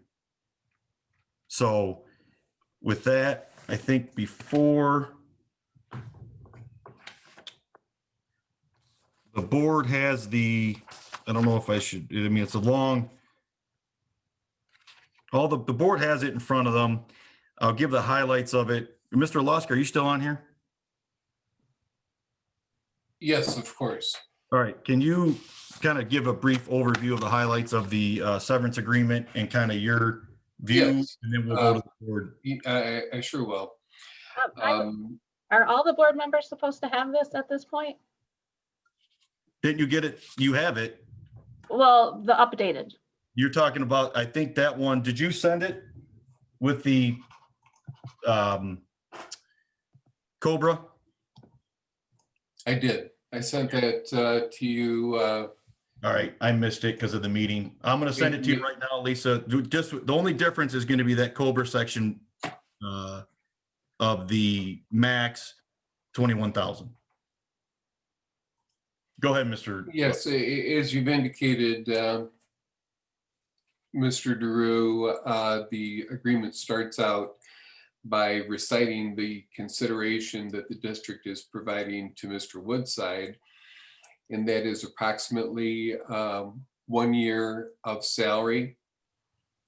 So with that, I think before the board has I don't know if I should, it's a long, the board has it in front of them. I'll give the highlights of it. Mr. Lusk, are you still on here? Yes, of course. All right. Can you kind of give a brief overview of the highlights of the severance agreement and kind of your view? Yes. And then we'll go to the board. I sure will. Are all the board members supposed to have this at this point? Didn't you get it? You have it. Well, the updated. You're talking about, I think that one, did you send it with the Cobra? I did. I sent that to you All right, I missed it because of the meeting. I'm gonna send it to you right now, Lisa. Just, the only difference is gonna be that Cobra section of the max 21,000. Go ahead, Mr. Yes, as you've indicated, Mr. DeRue, the agreement starts out by reciting the consideration that the district is providing to Mr. Woodside. And that is approximately 1 year of salary.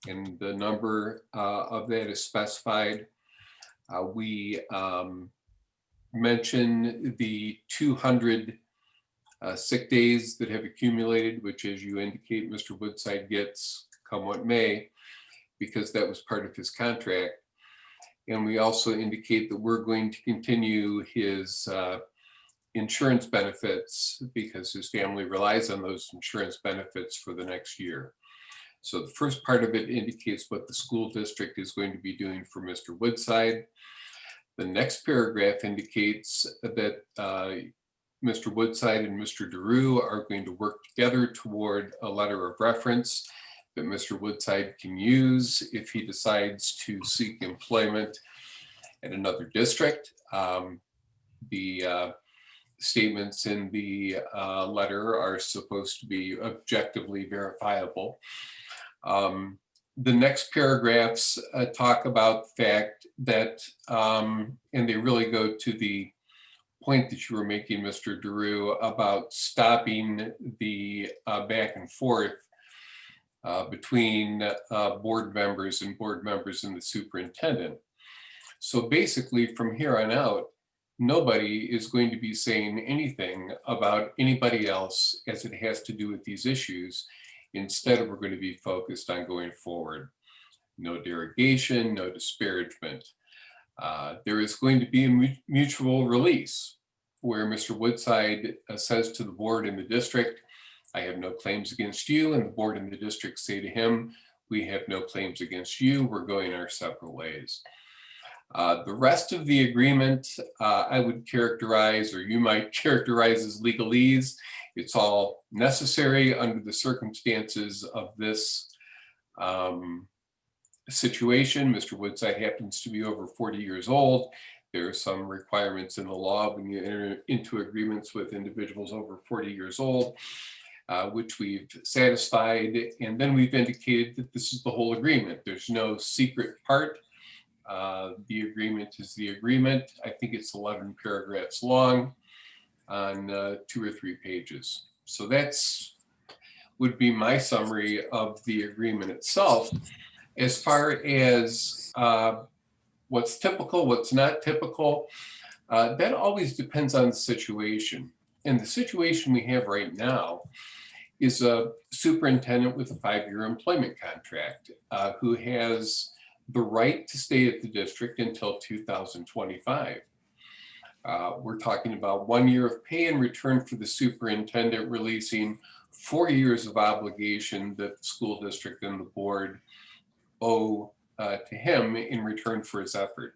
And the number of that is specified. We mention the 200 sick days that have accumulated, which, as you indicate, Mr. Woodside gets come what may, because that was part of his contract. And we also indicate that we're going to continue his insurance benefits because his family relies on those insurance benefits for the next year. So the first part of it indicates what the school district is going to be doing for Mr. Woodside. The next paragraph indicates that Mr. Woodside and Mr. DeRue are going to work together toward a letter of reference that Mr. Woodside can use if he decides to seek employment at another district. The statements in the letter are supposed to be objectively verifiable. The next paragraphs talk about the fact that, and they really go to the point that you were making, Mr. DeRue, about stopping the back and forth between board members and the superintendent. So basically, from here on out, nobody is going to be saying anything about anybody else as it has to do with these issues. Instead, we're going to be focused on going forward. No derogation, no disparagement. There is going to be a mutual release where Mr. Woodside says to the board in the district, I have no claims against you, and the board and the district say to him, we have no claims against you, we're going our separate ways. The rest of the agreement I would characterize, or you might characterize, as legalese. It's all necessary under the circumstances of this situation. Mr. Woodside happens to be over 40 years old. There are some requirements in the law when you enter into agreements with individuals over 40 years old, which we've satisfied. And then we've indicated that this is the whole agreement. There's no secret part. The agreement is the agreement. I think it's 11 paragraphs long on 2 or 3 pages. So that's would be my summary of the agreement itself. As far as what's typical, what's not typical, that always depends on the situation. And the situation we have right now is a superintendent with a 5-year employment contract who has the right to stay at the district until 2025. We're talking about 1 year of pay in return for the superintendent releasing 4 years of obligation that the school district and the board owe to him in return for his effort.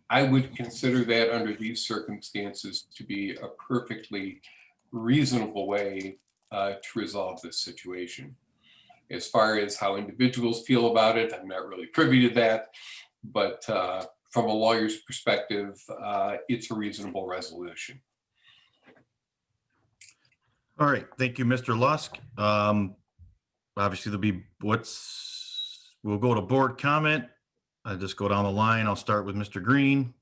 I would consider that under these circumstances to be a perfectly reasonable way to resolve this situation. As far as how individuals feel about it, I'm not really privy to that, but from a lawyer's perspective, it's a reasonable resolution. All right, thank you, Mr. Lusk. Obviously, there'll be we'll go to board comment. I just go down the line. I'll start with Mr. Green.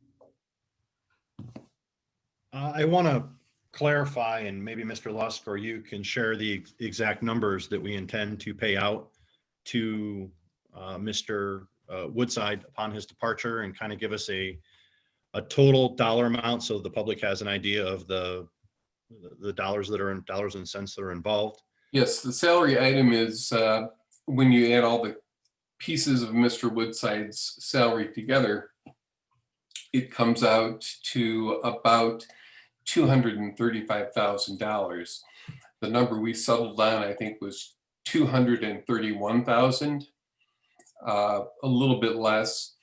I want to clarify, and maybe Mr. Lusk or you can share the exact numbers that we intend to pay out to Mr. Woodside upon his departure, and kind of give us a total dollar amount so the public has an idea of the dollars and cents that are involved. Yes, the salary item is when you add all the pieces of Mr. Woodside's salary together, it comes out to about $235,000. The number we settled on, I think, was $231,000, a little bit less.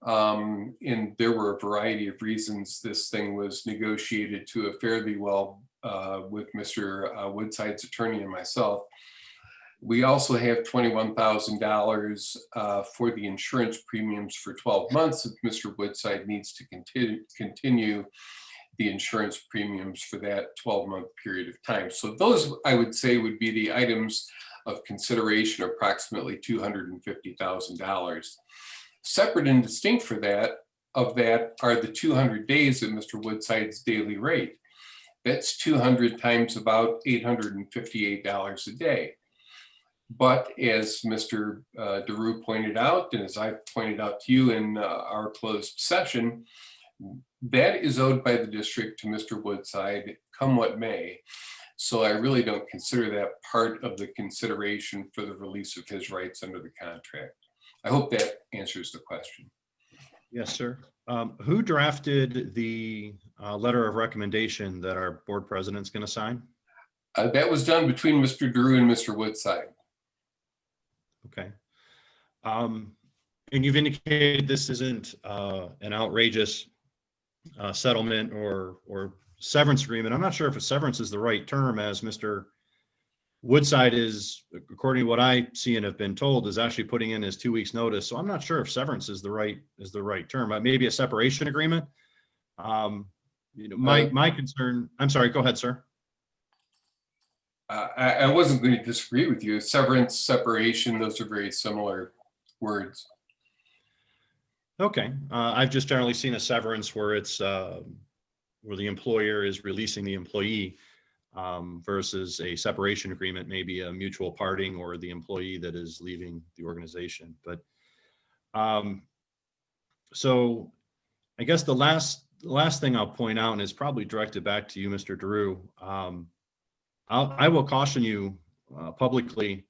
And there were a variety of reasons this thing was negotiated to a fairly well with Mr. Woodside's attorney and myself. We also have $21,000 for the insurance premiums for 12 months if Mr. Woodside needs to continue the insurance premiums for that 12-month period of time. So those, I would say, would be the items of consideration, approximately $250,000. Separate and distinct for that, of that are the 200 days at Mr. Woodside's daily rate. That's 200 times about $858 a day. But as Mr. DeRue pointed out, and as I pointed out to you in our closed session, that is owed by the district to Mr. Woodside, come what may. So I really don't consider that part of the consideration for the release of his rights under the contract. I hope that answers the question. Yes, sir. Who drafted the letter of recommendation that our board president's going to sign? That was done between Mr. DeRue and Mr. Woodside. Okay. And you've indicated this isn't an outrageous settlement or severance agreement. I'm not sure if a severance is the right term, as Mr. Woodside is, according to what I see and have been told, is actually putting in his 2 weeks notice. So I'm not sure if severance is the right term. Maybe a separation agreement. My concern. I'm sorry. Go ahead, sir. I wasn't going to disagree with you. Severance, separation, those are very similar words. Okay. I've just generally seen a severance where it's where the employer is releasing the employee versus a separation agreement, maybe a mutual parting or the employee that is leaving the organization. But so I guess the last thing I'll point out, and it's probably directed back to you, Mr. DeRue, I will caution you publicly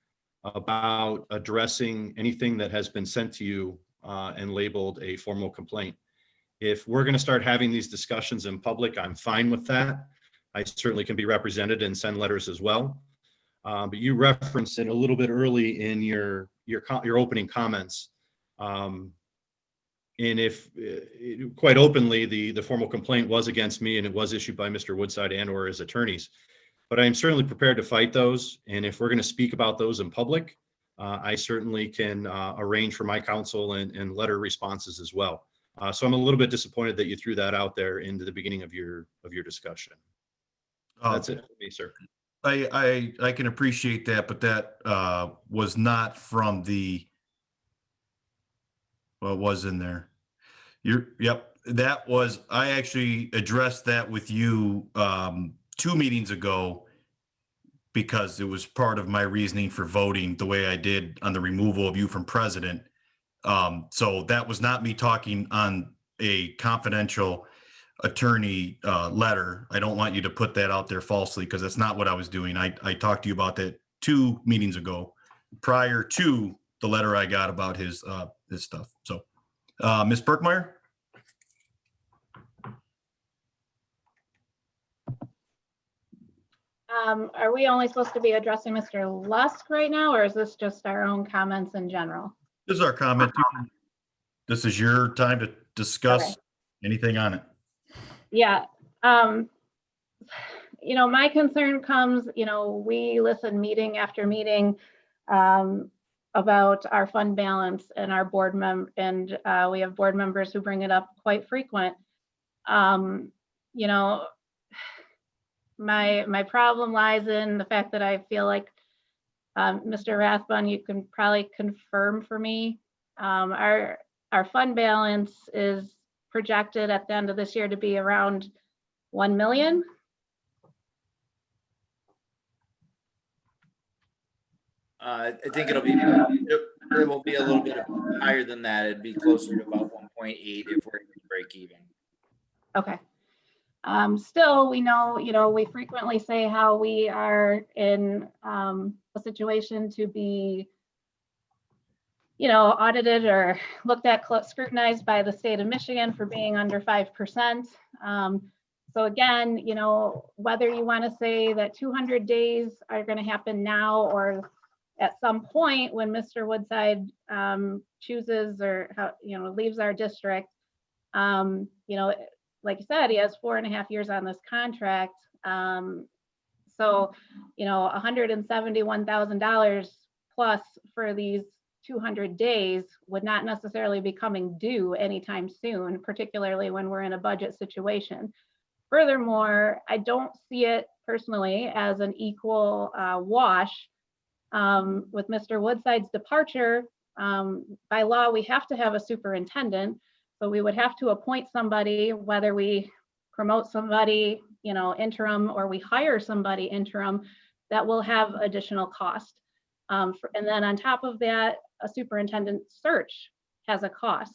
about addressing anything that has been sent to you and labeled a formal complaint. If we're going to start having these discussions in public, I'm fine with that. I certainly can be represented and send letters as well. But you referenced it a little bit early in your opening comments. And if quite openly, the formal complaint was against me and it was issued by Mr. Woodside and or his attorneys. But I'm certainly prepared to fight those. And if we're going to speak about those in public, I certainly can arrange for my counsel and letter responses as well. So I'm a little bit disappointed that you threw that out there into the beginning of your discussion. That's it for me, sir. I can appreciate that, but that was not from the, well, it was in there. Yep, that was, I actually addressed that with you 2 meetings ago because it was part of my reasoning for voting the way I did on the removal of you from president. So that was not me talking on a confidential attorney letter. I don't want you to put that out there falsely because that's not what I was doing. I talked to you about that 2 meetings ago prior to the letter I got about his stuff. So Ms. Birkmeyer? Are we only supposed to be addressing Mr. Lusk right now, or is this just our own comments in general? This is our comment. This is your time to discuss anything on it. Yeah. My concern comes, we listen meeting after meeting about our fund balance and our board and we have board members who bring it up quite frequent. My problem lies in the fact that I feel like Mr. Rathbun, you can probably confirm for me, our fund balance is projected at the end of this year to be around 1 million. I think it will be a little bit higher than that. It'd be closer to about 1.8 if we're able to break even. Okay. Still, we know, we frequently say how we are in a situation to be, audited or looked at, scrutinized by the state of Michigan for being under 5%. So again, whether you want to say that 200 days are going to happen now or at some point when Mr. Woodside chooses or leaves our district, like I said, he has 4.5 years on this contract. So, you know, $171,000 plus for these 200 days would not necessarily be coming due anytime soon, particularly when we're in a budget situation. Furthermore, I don't see it personally as an equal wash. With Mr. Woodside's departure, by law, we have to have a superintendent. So we would have to appoint somebody, whether we promote somebody, you know, interim, or we hire somebody interim, that will have additional cost. And then on top of that, a superintendent search has a cost.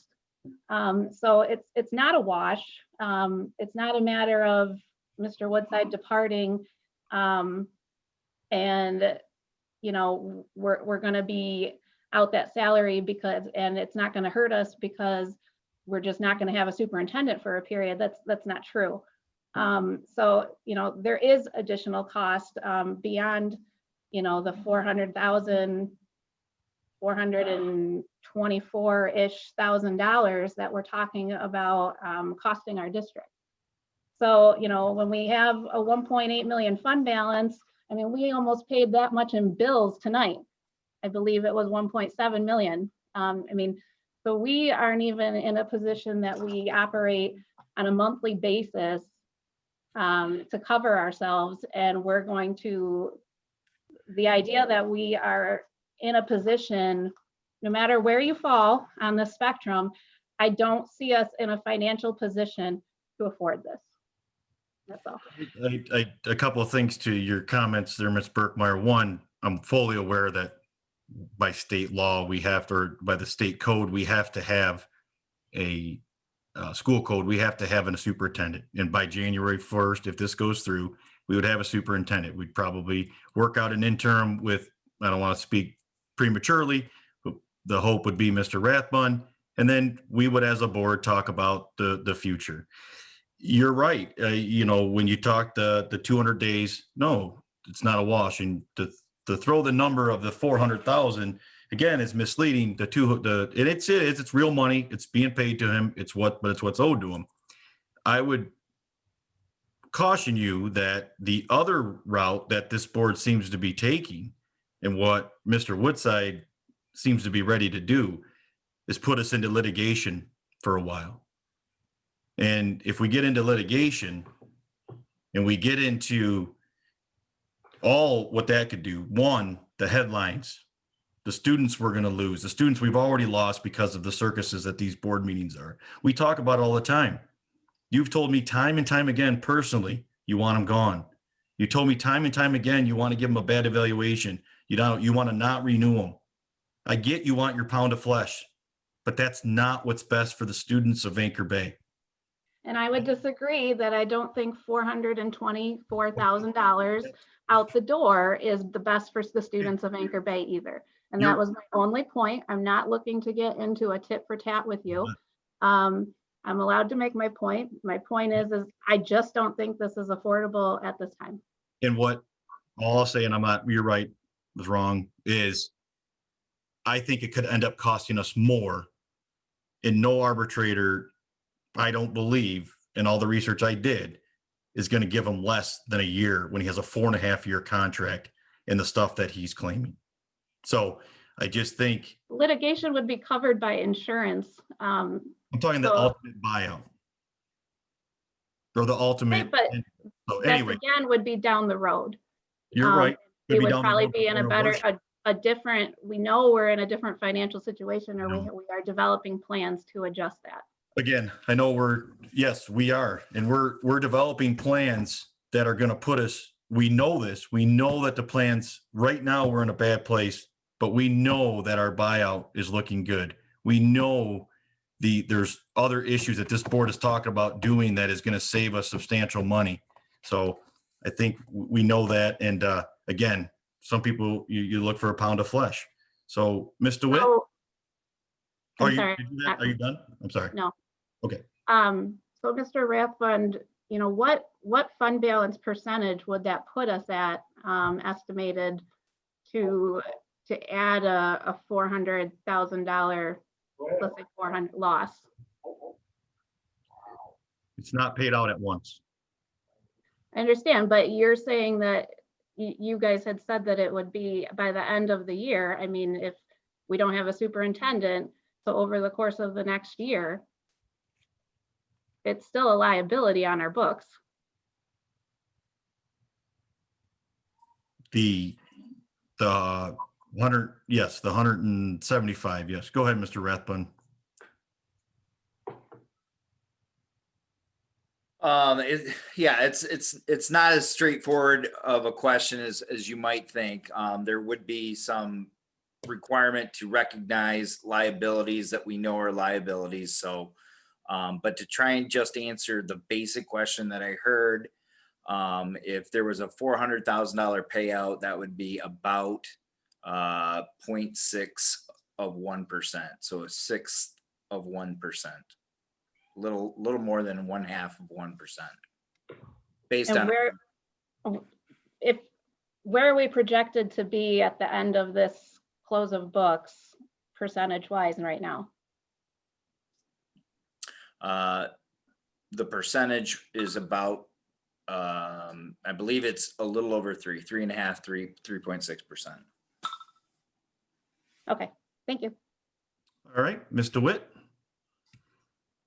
So it's not a wash. It's not a matter of Mr. Woodside departing and, you know, we're going to be out that salary and it's not going to hurt us because we're just not going to have a superintendent for a period. That's not true. So, you know, there is additional cost beyond, you know, the 424-ish thousand dollars that we're talking about costing our district. So, you know, when we have a 1.8 million fund balance, I mean, we almost paid that much in bills tonight. I believe it was 1.7 million. I mean, so we aren't even in a position that we operate on a monthly basis to cover ourselves. And we're going to, the idea that we are in a position, no matter where you fall on the spectrum, I don't see us in a financial position to afford this. That's all. A couple of things to your comments there, Ms. Birkmeyer. One, I'm fully aware that by state law, we have to, or by the state code, we have to have a school code, we have to have a superintendent. And by January 1st, if this goes through, we would have a superintendent. We'd probably work out an interim with, I don't want to speak prematurely, but the hope would be Mr. Rathbun. And then we would, as a board, talk about the future. You're right. You know, when you talk the 200 days, no, it's not a wash. And to throw the number of the 400,000 again is misleading. It's real money. It's being paid to him. It's what's owed to him. I would caution you that the other route that this board seems to be taking, and what Mr. Woodside seems to be ready to do, is put us into litigation for a while. And if we get into litigation and we get into all what that could do, one, the headlines, the students we're going to lose, the students we've already lost because of the circuses that these board meetings are. We talk about it all the time. You've told me time and time again, personally, you want them gone. You told me time and time again, you want to give them a bad evaluation. You want to not renew them. I get you want your pound of flesh, but that's not what's best for the students of Anchor Bay. And I would disagree that I don't think $424,000 out the door is the best for the students of Anchor Bay either. And that was my only point. I'm not looking to get into a tit for tat with you. I'm allowed to make my point. My point is I just don't think this is affordable at this time. And what all I'll say, and you're right, was wrong, is I think it could end up costing us more. And no arbitrator, I don't believe, in all the research I did, is going to give him less than a year when he has a 4.5-year contract and the stuff that he's claiming. So I just think litigation would be covered by insurance. I'm talking the ultimate buyout or the ultimate. But so anyway, again, would be down the road. You're right. We would probably be in a different, we know we're in a different financial situation, or we are developing plans to adjust that. Again, I know yes, we are. And we're developing plans that are going to put us, we know this, we know that the plans right now we're in a bad place, but we know that our buyout is looking good. We know there's other issues that this board is talking about doing that is going to save us substantial money. So I think we know that. And again, some people, you look for a pound of flesh. So Ms. DeWitt, are you done? I'm sorry. No. Okay. So Mr. Rathbund, you know, what fund balance percentage would that put us at, estimated to add a $400,000, let's say 400 loss? It's not paid out at once. I understand, but you're saying that you guys had said that it would be by the end of the year. I mean, if we don't have a superintendent, so over the course of the next year, it's still a liability on our books. The 100, yes, the 175, yes. Go ahead, Mr. Rathbun. Yeah, it's not as straightforward of a question as you might think. There would be some requirement to recognize liabilities that we know are liabilities. So, but to try and just answer the basic question that I heard, if there was a $400,000 payout, that would be about 0.6 of 1%. So a sixth of 1%. Little more than 1/2 of 1%, based And on where are we projected to be at the end of this close of books, percentage wise right now? the percentage is about I believe it's a little over 3.5, 3.6%. Okay, thank you. All right, Ms. DeWitt.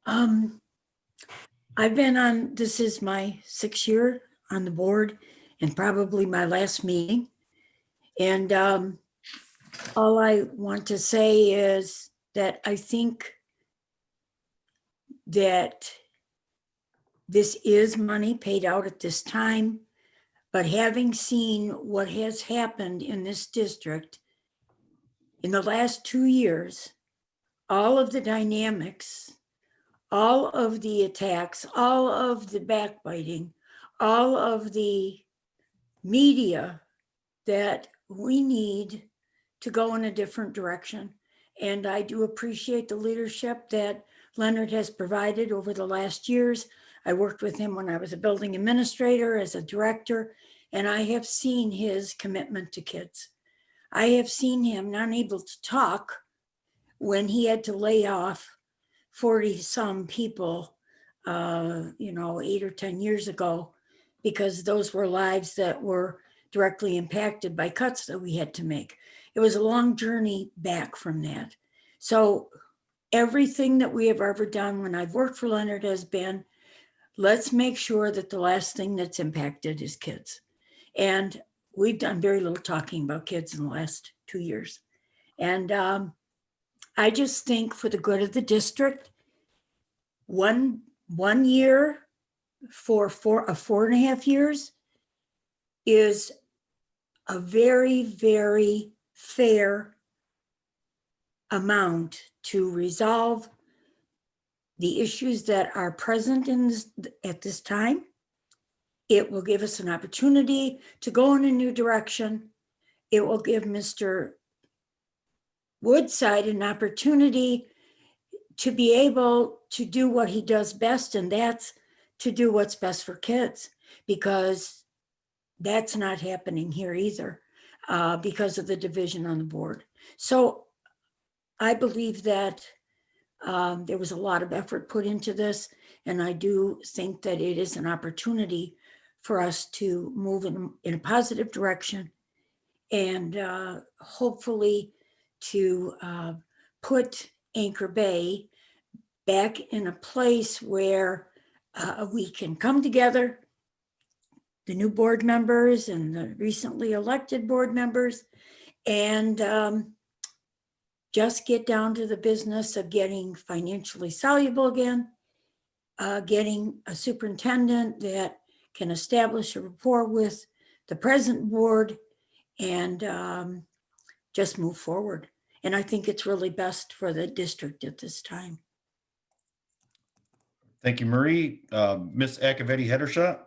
I've been on, this is my 6th year on the board and probably my last meeting. And all I want to say is that I think that this is money paid out at this time, but having seen what has happened in this district in the last 2 years, all of the dynamics, all of the attacks, all of the backbiting, all of the media, that we need to go in a different direction. And I do appreciate the leadership that Leonard has provided over the last years. I worked with him when I was a building administrator, as a director, and I have seen his commitment to kids. I have seen him not able to talk when he had to lay off 40 some people, 8 or 10 years ago, because those were lives that were directly impacted by cuts that we had to make. It was a long journey back from that. So everything that we have ever done when I've worked for Leonard has been, let's make sure that the last thing that's impacted is kids. And we've done very little talking about kids in the last 2 years. And I just think for the good of the district, one year for 4.5 years is a very, very fair amount to resolve the issues that are present at this time. It will give us an opportunity to go in a new direction. It will give Mr. Woodside an opportunity to be able to do what he does best, and that's to do what's best for kids, because that's not happening here either because of the division on the board. So I believe that there was a lot of effort put into this, and I do think that it is an opportunity for us to move in a positive direction, and hopefully to put Anchor Bay back in a place where we can come together, the new board members and the recently elected board members, and just get down to the business of getting financially soluble again, getting a superintendent that can establish a rapport with the present board, and just move forward. And I think it's really best for the district at this time. Thank you, Marie. Ms. Akavetti Hedershot.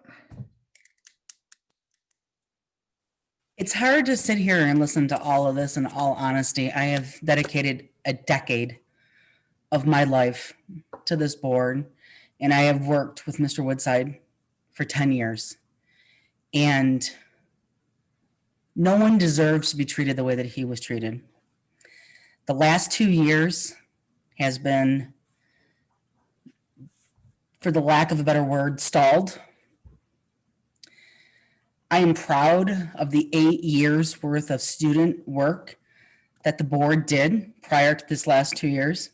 It's hard to sit here and listen to all of this in all honesty. I have dedicated a decade of my life to this board, and I have worked with Mr. Woodside for 10 years. And no one deserves to be treated the way that he was treated. The last 2 years has been, for the lack of a better word, stalled. I am proud of the 8 years worth of student work that the board did prior to this last 2 years.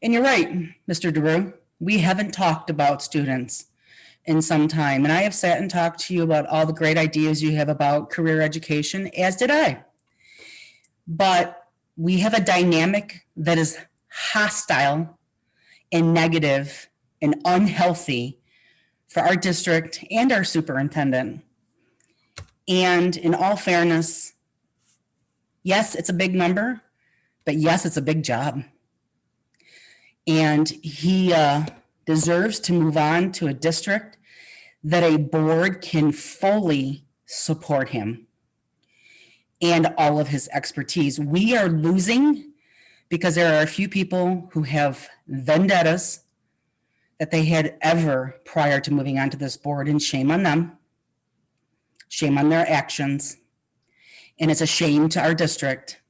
And you're right, Mr. DeRue, we haven't talked about students in some time. And I have sat and talked to you about all the great ideas you have about career education, as did I. But we have a dynamic that is hostile and negative and unhealthy for our district and our superintendent. And in all fairness, yes, it's a big number, but yes, it's a big job. And he deserves to move on to a district that a board can fully support him and all of his expertise. We are losing because there are a few people who have vendettas that they had ever prior to moving on to this board, and shame on them. Shame on their actions. And it's a shame to our district.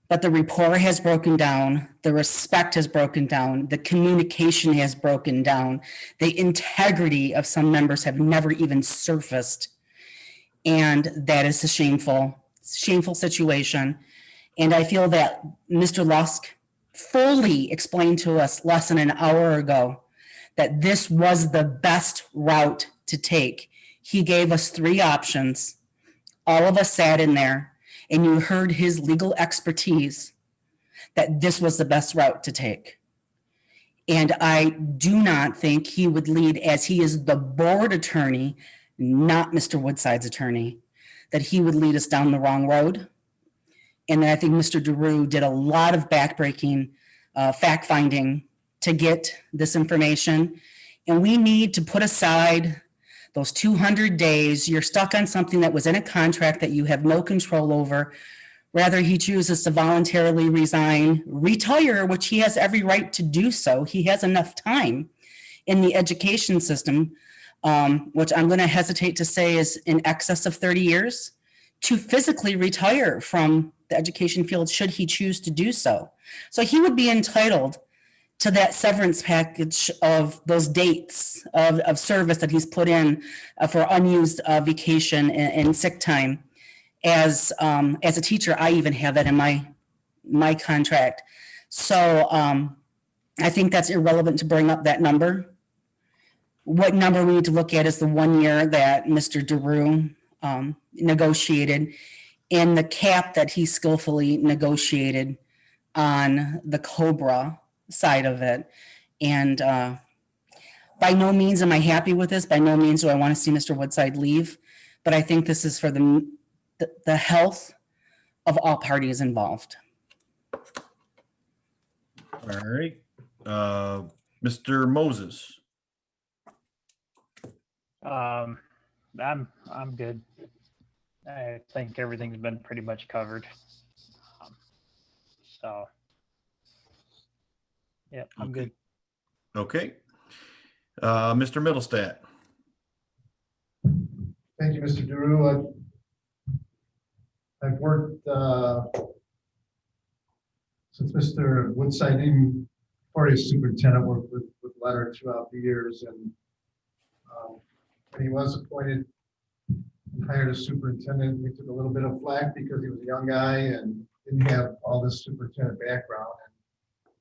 But the rapport has broken down, the respect has broken down, the communication has broken down, the integrity of some members have never even surfaced. And that is a shameful situation. And I feel that Mr. Lusk fully explained to us less than an hour ago that this was the best route to take. He gave us 3 options. All of us sat in there, and you heard his legal expertise that this was the best route to take. And I do not think he would lead, as he is the board attorney, not Mr. Woodside's attorney, that he would lead us down the wrong road. And I think Mr. DeRue did a lot of backbreaking, fact-finding to get this information. And we need to put aside those 200 days. You're stuck on something that was in a contract that you have no control over. Rather, he chooses to voluntarily resign, retire, which he has every right to do so. He has enough time in the education system, which I'm going to hesitate to say is in excess of 30 years, to physically retire from the education field should he choose to do so. So he would be entitled to that severance package of those dates of service that he's put in for unused vacation and sick time. As a teacher, I even have that in my contract. So I think that's irrelevant to bring up that number. What number we need to look at is the 1 year that Mr. DeRue negotiated, and the cap that he skillfully negotiated on the COBRA side of it. And by no means am I happy with this. By no means do I want to see Mr. Woodside leave. But I think this is for the health of all parties involved. All right. Mr. Moses. I'm good. I think everything's been pretty much covered. So, yeah, I'm good. Okay. Mr. Middlestat. Thank you, Mr. DeRue. I've worked since Mr. Woodside, even before he was superintendent, worked with Leonard throughout the years, and when he was appointed and hired as superintendent, we took a little bit of flack because he was a young guy and didn't have all this superintendent background. And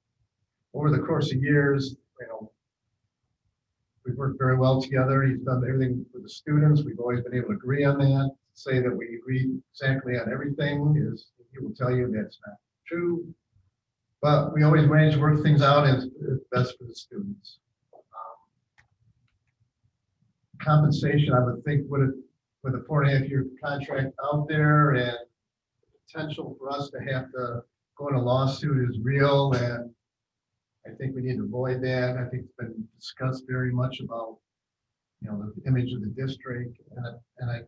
over the course of years, we've worked very well together. He's done everything for the students. We've always been able to agree on that. Say that we agree exactly on everything is, he will tell you that's not true. But we always manage to work things out as best for the students. Compensation, I would think, with a 4.5-year contract out there and potential for us to have to go in a lawsuit is real, and I think we need to avoid that. I think it's been discussed very much about, the image of the district, and I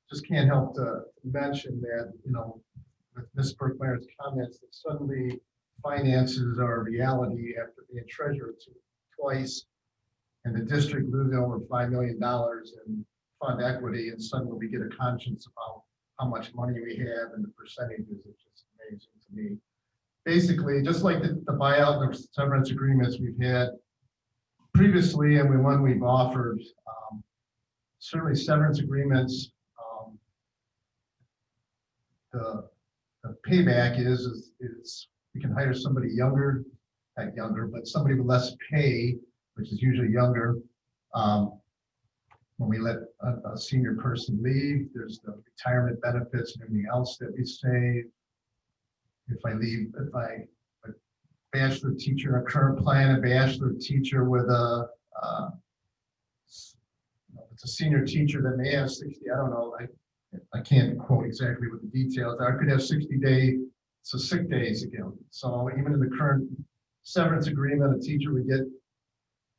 just can't help to mention that, with Ms. Berkmeyer's comments, that suddenly finances are a reality after being treasurer twice, and the district losing over $5 million in fund equity, and suddenly we get a conscience about how much money we have and the percentages. It's just amazing to me. Basically, just like the buyout and the severance agreements we've had previously, and one we've offered, certainly severance agreements, the payback is we can hire somebody younger, not younger, but somebody with less pay, which is usually younger. When we let a senior person leave, there's the retirement benefits and everything else that we save. If a bachelor teacher, a current plan, a bachelor teacher with it's a senior teacher that may have 60, I don't know, I can't quote exactly what the details are. Could have 60-day, so sick days again. So even in the current severance agreement, a teacher would get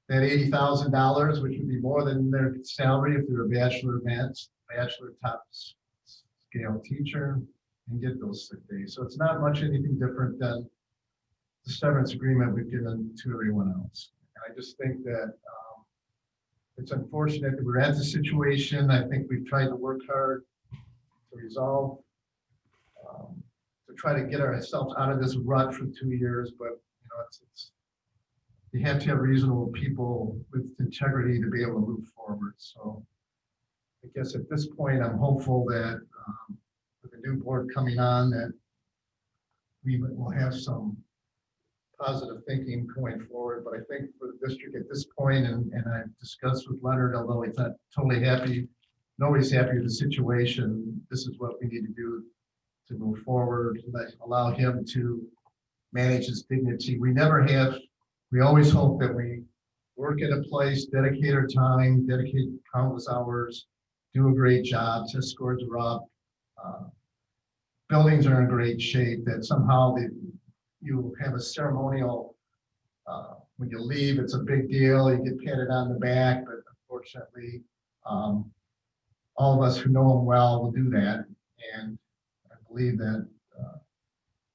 that $80,000, which would be more than their salary if they're a bachelor top scale teacher, and get those sick days. So it's not much anything different than the severance agreement we've given to everyone else. And I just think that it's unfortunate that we're at the situation. I think we've tried to work hard to resolve, to try to get ourselves out of this rut for 2 years, but you have to have reasonable people with integrity to be able to move forward. So I guess at this point, I'm hopeful that with the new board coming on, that we will have some positive thinking going forward. But I think for the district at this point, and I've discussed with Leonard, although he's not totally happy, nobody's happy with the situation. This is what we need to do to move forward, allow him to manage his dignity. We always hope that we work at a place, dedicate our time, dedicate countless hours, do a great job, test scores are up, buildings are in great shape, that somehow you have a ceremonial, when you leave, it's a big deal, you get patted on the back, but unfortunately, all of us who know him well will do that. And I believe that,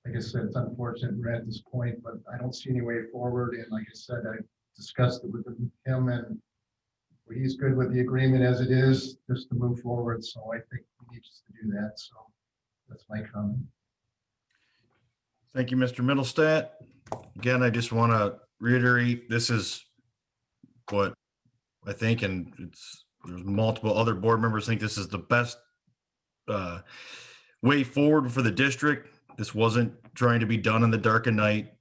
like I said, it's unfortunate we're at this point, but I don't see any way forward. And like I said, I discussed it with him, and he's good with the agreement as it is, just to move forward. So I think we need to do that. So that's my comment. Thank you, Mr. Middlestat. Again, I just want to reiterate, this is what I think, and there's multiple other board members think this is the best way forward for the district. This wasn't trying to be done in the dark of night.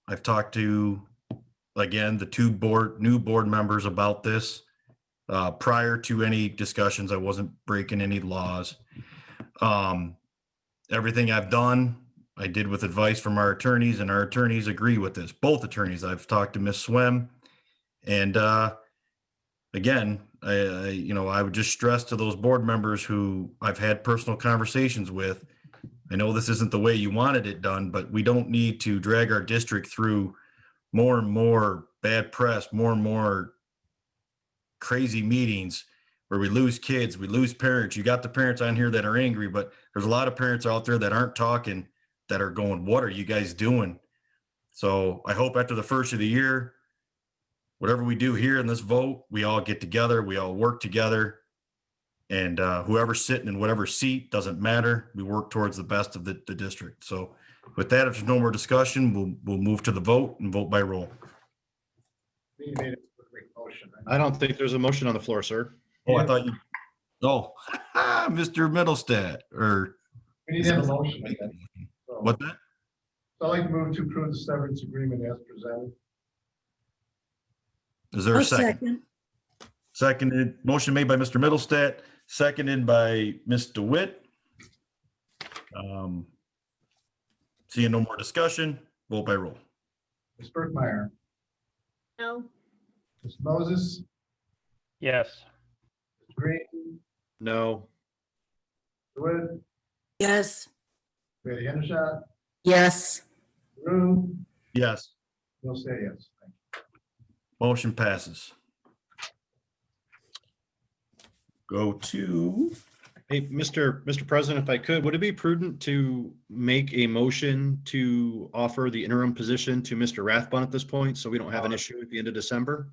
I've talked to, again, the two new board members about this prior to any discussions. I wasn't breaking any laws. Everything I've done, I did with advice from our attorneys, and our attorneys agree with this. Both attorneys. I've talked to Ms. Swem, and again, I would just stress to those board members who I've had personal conversations with, I know this isn't the way you wanted it done, but we don't need to drag our district through more and more bad press, more and more crazy meetings where we lose kids, we lose parents. You got the parents on here that are angry, but there's a lot of parents out there that aren't talking, that are going, what are you guys doing? So I hope after the first of the year, whatever we do here in this vote, we all get together, we all work together, and whoever's sitting in whatever seat, doesn't matter. We work towards the best of the district. So with that, if there's no more discussion, we'll move to the vote and vote by roll. You made a quick motion. I don't think there's a motion on the floor, sir. Oh, I thought you, Mr. Middlestat, or. We need to have a motion. So What's that? I'd like to move to approve the severance agreement as presented. Is there a I'll second? Seconded, motion made by Mr. Middlestat, seconded by Ms. DeWitt. Seeing no more discussion, vote by roll. Ms. Berkmeyer, No. Ms. Moses, Yes. Ms. Green, No. DeWitt, Yes. Betty Hendershot, Yes. Drew, Yes. will say yes. Thank you. Motion passes. Go to, Hey, Mr. President, if I could, would it be prudent to make a motion to offer the interim position to Mr. Rathbun at this point, so we don't have an issue at the end of December?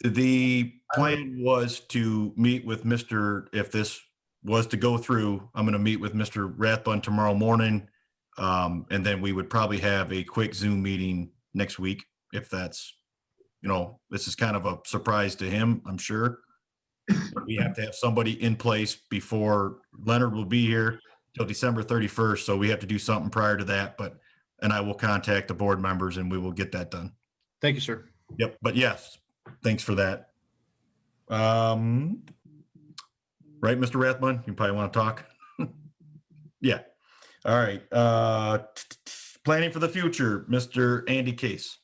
the plan was to meet with if this was to go through, I'm going to meet with Mr. Rathbun tomorrow morning. And then we would probably have a quick Zoom meeting next week, if that's, this is kind of a surprise to him, I'm sure. We have to have somebody in place before Leonard will be here till December 31st. So we have to do something prior to that, and I will contact the board members and we will get that done. Thank you, sir. Yep. But yes, thanks for that. Right, Mr. Rathbun, you probably want to talk. Yeah. All right. Planning for the future, Mr. Andy Case.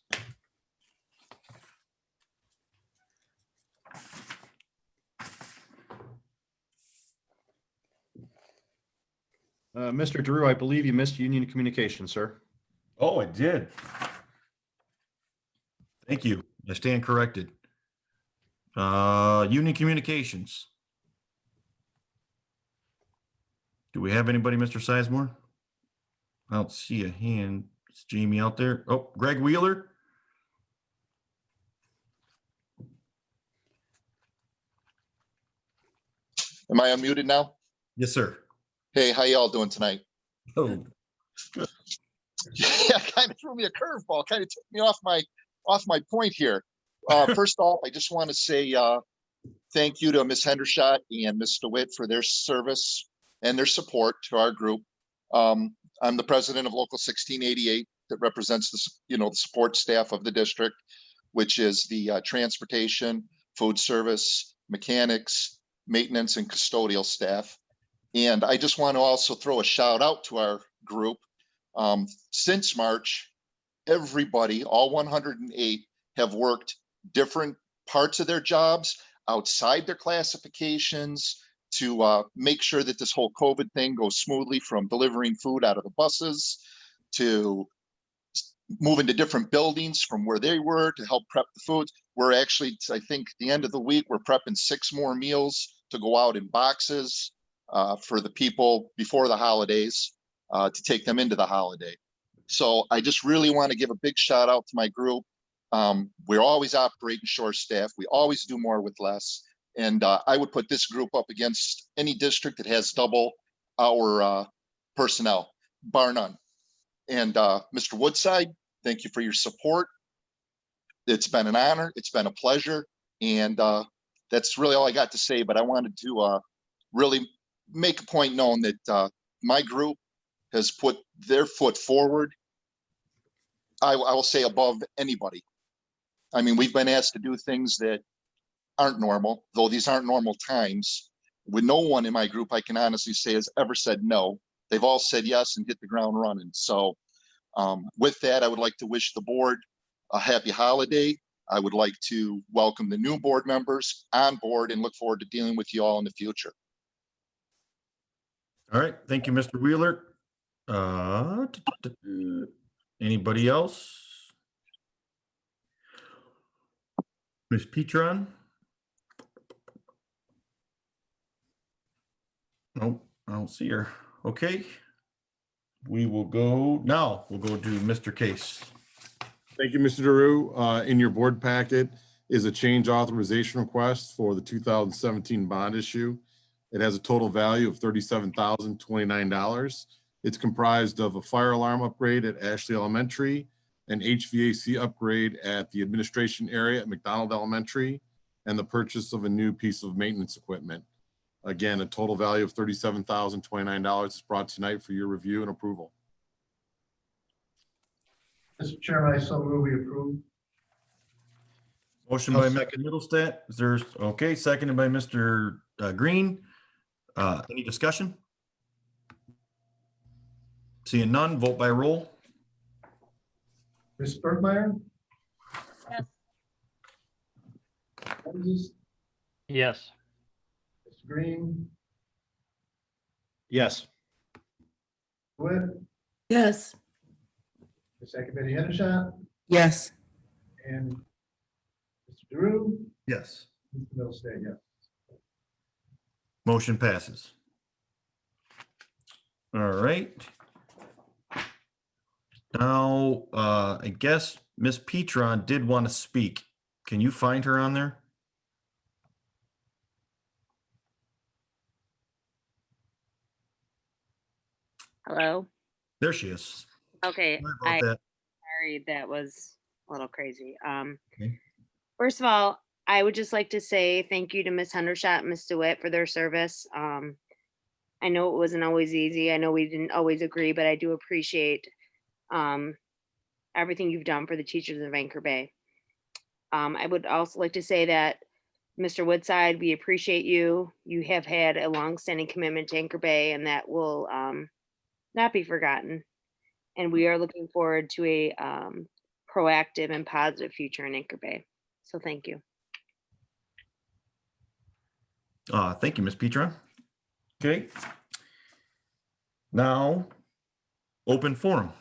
Mr. Drew, I believe you missed union communication, sir. Oh, I did. Thank you. I stand corrected. Union Communications. Do we have anybody, Mr. Sizemore? I don't see a hand. Is Jamie out there? Oh, Greg Wheeler? Am I unmuted now? Yes, sir. Hey, how y'all doing tonight? Oh, Yeah, kind of threw me a curveball, kind of took me off my point here. First off, I just want to say thank you to Ms. Hendershot and Ms. DeWitt for their service and their support to our group. I'm the president of Local 1688 that represents the support staff of the district, which is the transportation, food service, mechanics, maintenance, and custodial staff. And I just want to also throw a shout out to our group. Since March, everybody, all 108, have worked different parts of their jobs outside their classifications to make sure that this whole COVID thing goes smoothly, from delivering food out of the buses to moving to different buildings from where they were to help prep the foods. We're actually, I think, at the end of the week, we're prepping 6 more meals to go out in boxes for the people before the holidays to take them into the holiday. So I just really want to give a big shout out to my group. We're always operating short staff. We always do more with less. And I would put this group up against any district that has double our personnel, bar none. And Mr. Woodside, thank you for your support. It's been an honor. It's been a pleasure. And that's really all I got to say. But I wanted to really make a point known that my group has put their foot forward. I will say above anybody. I mean, we've been asked to do things that aren't normal, though these aren't normal times. With no one in my group, I can honestly say, has ever said no. They've all said yes and hit the ground running. So with that, I would like to wish the board a happy holiday. I would like to welcome the new board members on board and look forward to dealing with you all in the future. all right. Thank you, Mr. Wheeler. Anybody else? Ms. Petron? Nope, I don't see her. Okay. We'll go to Mr. Case. Thank you, Mr. Drew. In your board packet is a change authorization request for the 2017 bond issue. It has a total value of $37,029. It's comprised of a fire alarm upgrade at Ashley Elementary, an HVAC upgrade at the administration area at McDonald Elementary, and the purchase of a new piece of maintenance equipment. Again, a total value of $37,029 is brought tonight for your review and approval. Mr. Chairman, I so move we approve. Motion by Mr. Middlestat. Is there, okay, seconded by Mr. Green. Any discussion? Seeing none, vote by roll. Ms. Bergmeyer? Yes. Moses? Yes. Mr. Green? Yes. Wood? Yes. Ms. Akabedi Hendershot? Yes. And Mr. Drew? Yes. Mr. Middlestate, yes. Motion passes. All right. Now, I guess Ms. Petron did want to speak. Can you find her on there? Hello. There she is. Okay. Sorry about that. Sorry, that was a little crazy. Okay. First of all, I would just like to say thank you to Ms. Hendershot and Ms. DeWitt for their service. I know it wasn't always easy. I know we didn't always agree, but I do appreciate everything you've done for the teachers of Anchor Bay. I would also like to say that Mr. Woodside, we appreciate you. You have had a longstanding commitment to Anchor Bay, and that will not be forgotten. And we are looking forward to a proactive and positive future in Anchor Bay. So thank you. Thank you, Ms. Petra. Okay. Now, open forum.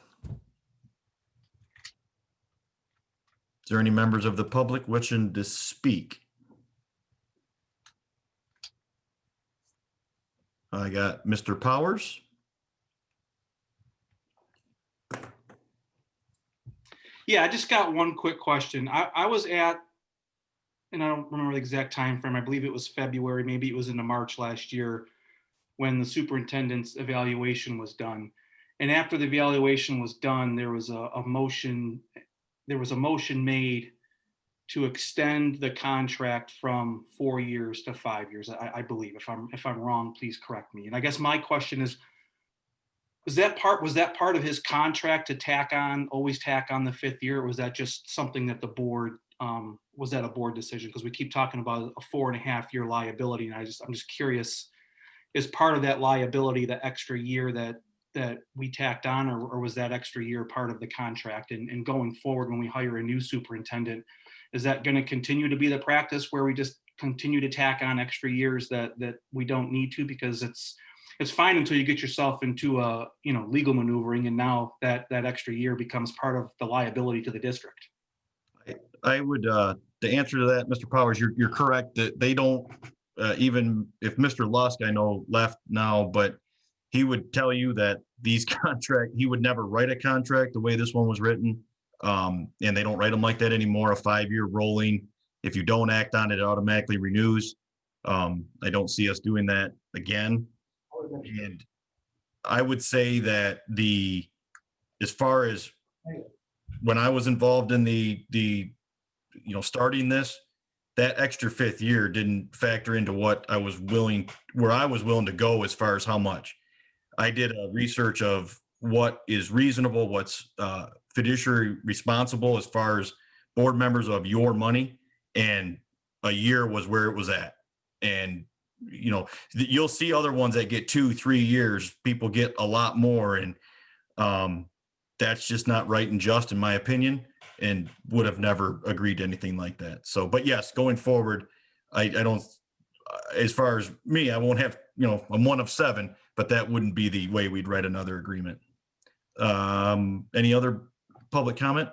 Is there any members of the public wishing to speak? I got Mr. Powers. Yeah, I just got one quick question. I was at, and I don't remember the exact time frame, I believe it was February, maybe it was into March last year, when the superintendent's evaluation was done. And after the evaluation was done, there was a motion made to extend the contract from 4 years to 5 years, I believe. If I'm wrong, please correct me. And I guess my question is, was that part of his contract to always tack on the 5th year? Or was that just something that the board, was that a board decision? Because we keep talking about a 4.5 year liability. And I'm just curious, is part of that liability the extra year that we tacked on, or was that extra year part of the contract? And going forward, when we hire a new superintendent, is that going to continue to be the practice where we just continue to tack on extra years that we don't need to? Because it's fine until you get yourself into a legal maneuvering, and now that extra year becomes part of the liability to the district. I would, to answer to that, Mr. Powers, you're correct that they don't, even if Mr. Lusk, I know, left now, but he would tell you that these he would never write a contract the way this one was written. And they don't write them like that anymore, a 5-year rolling. If you don't act on it, it automatically renews. I don't see us doing that again. And I would say that as far as when I was involved in the starting this, that extra 5th year didn't factor into where I was willing to go as far as how much. I did a research of what is reasonable, what's fiduciary responsible as far as board members of your money, and a year was where it was at. And you'll see other ones that get 2-3 years, people get a lot more, and that's just not right and just in my opinion, and would have never agreed to anything like that. So, but yes, going forward, I don't, as far as me, I won't have, I'm one of 7, but that wouldn't be the way we'd write another agreement. Any other public comment?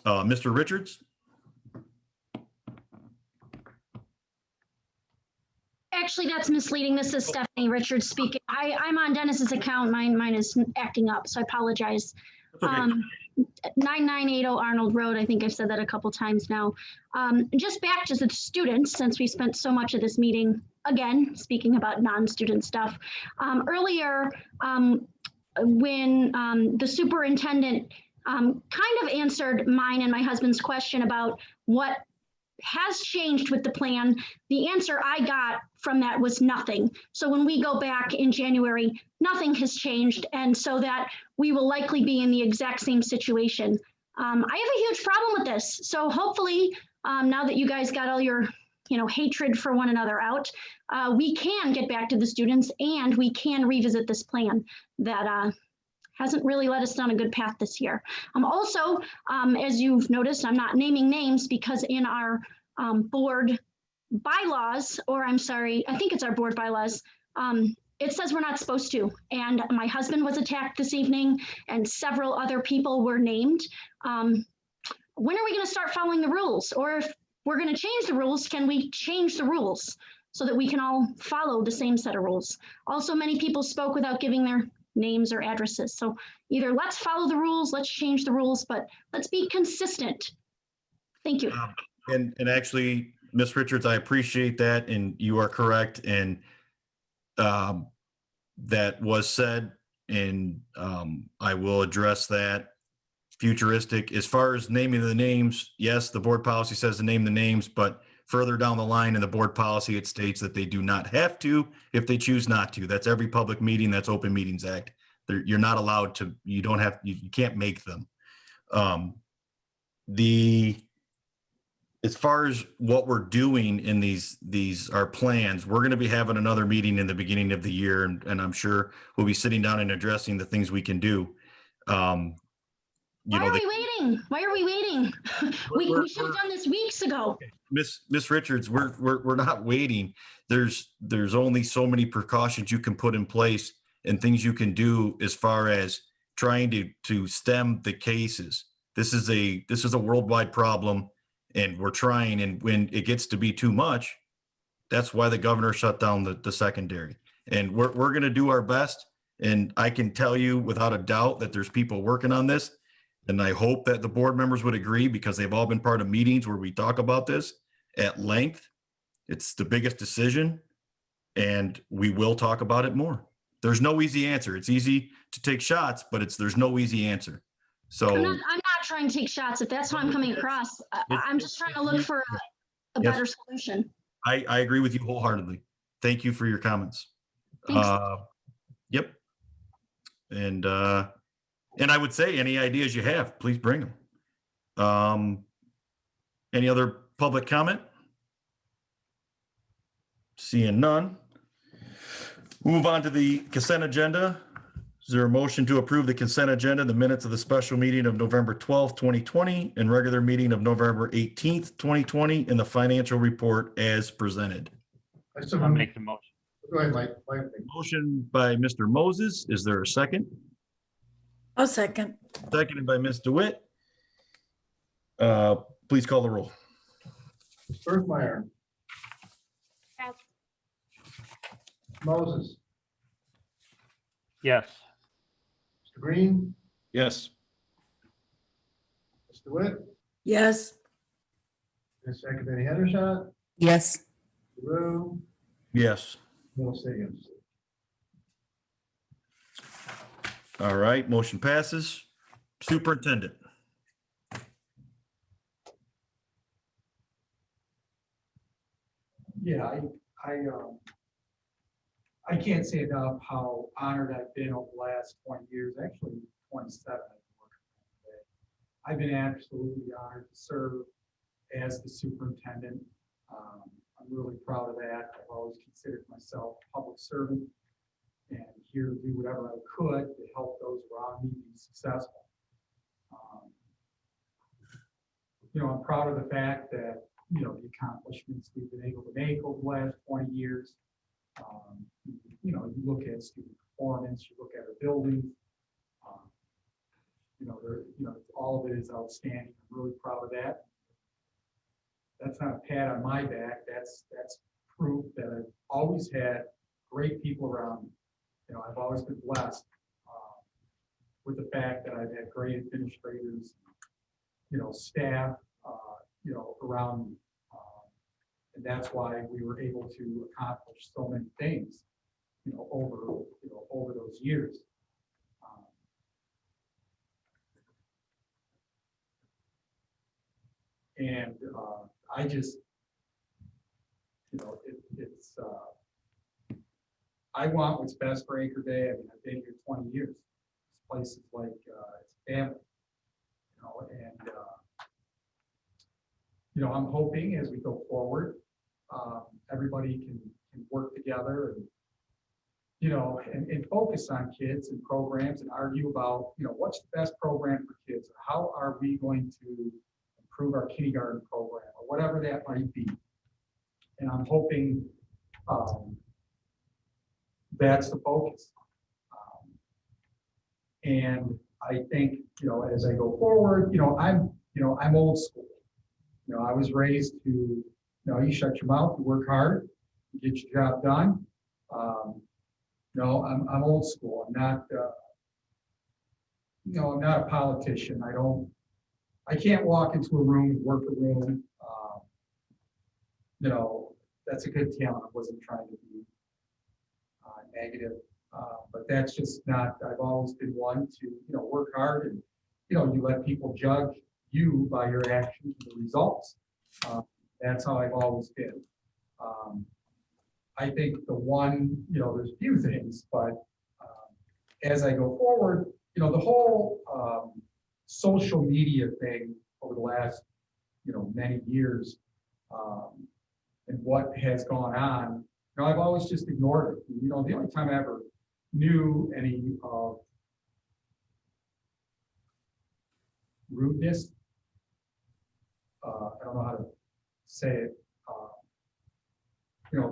Mr. Richards? Actually, that's misleading. This is Stephanie Richards speaking. I'm on Dennis's account. Mine is acting up, so I apologize. Okay. 9980 Arnold Road. I think I've said that a couple times now. Just back to the students, since we spent so much of this meeting, again, speaking about non-student stuff. Earlier, when the superintendent kind of answered mine and my husband's question about what has changed with the plan, the answer I got from that was nothing. So when we go back in January, nothing has changed. And so that we will likely be in the exact same situation. I have a huge problem with this. So hopefully now that you guys got all your hatred for one another out, we can get back to the students and we can revisit this plan that hasn't really led us down a good path this year. Also, as you've noticed, I'm not naming names because in our board bylaws, or I'm sorry, I think it's our board bylaws, it says we're not supposed to. And my husband was attacked this evening and several other people were named. When are we gonna start following the rules? Or if we're gonna change the rules, can we change the rules so that we can all follow the same set of rules? Also, many people spoke without giving their names or addresses. So either let's follow the rules, let's change the rules, but let's be consistent. Thank you. And actually, Ms. Richards, I appreciate that, and you are correct. And that was said, and I will address that futuristic. As far as naming the names, yes, the board policy says to name the names, but further down the line in the board policy, it states that they do not have to if they choose not to. That's every public meeting. That's Open Meetings Act. You're not allowed to, you don't have, you can't make them. As far as what we're doing in these our plans, we're going to be having another meeting in the beginning of the year, and I'm sure we'll be sitting down and addressing the things we can do. Why are we waiting? Why are we waiting? We should have done this weeks ago. Miss Richards, we're not waiting. There's only so many precautions you can put in place and things you can do as far as trying to stem the cases. This is a worldwide problem, and we're trying. And when it gets to be too much, that's why the governor shut down the secondary. And we're going to do our best. And I can tell you without a doubt that there's people working on this. And I hope that the board members would agree, because they've all been part of meetings where we talk about this at length. It's the biggest decision, and we will talk about it more. There's no easy answer. It's easy to take shots, but there's no easy answer. So I'm not trying to take shots. If that's how I'm coming across, I'm just trying to look for a Yes. better solution. I agree with you wholeheartedly. Thank you for your comments. Thanks. Yep. And I would say any ideas you have, please bring them. Any other public comment? Seeing none. Move on to the consent agenda. Is there a motion to approve the consent agenda, the minutes of the special meeting of November 12th, 2020, and regular meeting of November 18th, 2020, and the financial report as presented? I'll make the motion. Go ahead, Mike. Motion by Mr. Moses. Is there a second? I'll second. Seconded by Ms. DeWitt. Please call the roll. Bergmeyer. Yes. Moses. Yes. Mr. Green. Yes. Mr. Witt. Yes. Ms. Secretary Hendershot. Yes. Rue. Yes. Middle Higgins. All right, motion passes. Superintendent. Yeah, I can't say enough how honored I've been over the last 20 years, actually 27. I've been working today. I've been absolutely honored to serve as the superintendent. I'm really proud of that. I've always considered myself a public servant and here to do whatever I could to help those around me be successful. I'm proud of the fact that, the accomplishments we've been able to make over the last 20 years. You look at student performance, you look at our buildings, all of it is outstanding. I'm really proud of that. That's not a pat on my back. That's proof that I've always had great people around me. I've always been blessed with the fact that I've had great administrators, staff, around me. And that's why we were able to accomplish so many things, over those years. I just, I want what's best for Anchor Bay. I mean, I've been here 20 years. This place is like, it's family, I'm hoping as we go forward, everybody can work together and focus on kids and programs and argue about, what's the best program for kids? How are we going to improve our kindergarten program or whatever that might be? And I'm hoping that's the focus. And I think, as I go forward, I'm old school. I was raised to, you shut your mouth, you work hard, you get your job done. I'm old school. I'm not, I'm not a politician. I can't walk into a room, work a room. That's a good talent. I wasn't trying to be negative, but that's just not, I've always been one to, work hard and you let people judge you by your actions and the results. That's how I've always been. I think the one, there's a few things, but as I go forward, the whole social media thing over the last, many years, and what has gone on, I've always just ignored it. The only time I ever knew any rudeness, I don't know how to say it,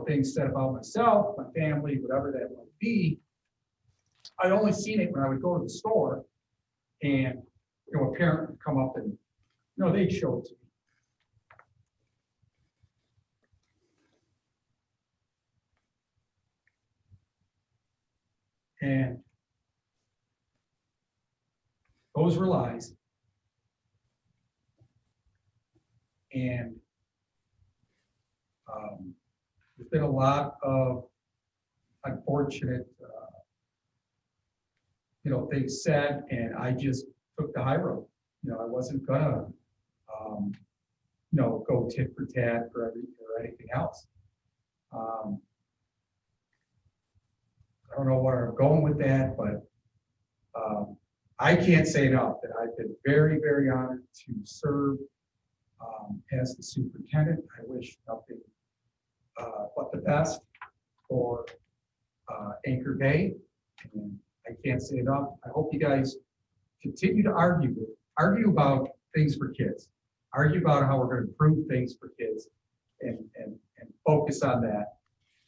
things said about myself, my family, whatever that might be. I'd only seen it when I would go to the store and, a parent would come up and, they'd show it to me. And those were lies. And there's been a lot of unfortunate, things said, and I just took the high road. I wasn't gonna, go tit for tat or anything else. I don't know where I'm going with that, but I can't say enough that I've been very, very honored to serve as the superintendent. I wish nothing but the best for Anchor Bay. And I can't say enough. I hope you guys continue to argue about things for kids, argue about how we're going to improve things for kids, and focus on that.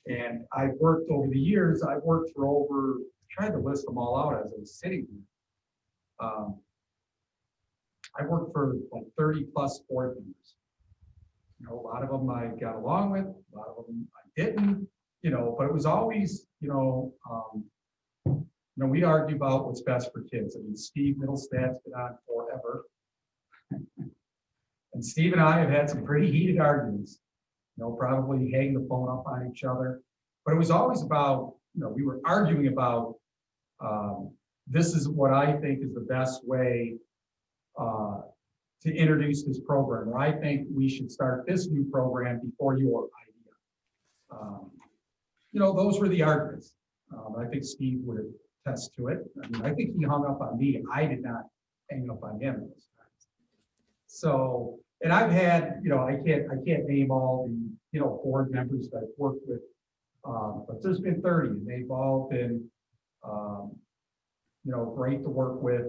And I've worked over the years. I've worked for over, tried to list them all out as I was sitting here. I worked for like 30 plus board members. A lot of them I got along with, a lot of them I didn't, but it was always, we argue about what's best for kids. I mean, Steve Middlestad's been on forever. And Steve and I have had some pretty heated arguments, probably hang the phone up on each other. But it was always about, we were arguing about, this is what I think is the best way to introduce this program, or I think we should start this new program before your idea. Those were the arguments. I think Steve would attest to it. I mean, I think he hung up on me. I did not hang up on him those times. So, and I've had, I can't name all the, board members that I've worked with, but there's been 30, and they've all been, great to work with.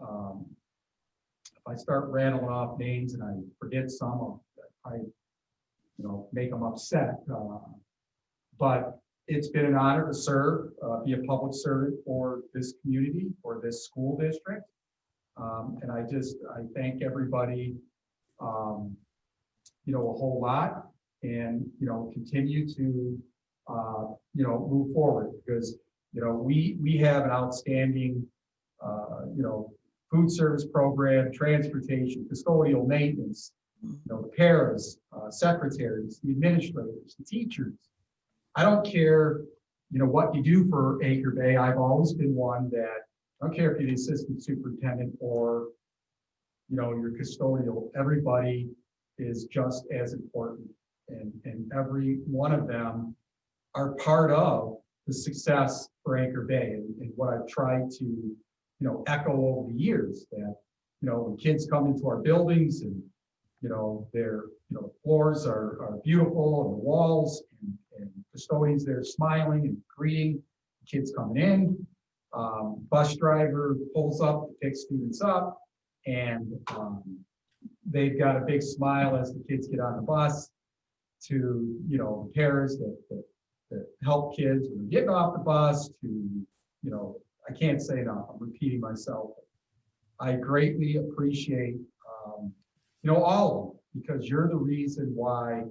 If I start rattling off names and I forget some, I make them upset. But it's been an honor to serve, be a public servant for this community, for this school district. And I thank everybody, a whole lot, and, continue to, move forward, because, we have an outstanding, food service program, transportation, custodial maintenance, the paras, secretaries, the administrators, the teachers. I don't care, what you do for Anchor Bay. I've always been one that, I don't care if you're the assistant superintendent or, your custodial, everybody is just as important. And every one of them are part of the success for Anchor Bay. And what I've tried to, echo over the years, that, when kids come into our buildings and, their, floors are beautiful, and the walls, and custodians there smiling and greeting kids coming in. Bus driver pulls up to pick students up, and they've got a big smile as the kids get on the bus, to, parents that help kids when they're getting off the bus, to, I can't say enough, I'm repeating myself. I greatly appreciate, all of them, because you're the reason why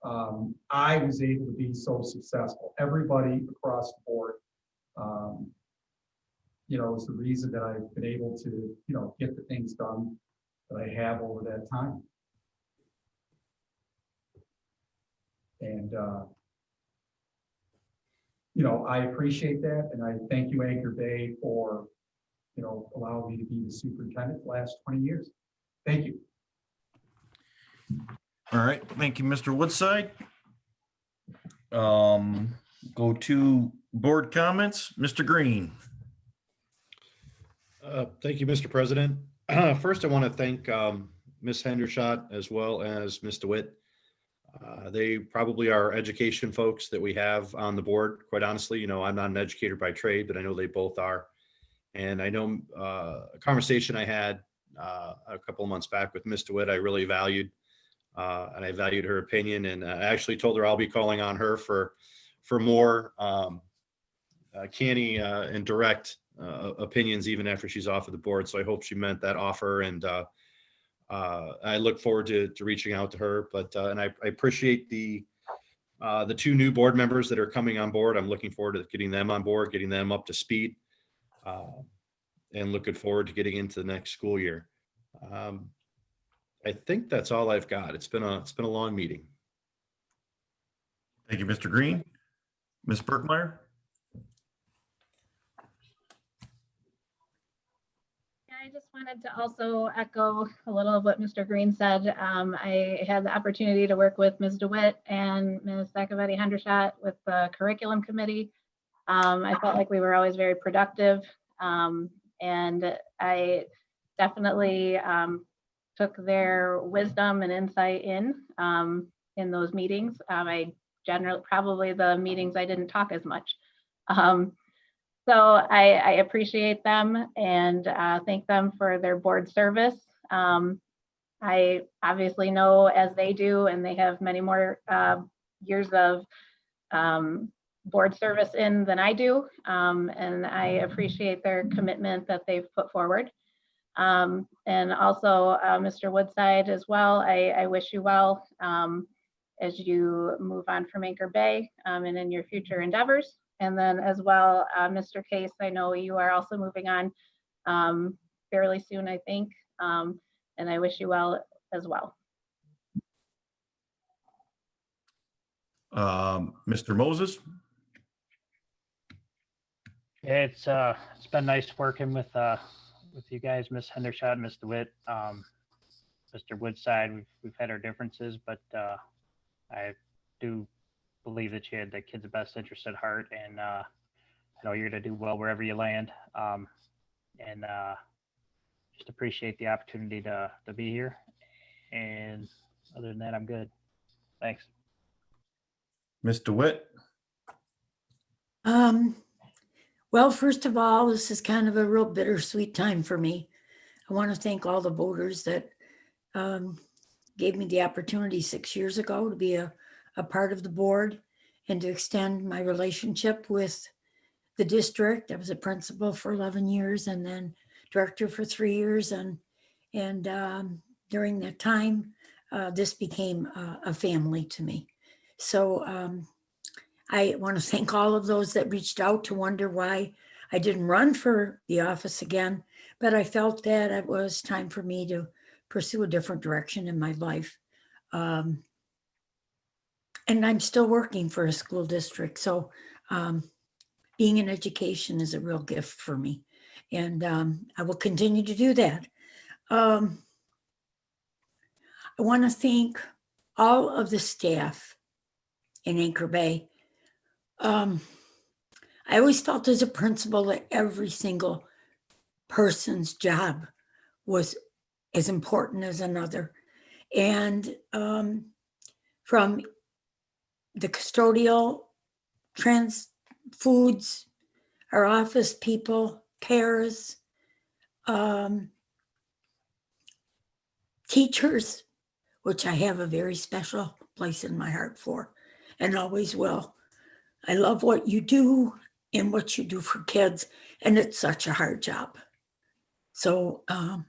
I was able to be so successful. Everybody across the board, is the reason that I've been able to, get the things done that I have over that time. And, I appreciate that. And I thank you, Anchor Bay, for, allow me to be the superintendent the last 20 years. Thank you. All right, thank you, Mr. Woodside. Go to board comments, Mr. Green. Thank you, Mr. President. First, I want to thank Ms. Hendershot as well as Ms. DeWitt. They probably are education folks that we have on the board. Quite honestly, I'm not an educator by trade, but I know they both are. And I know a conversation I had a couple of months back with Ms. DeWitt, I really valued, and I valued her opinion. And I actually told her I'll be calling on her for more canny and direct opinions even after she's off of the board. So I hope she meant that offer, and I look forward to reaching out to her. But and I appreciate the two new board members that are coming on board. I'm looking forward to getting them on board, getting them up to speed, and looking forward to getting into the next school year. I think that's all I've got. It's been a long meeting. Thank you, Mr. Green. Ms. Birkmeyer. I just wanted to also echo a little of what Mr. Green said. I had the opportunity to work with Ms. DeWitt and Ms. Saccovetti Hendershot with the curriculum committee. I felt like we were always very productive, and I definitely took their wisdom and insight in those meetings. I generally, probably the meetings I didn't talk as much. So I appreciate them and thank them for their board service. I obviously know, as they do, and they have many more years of board service in than I do. And I appreciate their commitment that they've put forward. And also Mr. Woodside as well. I wish you well as you move on from Anchor Bay and in your future endeavors. And then as well, Mr. Case, I know you are also moving on fairly soon, I think. And I wish you well as well. Mr. Moses. Yeah, it's been nice working with you guys, Ms. Hendershot, Ms. DeWitt, Mr. Woodside. We've had our differences, but I do believe that you had the kids' best interest at heart, and I know you're going to do well wherever you land. And just appreciate the opportunity to be here. And other than that, I'm good. Thanks. Ms. DeWitt. Well, first of all, this is kind of a real bittersweet time for me. I want to thank all the voters that gave me the opportunity 6 years ago to be a part of the board and to extend my relationship with the district. I was a principal for 11 years and then director for 3 years. And during that time, this became a family to me. So I want to thank all of those that reached out to wonder why I didn't run for the office again, but I felt that it was time for me to pursue a different direction in my life. And I'm still working for a school district. So being in education is a real gift for me. And I will continue to do that. I want to thank all of the staff in Anchor Bay. I always felt as a principal that every single person's job was as important as another. And from the custodial, foods, our office people, pairs, teachers, which I have a very special place in my heart for and always will. I love what you do and what you do for kids, and it's such a hard job. So, and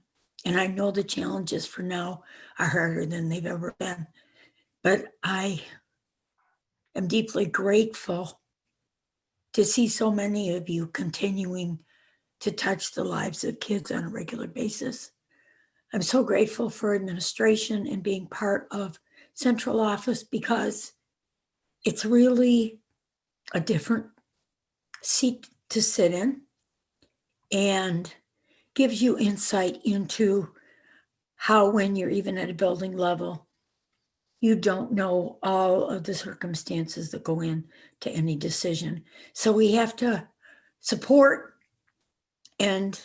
I know the challenges for now are harder than they've ever been, but I am deeply grateful to see so many of you continuing to touch the lives of kids on a regular basis. I'm so grateful for administration and being part of central office because it's really a different seat to sit in. And gives you insight into how, when you're even at a building level, you don't know all of the circumstances that go into any decision. So we have to support and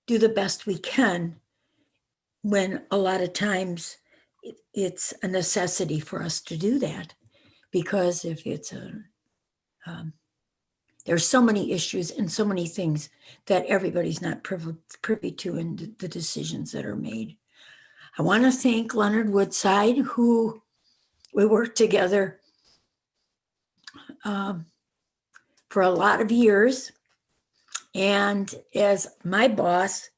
do the best we can when a lot of times it's a necessity for us to do that. Because if it's there's so many issues and so many things that everybody's not privy to in the decisions that are made. I want to thank Leonard Woodside, who we worked together for a lot of years. And as my boss,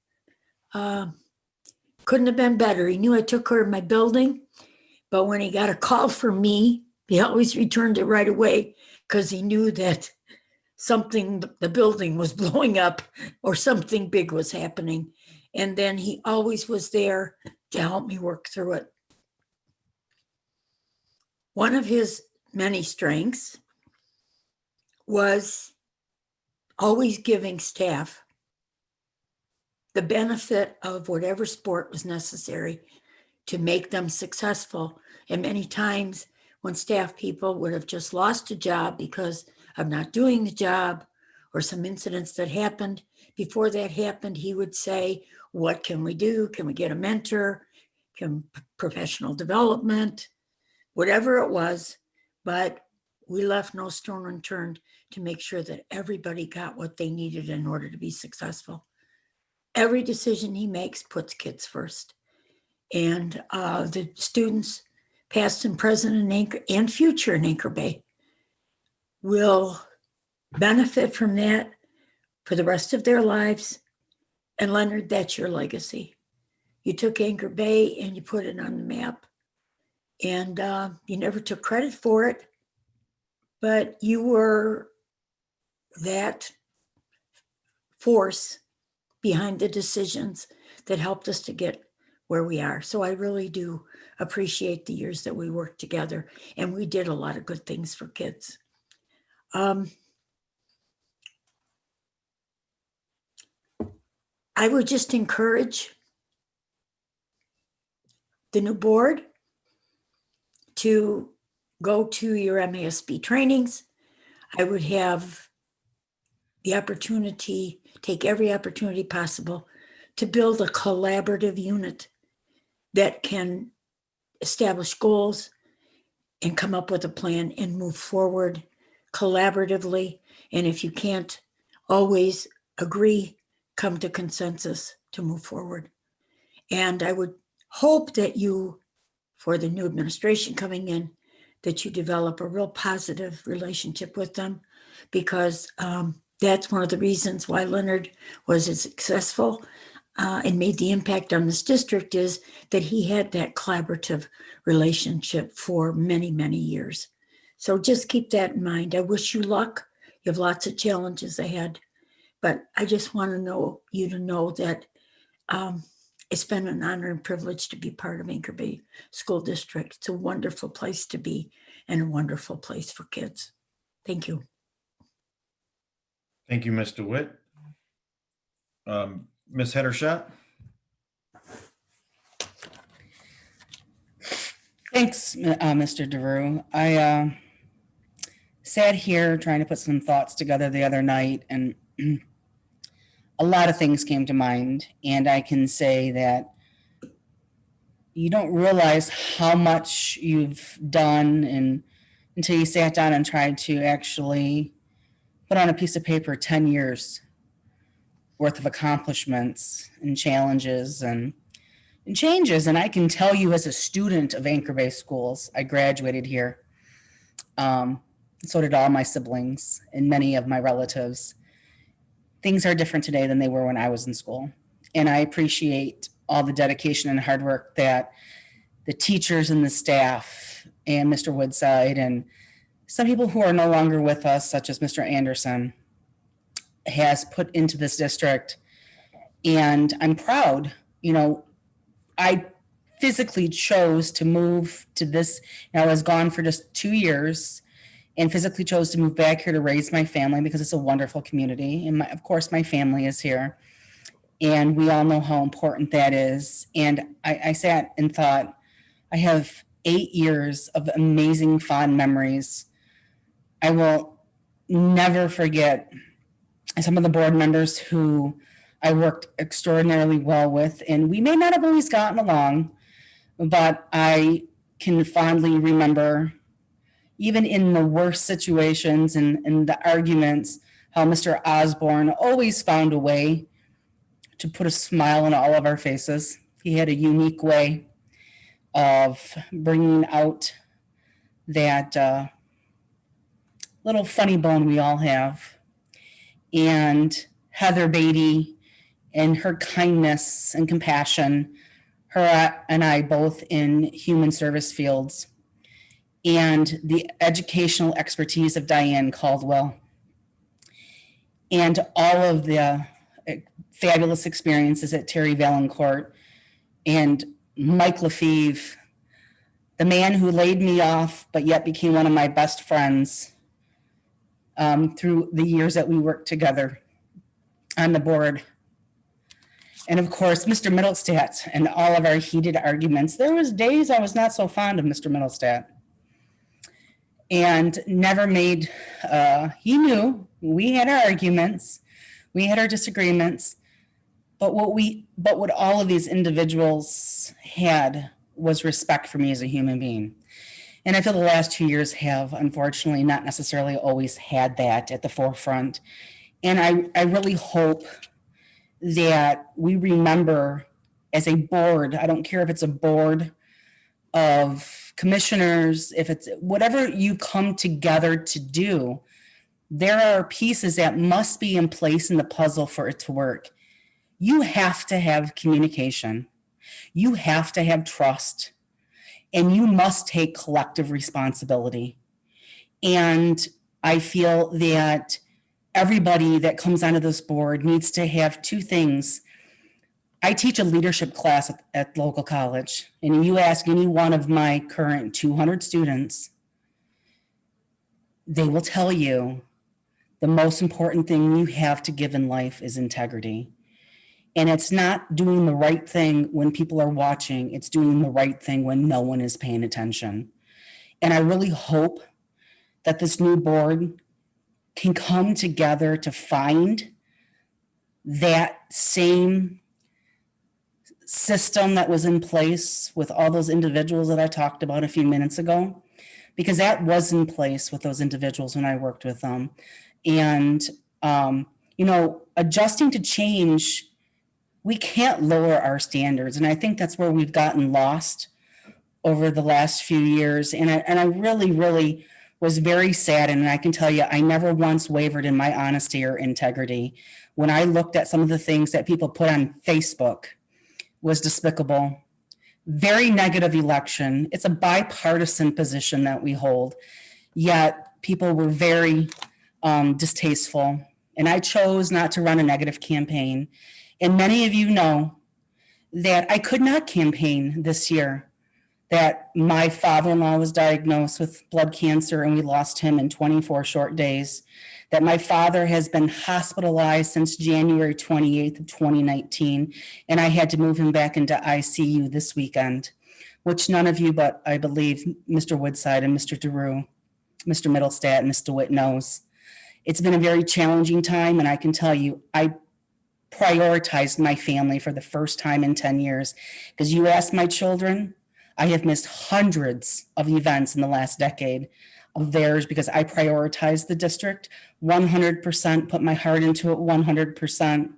couldn't have been better. He knew I took care of my building, but when he got a call from me, he always returned it right away because he knew that the building was blowing up or something big was happening. And then he always was there to help me work through it. One of his many strengths was always giving staff the benefit of whatever sport was necessary to make them successful. And many times when staff people would have just lost a job because of not doing the job or some incidents that happened, before that happened, he would say, what can we do? Can we get a mentor? Can professional development? Whatever it was, but we left no stone unturned to make sure that everybody got what they needed in order to be successful. Every decision he makes puts kids first. And the students, past and present and future in Anchor Bay, will benefit from that for the rest of their lives. And Leonard, that's your legacy. You took Anchor Bay and you put it on the map. And you never took credit for it, but you were that force behind the decisions that helped us to get where we are. So I really do appreciate the years that we worked together, and we did a lot of good things for kids. I would just encourage the new board to go to your MASB trainings. I would have the opportunity, take every opportunity possible to build a collaborative unit that can establish goals and come up with a plan and move forward collaboratively. And if you can't always agree, come to consensus to move forward. And I would hope that you, for the new administration coming in, that you develop a real positive relationship with them, because that's one of the reasons why Leonard was as successful and made the impact on this district, is that he had that collaborative relationship for many, many years. So just keep that in mind. I wish you luck. You have lots of challenges ahead, but I just want you to know that it's been an honor and privilege to be part of Anchor Bay School District. It's a wonderful place to be and a wonderful place for kids. Thank you. Thank you, Ms. DeWitt. Ms. Hedershot? Thanks, Mr. DeRue. I sat here trying to put some thoughts together the other night, and a lot of things came to mind. And I can say that you don't realize how much you've done until you sat down and tried to actually put on a piece of paper 10 years worth of accomplishments and challenges and changes. And I can tell you, as a student of Anchor Bay Schools, I graduated here. So did all my siblings and many of my relatives. Things are different today than they were when I was in school. And I appreciate all the dedication and hard work that the teachers and the staff and Mr. Woodside and some people who are no longer with us, such as Mr. Anderson, has put into this district. And I'm proud. I physically chose to move to this. I was gone for just 2 years and physically chose to move back here to raise my family because it's a wonderful community. And of course, my family is here. And we all know how important that is. And I sat and thought, I have 8 years of amazing, fond memories. I will never forget some of the board members who I worked extraordinarily well with. And we may not have always gotten along, but I can fondly remember, even in the worst situations and the arguments, how Mr. Osborne always found a way to put a smile on all of our faces. He had a unique way of bringing out that little funny bone we all have. And Heather Beatty and her kindness and compassion, her and I both in human service fields, and the educational expertise of Diane Caldwell, and all of the fabulous experiences at Terry Valancourt, and Mike Lefevre, the man who laid me off, but yet became one of my best friends through the years that we worked together on the board. And of course, Mr. Middlestat and all of our heated arguments. There was days I was not so fond of Mr. Middlestat. And never made, he knew we had our arguments, we had our disagreements, but what all of these individuals had was respect for me as a human being. And I feel the last 2 years have, unfortunately, not necessarily always had that at the forefront. And I really hope that we remember as a board, I don't care if it's a board of commissioners, if it's whatever you come together to do, there are pieces that must be in place in the puzzle for it to work. You have to have communication. You have to have trust. And you must take collective responsibility. And I feel that everybody that comes onto this board needs to have two things. I teach a leadership class at local college, and you ask any one of my current 200 students, they will tell you the most important thing you have to give in life is integrity. And it's not doing the right thing when people are watching, it's doing the right thing when no one is paying attention. And I really hope that this new board can come together to find that same system that was in place with all those individuals that I talked about a few minutes ago, because that was in place with those individuals when I worked with them. And, adjusting to change, we can't lower our standards. And I think that's where we've gotten lost over the last few years. And I really, really was very saddened. And I can tell you, I never once wavered in my honesty or integrity. When I looked at some of the things that people put on Facebook, was despicable. Very negative election. It's a bipartisan position that we hold, yet people were very distasteful. And I chose not to run a negative campaign. And many of you know that I could not campaign this year, that my father-in-law was diagnosed with blood cancer and we lost him in 24 short days, that my father has been hospitalized since January 28th of 2019, and I had to move him back into ICU this weekend, which none of you but I believe Mr. Woodside and Mr. DeRue, Mr. Middlestat and Ms. DeWitt knows. It's been a very challenging time, and I can tell you, I prioritized my family for the first time in 10 years, because you ask my children, I have missed hundreds of events in the last decade of theirs because I prioritized the district 100%, put my heart into it 100%.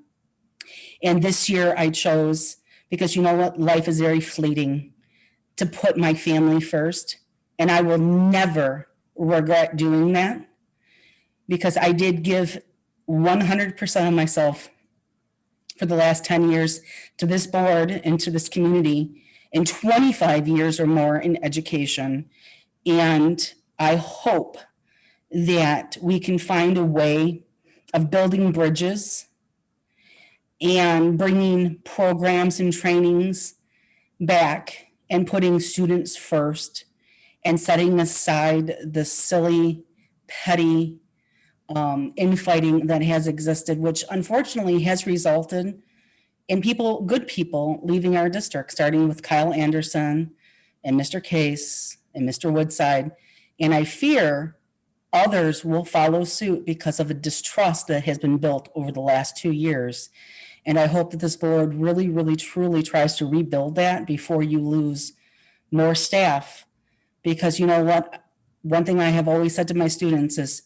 And this year I chose, because you know what, life is very fleeting, to put my family first. And I will never regret doing that, because I did give 100% of myself for the last 10 years to this board and to this community, and 25 years or more in education. And I hope that we can find a way of building bridges and bringing programs and trainings back and putting students first and setting aside the silly, petty infighting that has existed, which unfortunately has resulted and people, good people leaving our district, starting with Kyle Anderson and Mr. Case and Mr. Woodside. And I fear others will follow suit because of a distrust that has been built over the last 2 years. And I hope that this board really, really, truly tries to rebuild that before you lose more staff. Because you know what? One thing I have always said to my students is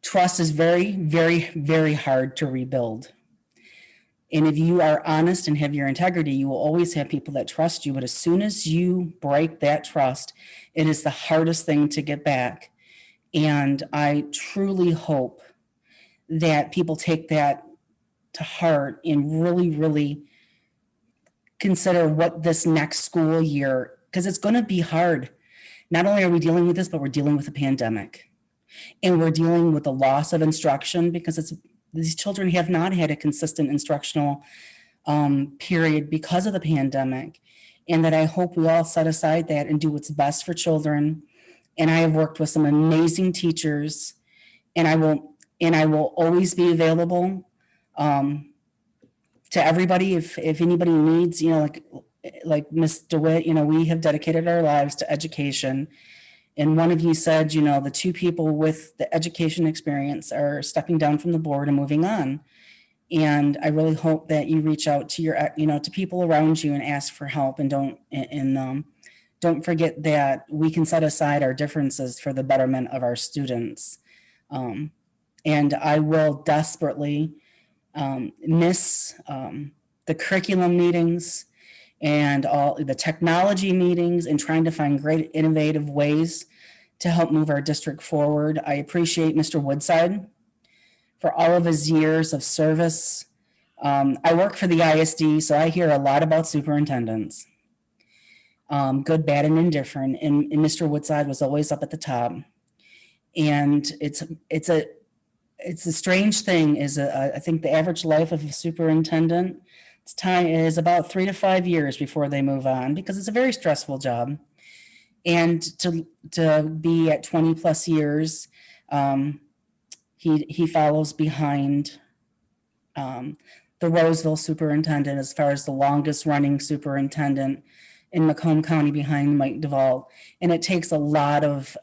trust is very, very, very hard to rebuild. And if you are honest and have your integrity, you will always have people that trust you. But as soon as you break that trust, it is the hardest thing to get back. And I truly hope that people take that to heart and really, really consider what this next school year, because it's going to be hard. Not only are we dealing with this, but we're dealing with a pandemic. And we're dealing with the loss of instruction because these children have not had a consistent instructional period because of the pandemic. And that I hope we all set aside that and do what's best for children. And I have worked with some amazing teachers, and I will always be available to everybody if anybody needs, you know, like Ms. DeWitt, you know, we have dedicated our lives to education. And one of you said, you know, the two people with the education experience are stepping down from the board and moving on. And I really hope that you reach out to your, you know, to people around you and ask for help, and don't forget that we can set aside our differences for the betterment of our students. And I will desperately miss the curriculum meetings and all the technology meetings and trying to find great innovative ways to help move our district forward. I appreciate Mr. Woodside for all of his years of service. I work for the ISD, so I hear a lot about superintendents, good, bad, and indifferent. And Mr. Woodside was always up at the top. And it's a strange thing. I think the average life of a superintendent is about 3 to 5 years before they move on, because it's a very stressful job. And to be at 20 plus years, he follows behind the Roseville superintendent as far as the longest running superintendent in Macomb County behind Mike Duvall. And it takes a lot of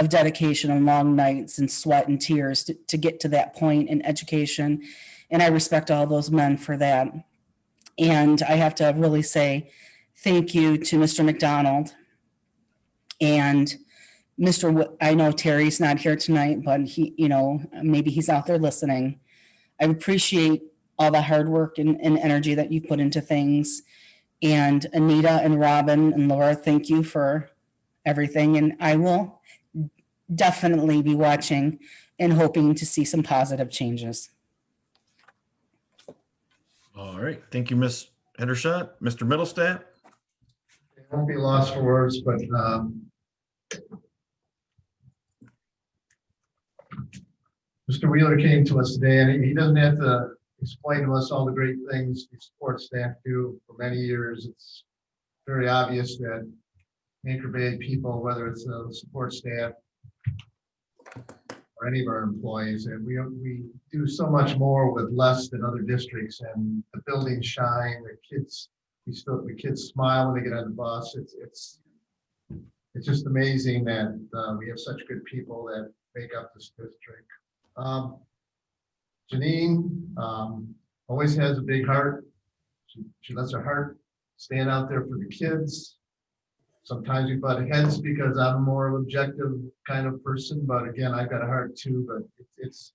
dedication and long nights and sweat and tears to get to that point in education. And I respect all those men for that. And I have to really say thank you to Mr. McDonald and I know Terry's not here tonight, but he, you know, maybe he's out there listening. I appreciate all the hard work and energy that you put into things. And Anita and Robin and Laura, thank you for everything. And I will definitely be watching and hoping to see some positive changes. All right. Thank you, Ms. Hendershot. Mr. Middlestat? It won't be lost for words, but Mr. Wheeler came to us today, and he doesn't have to explain to us all the great things the support staff do for many years. It's very obvious that Anchor Bay people, whether it's the support staff or any of our employees, and we do so much more with less than other districts, and the buildings shine, the kids smile when they get on the bus. It's just amazing that we have such good people that make up this district. Janine always has a big heart. She lets her heart stand out there for the kids. Sometimes we butt heads because I'm a more objective kind of person, but again, I've got a heart too. But it's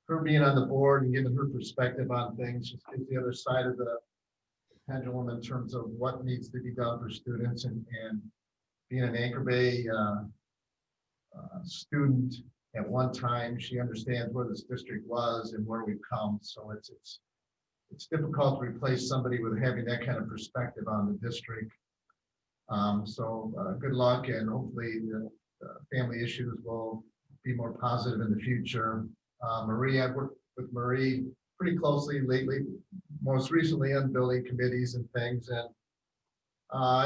her being on the board and giving her perspective on things, just gives the other side of the pendulum in terms of what needs to be done for students, and being an Anchor Bay student at one time, she understands where this district was and where we've come. So it's difficult to replace somebody with having that kind of perspective on the district. So good luck, and hopefully the family issues will be more positive in the future. Marie, I've worked with Marie pretty closely lately, most recently on building committees and things. And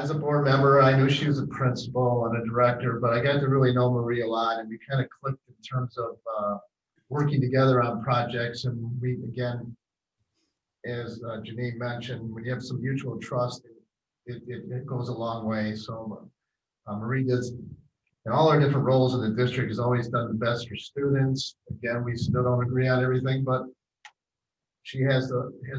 as a board member, I knew she was a principal and a director, but I got to really know Marie a lot, and we kind of clicked in terms of working together on projects. And we, again, as Janine mentioned, when you have some mutual trust, it goes a long way. So Marie does, in all our different roles in the district, has always done the best for students. Again, we still don't agree on everything, but she has she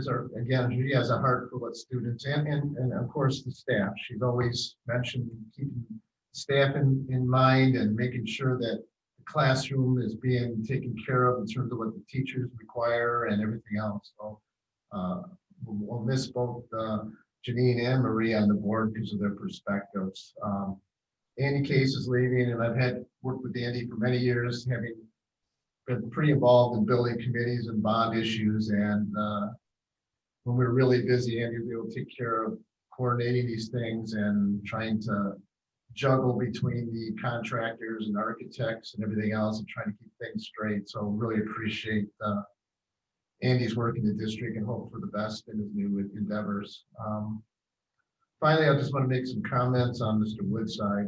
has a heart for what students and of course the staff. She's always mentioned keeping staff in mind and making sure that the classroom is being taken care of in terms of what the teachers require and everything else. So we'll miss both Janine and Marie on the board because of their perspectives. Andy Case is leaving, and I've had worked with Andy for many years, having been pretty involved in building committees and bond issues. And when we're really busy, Andy will be able to take care of coordinating these things and trying to juggle between the contractors and architects and everything else and trying to keep things straight. So really appreciate Andy's work in the district and hope for the best in his new endeavors. Finally, I just want to make some comments on Mr. Woodside.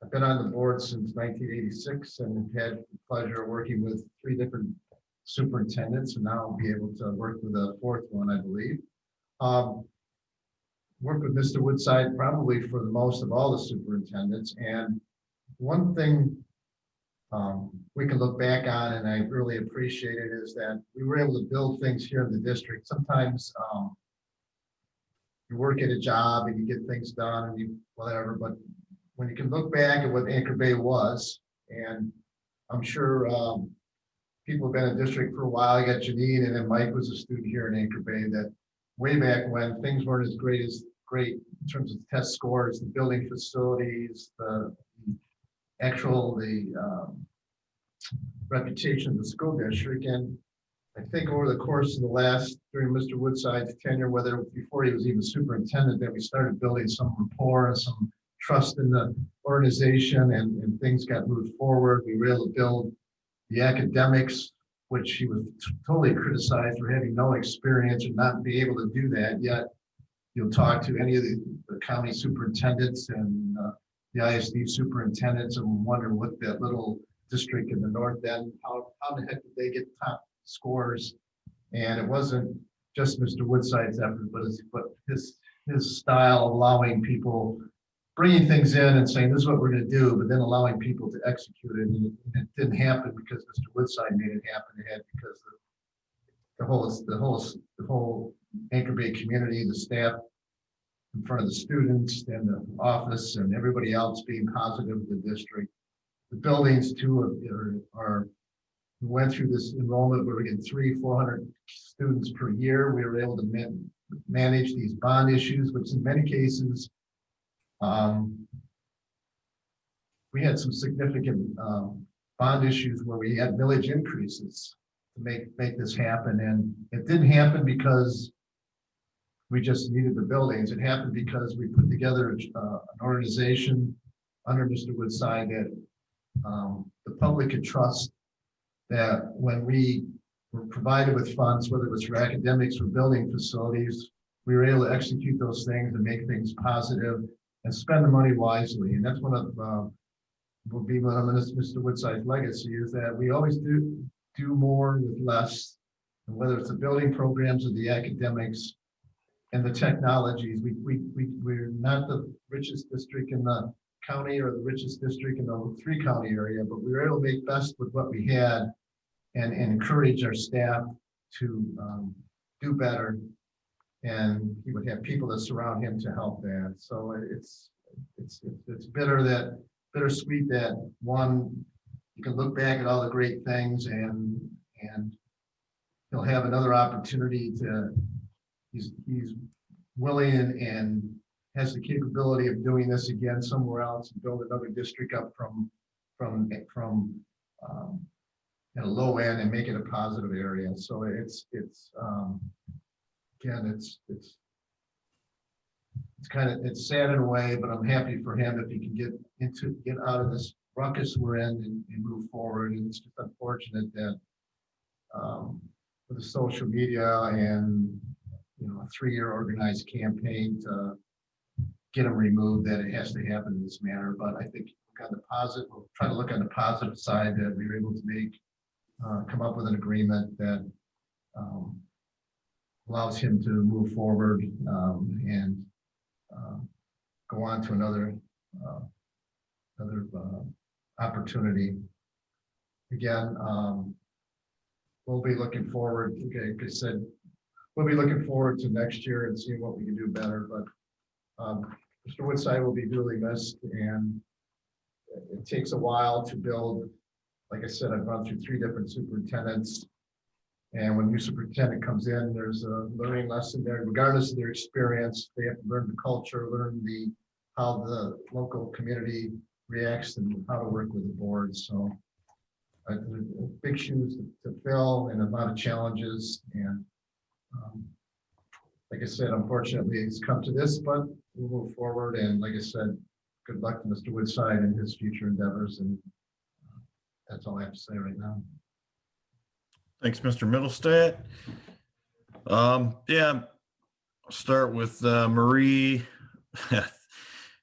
I've been on the board since 1986 and have had the pleasure of working with 3 different superintendents, and now I'll be able to work with a 4th one, I believe. Worked with Mr. Woodside probably for the most of all the superintendents, and one thing we can look back on, and I really appreciate it, is that we were able to build things here in the district. Sometimes you work at a job and you get things done and you whatever, but when you can look back at what Anchor Bay was, and I'm sure people have been in district for a while. I got Janine, and then Mike was a student here in Anchor Bay, that way back when things weren't as great in terms of test scores, the building facilities, the reputation of the school district. And I think over the course of during Mr. Woodside's tenure, whether before he was even superintendent, that we started building some rapport and some trust in the organization, and things got moved forward. We were able to build the academics, which he was totally criticized for having no experience and not be able to do that. Yet you'll talk to any of the county superintendents and the ISD superintendents and wonder what that little district in the north end, how the heck did they get top scores? And it wasn't just Mr. Woodside's effort, but his style of allowing people, bringing things in and saying, this is what we're going to do, but then allowing people to execute it. And it didn't happen because Mr. Woodside made it happen. It had because the whole Anchor Bay community, the staff in front of the students and the office and everybody else being positive of the district. The buildings too we went through this enrollment where we get 300-400 students per year. We were able to manage these bond issues, which in many cases, we had some significant bond issues where we had millage increases to make this happen. And it didn't happen because we just needed the buildings. It happened because we put together an organization under Mr. Woodside that the public could trust, that when we were provided with funds, whether it was for academics or building facilities, we were able to execute those things and make things positive and spend the money wisely. And that's one of Mr. Woodside's legacy, is that we always do more with less. And whether it's the building programs or the academics and the technologies, we're not the richest district in the county or the richest district in the 3-county area, but we were able to make best with what we had and encourage our staff to do better. And he would have people that surround him to help that. So it's bittersweet that one, you can look back at all the great things and he'll have another opportunity to, he's willing and has the capability of doing this again somewhere else and build another district up from at a low end and make it a positive area. So it's sad in a way, but I'm happy for him if he can get out of this ruckus we're in and move forward. And it's just unfortunate that with the social media and a 3-year organized campaign to get him removed, that it has to happen in this manner. But I think we'll try to look on the positive side that we were able to come up with an agreement that allows him to move forward and go on to another opportunity. Again, we'll be looking forward, like I said, we'll be looking forward to next year and seeing what we can do better. But Mr. Woodside will be really missed, and it takes a while to build. Like I said, I've gone through 3 different superintendents, and when a new superintendent comes in, there's a learning lesson there. Regardless of their experience, they have to learn the culture, learn how the local community reacts, and how to work with the board. So big shoes to fill and a lot of challenges. And like I said, unfortunately, it's come to this, but we'll move forward. And like I said, good luck to Mr. Woodside and his future endeavors. And that's all I have to say right now. Thanks, Mr. Middlestat. Yeah, I'll start with Marie.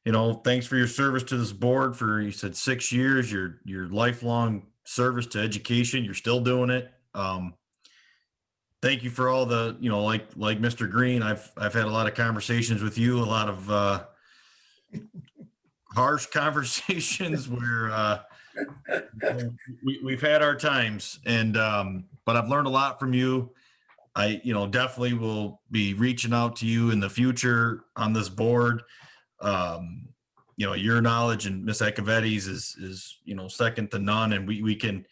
You know, thanks for your service to this board for, you said 6 years, your lifelong service to education. You're still doing it. Thank you for all the, you know, like Mr. Green, I've had a lot of conversations with you, a lot of harsh conversations where we've had our times, and but I've learned a lot from you. I, you know, definitely will be reaching out to you in the future on this board. You know, your knowledge and Miss Akavetti's is, you know, second to none. And we can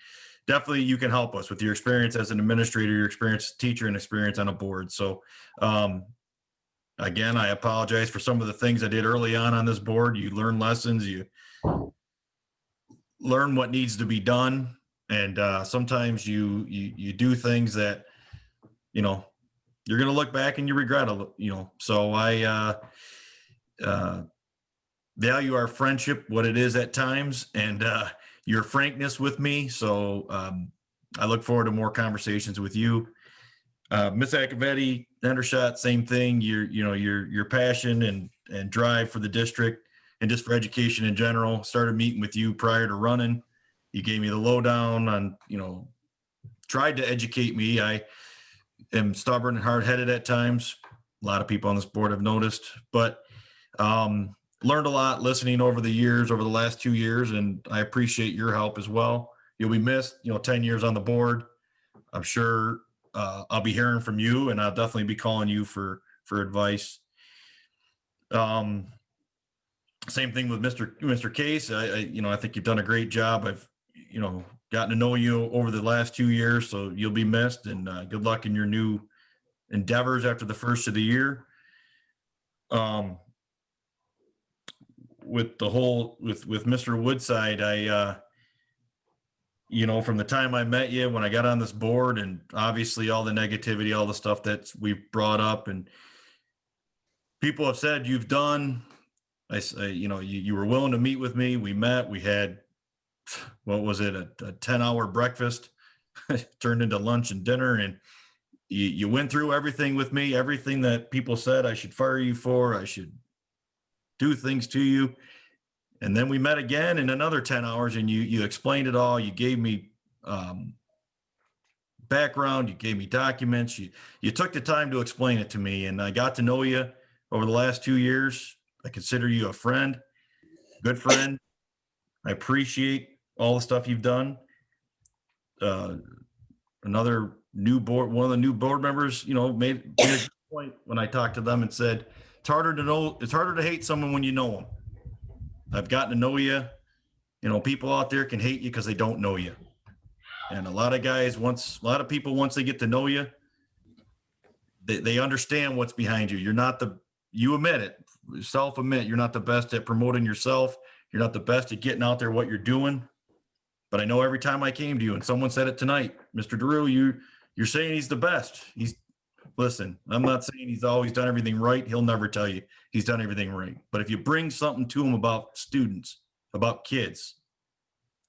definitely, you can help us with your experience as an administrator, your experience as a teacher, and experience on a board. So, again, I apologize for some of the things I did early on this board. You learn lessons, you learn what needs to be done. And, sometimes you do things that, you know, you're going to look back and you regret, you know. So I, value our friendship, what it is at times, and your frankness with me. So I look forward to more conversations with you. Ms. Akavetti, Hendershot, same thing. Your passion and drive for the district and just for education in general. Started meeting with you prior to running. You gave me the lowdown on, you know, tried to educate me. I am stubborn and hard-headed at times. A lot of people on this board have noticed, but learned a lot listening over the years, over the last 2 years, and I appreciate your help as well. You'll be missed, you know, 10 years on the board. I'm sure I'll be hearing from you, and I'll definitely be calling you for advice. Same thing with Mr. Case. I think you've done a great job. I've, you know, gotten to know you over the last 2 years, so you'll be missed, and good luck in your new endeavors after the first of the year. With Mr. Woodside, you know, from the time I met you, when I got on this board, and obviously all the negativity, all the stuff that we've brought up, and people have said you've done, you know, you were willing to meet with me. We met, we had, what was it? A 10-hour breakfast turned into lunch and dinner. And you went through everything with me, everything that people said I should fire you for, I should do things to you. And then we met again in another 10 hours, and you explained it all. You gave me background, you gave me documents, you took the time to explain it to me, and I got to know you over the last 2 years. I consider you a friend, good friend. I appreciate all the stuff you've done. Another new board, one of the new board members, you know, made a good point when I talked to them and said, it's harder to hate someone when you know them. I've gotten to know you. You know, people out there can hate you because they don't know you. And a lot of people, once they get to know you, they understand what's behind you. You admit it, self-admit, you're not the best at promoting yourself. You're not the best at getting out there what you're doing. But I know every time I came to you, and someone said it tonight, Mr. DeRue, you're saying he's the best. Listen, I'm not saying he's always done everything right. He'll never tell you he's done everything right. But if you bring something to him about students, about kids,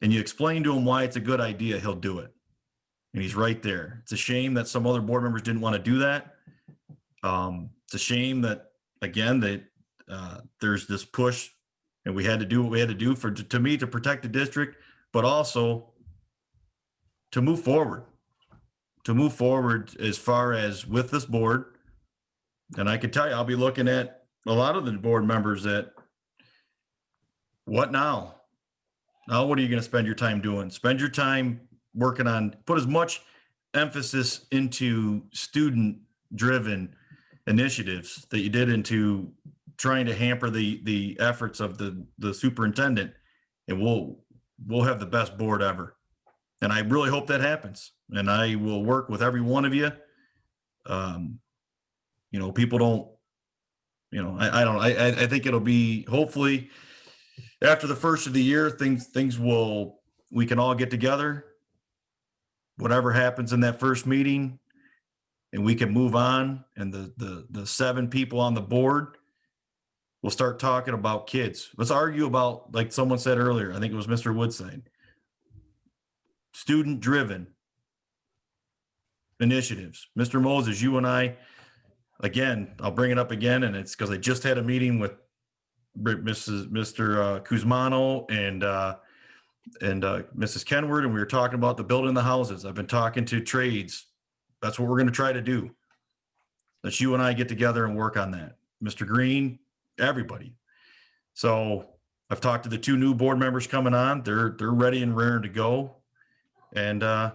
and you explain to him why it's a good idea, he'll do it. And he's right there. It's a shame that some other board members didn't want to do that. It's a shame that, again, there's this push, and we had to do what we had to do to me to protect the district, but also to move forward. To move forward as far as with this board, And I can tell you, I'll be looking at a lot of the board members that, what now? Now, what are you going to spend your time doing? Spend your time working on, put as much emphasis into student-driven initiatives that you did into trying to hamper the efforts of the superintendent, and we'll have the best board ever. And I really hope that happens. And I will work with every one of you. You know, people don't, you know, I think it'll be, hopefully after the first of the year, we can all get together, whatever happens in that first meeting, and we can move on. And the 7 people on the board will start talking about kids. Let's argue about, like someone said earlier, I think it was Mr. Woodside, student-driven initiatives. Mr. Moses, you and I, again, I'll bring it up again, and it's because I just had a meeting with Mr. Kuzmano and Mrs. Kenward, and we were talking about the building the houses. I've been talking to trades. That's what we're going to try to do. Let's you and I get together and work on that. Mr. Green, everybody. So I've talked to the 2 new board members coming on. They're ready and raring to go. And I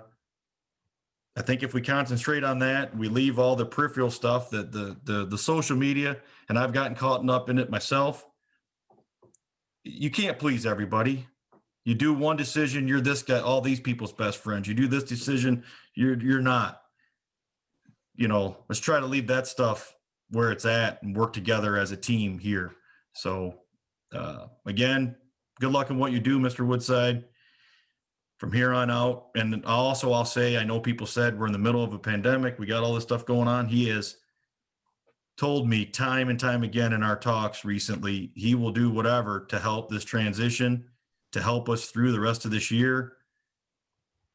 think if we concentrate on that, we leave all the peripheral stuff, that the social media, and I've gotten caught up in it myself. You can't please everybody. You do one decision, you're this guy, all these people's best friends. You do this decision, you're not. You know, let's try to leave that stuff where it's at and work together as a team here. So again, good luck in what you do, Mr. Woodside, from here on out. And I'll say, I know people said we're in the middle of a pandemic, we got all this stuff going on. He has told me time and time again in our talks recently, he will do whatever to help this transition, to help us through the rest of this year.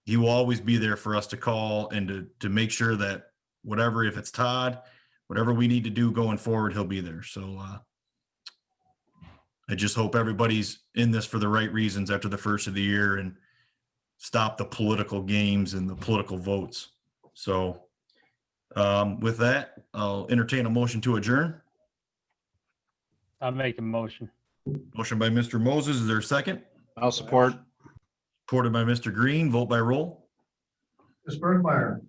He will always be there for us to call and to make sure that whatever, if it's Todd, whatever we need to do going forward, he'll be there. So I just hope everybody's in this for the right reasons after the first of the year and stop the political games and the political votes. So with that, I'll entertain a motion to adjourn. I'll make the motion. Motion by Mr. Moses. Is there a second? I'll support. Supported by Mr. Green. Vote by roll. Ms. Bergmeyer,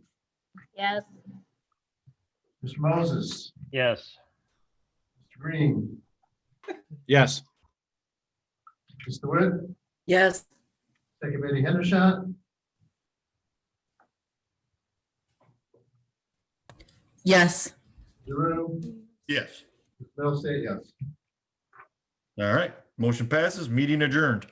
Yes. Mr. Moses, Yes. Mr. Green, Yes. Mr. Wood, Yes. Secretary Hendershot, Yes. Giroux, Yes. Bill say yes. All right. Motion passes. Meeting adjourned.